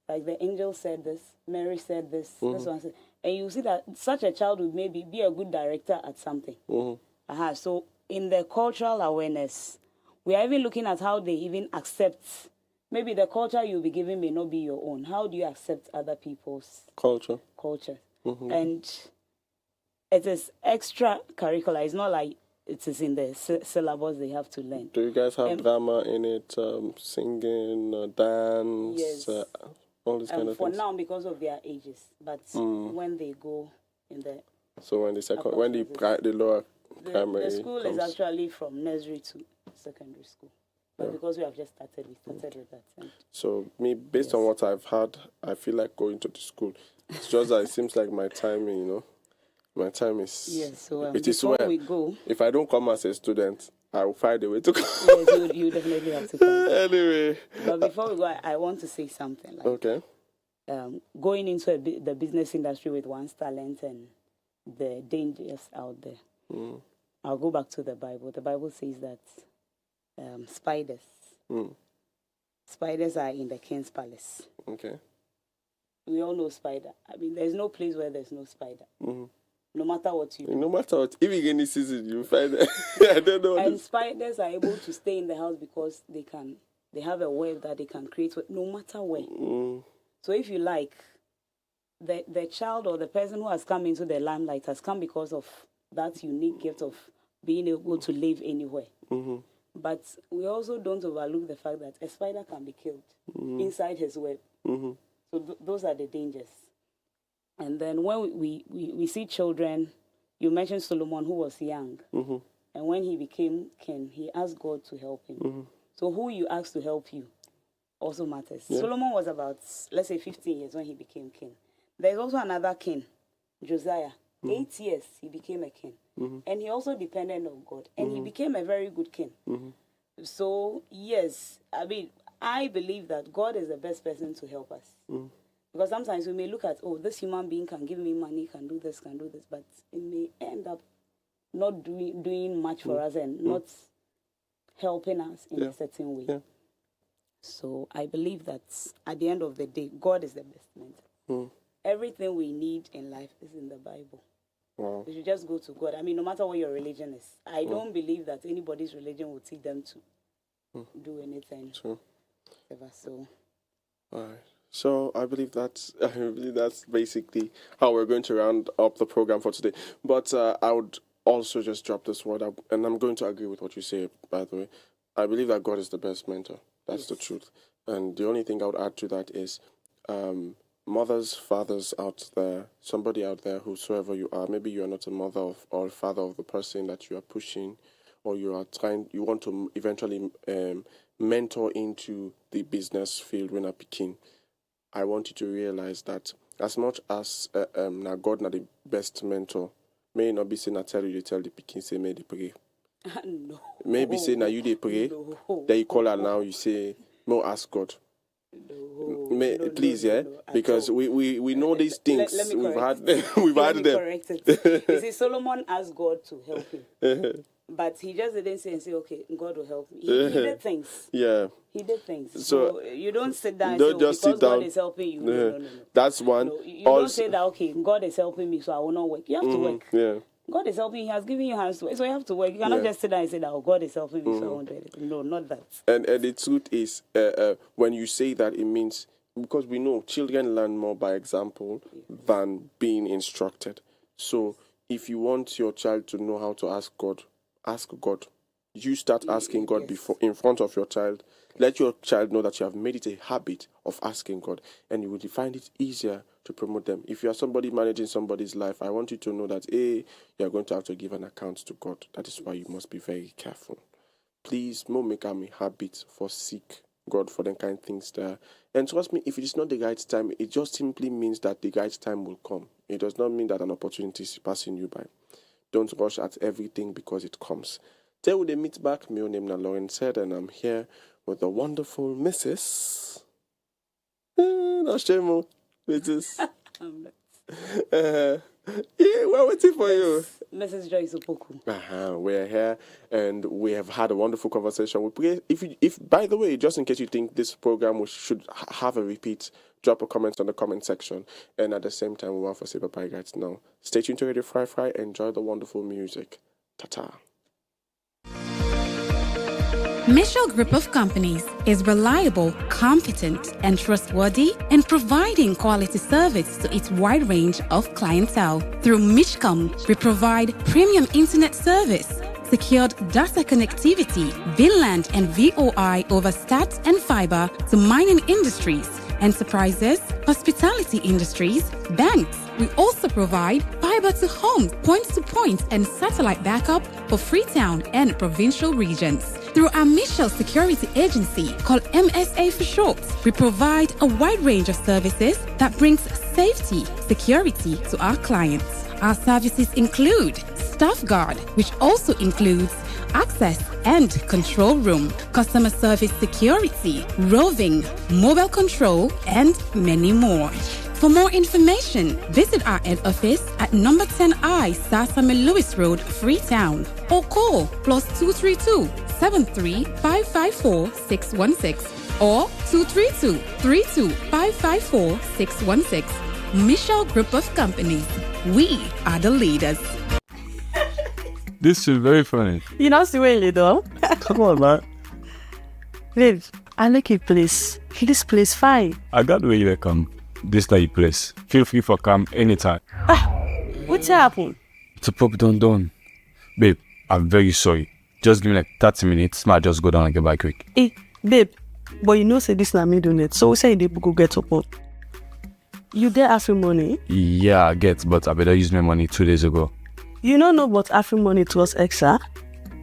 Like the angel said this, Mary said this, this one said, and you see that such a child would maybe be a good director at something. So in the cultural awareness, we are even looking at how they even accept. Maybe the culture you'll be given may not be your own. How do you accept other people's culture? And it is extra curricular. It's not like it is in the syllabus they have to learn. Do you guys have drama in it, singing, dance, yes. All these kind of for things? For now, because of their ages. But when they go in the... So when the lower primary The school comes. is actually from nursery to secondary school. But because we have just started, we started with that. So based on what I've had, I feel like going to the school. It's just that it seems like my timing, my time is... Yes, so it is before we go... If I don't come as a student, I will find a way to come. Yes, you definitely have to come. Anyway. But before we go, I want to say something. Like, okay. Going into the business industry with one's talent and the dangers out there. I'll go back to the Bible. The Bible says that spiders are in the king's palace. Okay. We all know spider. I mean, there's no place where there's no spider. No matter what you do. No matter what, even any season, you find it. I don't know. And spiders are able to stay in the house because they have a web that they can create no matter where. So if you like, the child or the person who has come into the limelight has come because of that unique gift of being able to live anywhere. But we also don't overlook the fact that a spider can be killed inside his web. So those are the dangers. And then when we see children, you mentioned Solomon, who was young. And when he became king, he asked God to help him. So who you ask to help you also matters. Yeah. Solomon was about, let's say, 15 years when he became king. There's also another king, Josiah. 8 years, he became a king. And he also depended on God. And he became a very good king. So, yes, I mean, I believe that God is the best person to help us. Because sometimes we may look at, this human being can give me money, can do this, but it may end up not doing much for us and not helping us in a certain way. So I believe that at the end of the day, God is the best mentor. Everything we need in life is in the Bible. Wow. We should just go to God. I mean, no matter what your religion is, I don't believe that anybody's religion will teach them to do anything. True. Ever. So All right. So I believe that's basically how we're going to round up the program for today. But I would also just drop this word up, and I'm going to agree with what you say, by the way. I believe that God is the best mentor. That's the truth. And the only thing I would add to that is mothers, fathers out there, somebody out there, whosoever you are, maybe you are not a mother or father of the person that you are pushing, or you want to eventually mentor into the business field when I begin. I want you to realize that as much as now God na the best mentor, may not be saying I tell you, they tell the pikin say may they pray. No. Maybe say now you they pray, then you call her now, you say no, ask God. Please, because we know these things. Let me we've had let me them. correct it. You see, Solomon asked God to help him. But he just didn't say, okay, God will help me. He did things. Yeah. He did things. So you don't sit down and don't say, just because sit down. God is helping you. No. That's one. No, you don't say that, okay, God is helping me, so I will not work. You have to work. Yeah. God is helping you. He has given you hands to work, so you have to work. You cannot just sit down and say that, oh, God is helping me, so I won't do anything. No, not that. And the truth is, when you say that, it means, because we know children learn more by example than being instructed. So if you want your child to know how to ask God. You start asking God before in front of your child. Let your child know that you have made it a habit of asking God, and you will find it easier to promote them. If you are somebody managing somebody's life, I want you to know that you are going to have to give an account to God. That is why you must be very careful. Please, make a habit for seek God for them kind of things there. And trust me, if it is not the right time, it just simply means that the right time will come. It does not mean that an opportunity is passing you by. Don't rush at everything because it comes. Till we meet back, my name is Lauren Hedd, and I'm here with the wonderful Mrs. Mrs. We're waiting for you. Mrs. Joyce Opoku. We're here, and we have had a wonderful conversation. If by the way, just in case you think this program should have a repeat, drop a comment on the comment section. And at the same time, we want to say bye-bye right now. Stay tuned to Radio Fry. Enjoy the wonderful music. Ta-ta. Michelle Group of Companies is reliable, competent, and trustworthy in providing quality service to its wide range of clientele. Through Mishcom, we provide premium internet service, secured data connectivity, VLAN and VOI over stats and fiber to mining industries, enterprises, hospitality industries, banks. We also provide fiber to home, point-to-point, and satellite backup for Freetown and provincial regions. Through our Michelle Security Agency, called MSA for short, we provide a wide range of services that brings safety, security to our clients. Our services include Staff Guard, which also includes access and control room, customer service security, roving, mobile control, and many more. For more information, visit our head office at number 10I Sasame Lewis Road, Freetown, or call +232 73 554 616 or 232 32 554 616. Michelle Group of Companies. We are the leaders. This is very funny. You know, see where you do. Come on, man. Babe, I like your place. This place fine. I got where you come. This like your place. Feel free for come anytime. What's happened? It's a pop done. Babe, I'm very sorry. Just give me like 30 minutes. Might just go down and get back quick. Hey, babe, but you know say this na me doing it. So we say they go get support. You there after money? Yeah, I get, but I better use my money 2 days ago. You don't know about after money to us extra?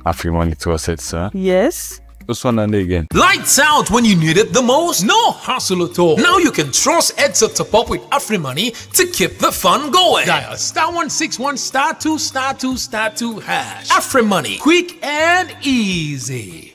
After money to us extra? Yes. This one and again. Lights out when you need it the most? No hassle at all. Now you can trust Hedd to top up with AfriMoney to keep the fun going. Dial *161 *2 *2 *2 hash. AfriMoney, quick and easy.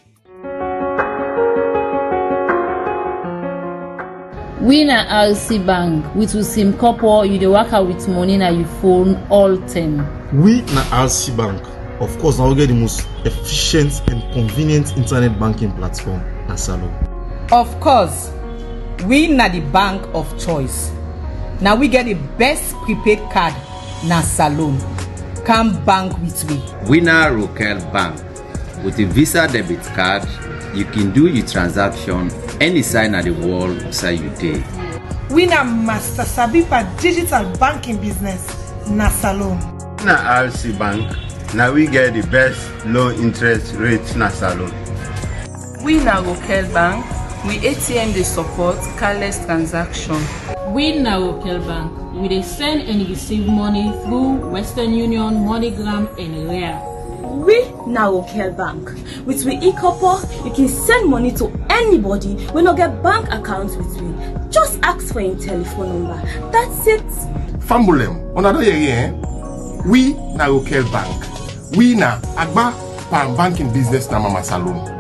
We na RC Bank with Usim Kopo, you dey work out with money na your phone all time. We na RC Bank. Of course, now we get the most efficient and convenient internet banking platform, na Salon. Of course, we na the bank of choice. Now we get the best prepaid card, na Salon. Come bank with me. We na Rokel Bank. With a Visa debit card, you can do your transaction any side of the world say you dey. We na master sabi for digital banking business na salon. Na RC Bank, now we get the best low interest rates na salon. We na Rokel Bank, we ATM dey support cashless transaction. We na Rokel Bank, we dey send and receive money through Western Union, MoneyGram and Rare. We na Rokel Bank. With we e-copper, you can send money to anybody when you get bank accounts with we. Just ask for your telephone number. That's it. Fambulem, on a here, we na Rokel Bank. We na Agba Pan Banking Business na Mama Salon.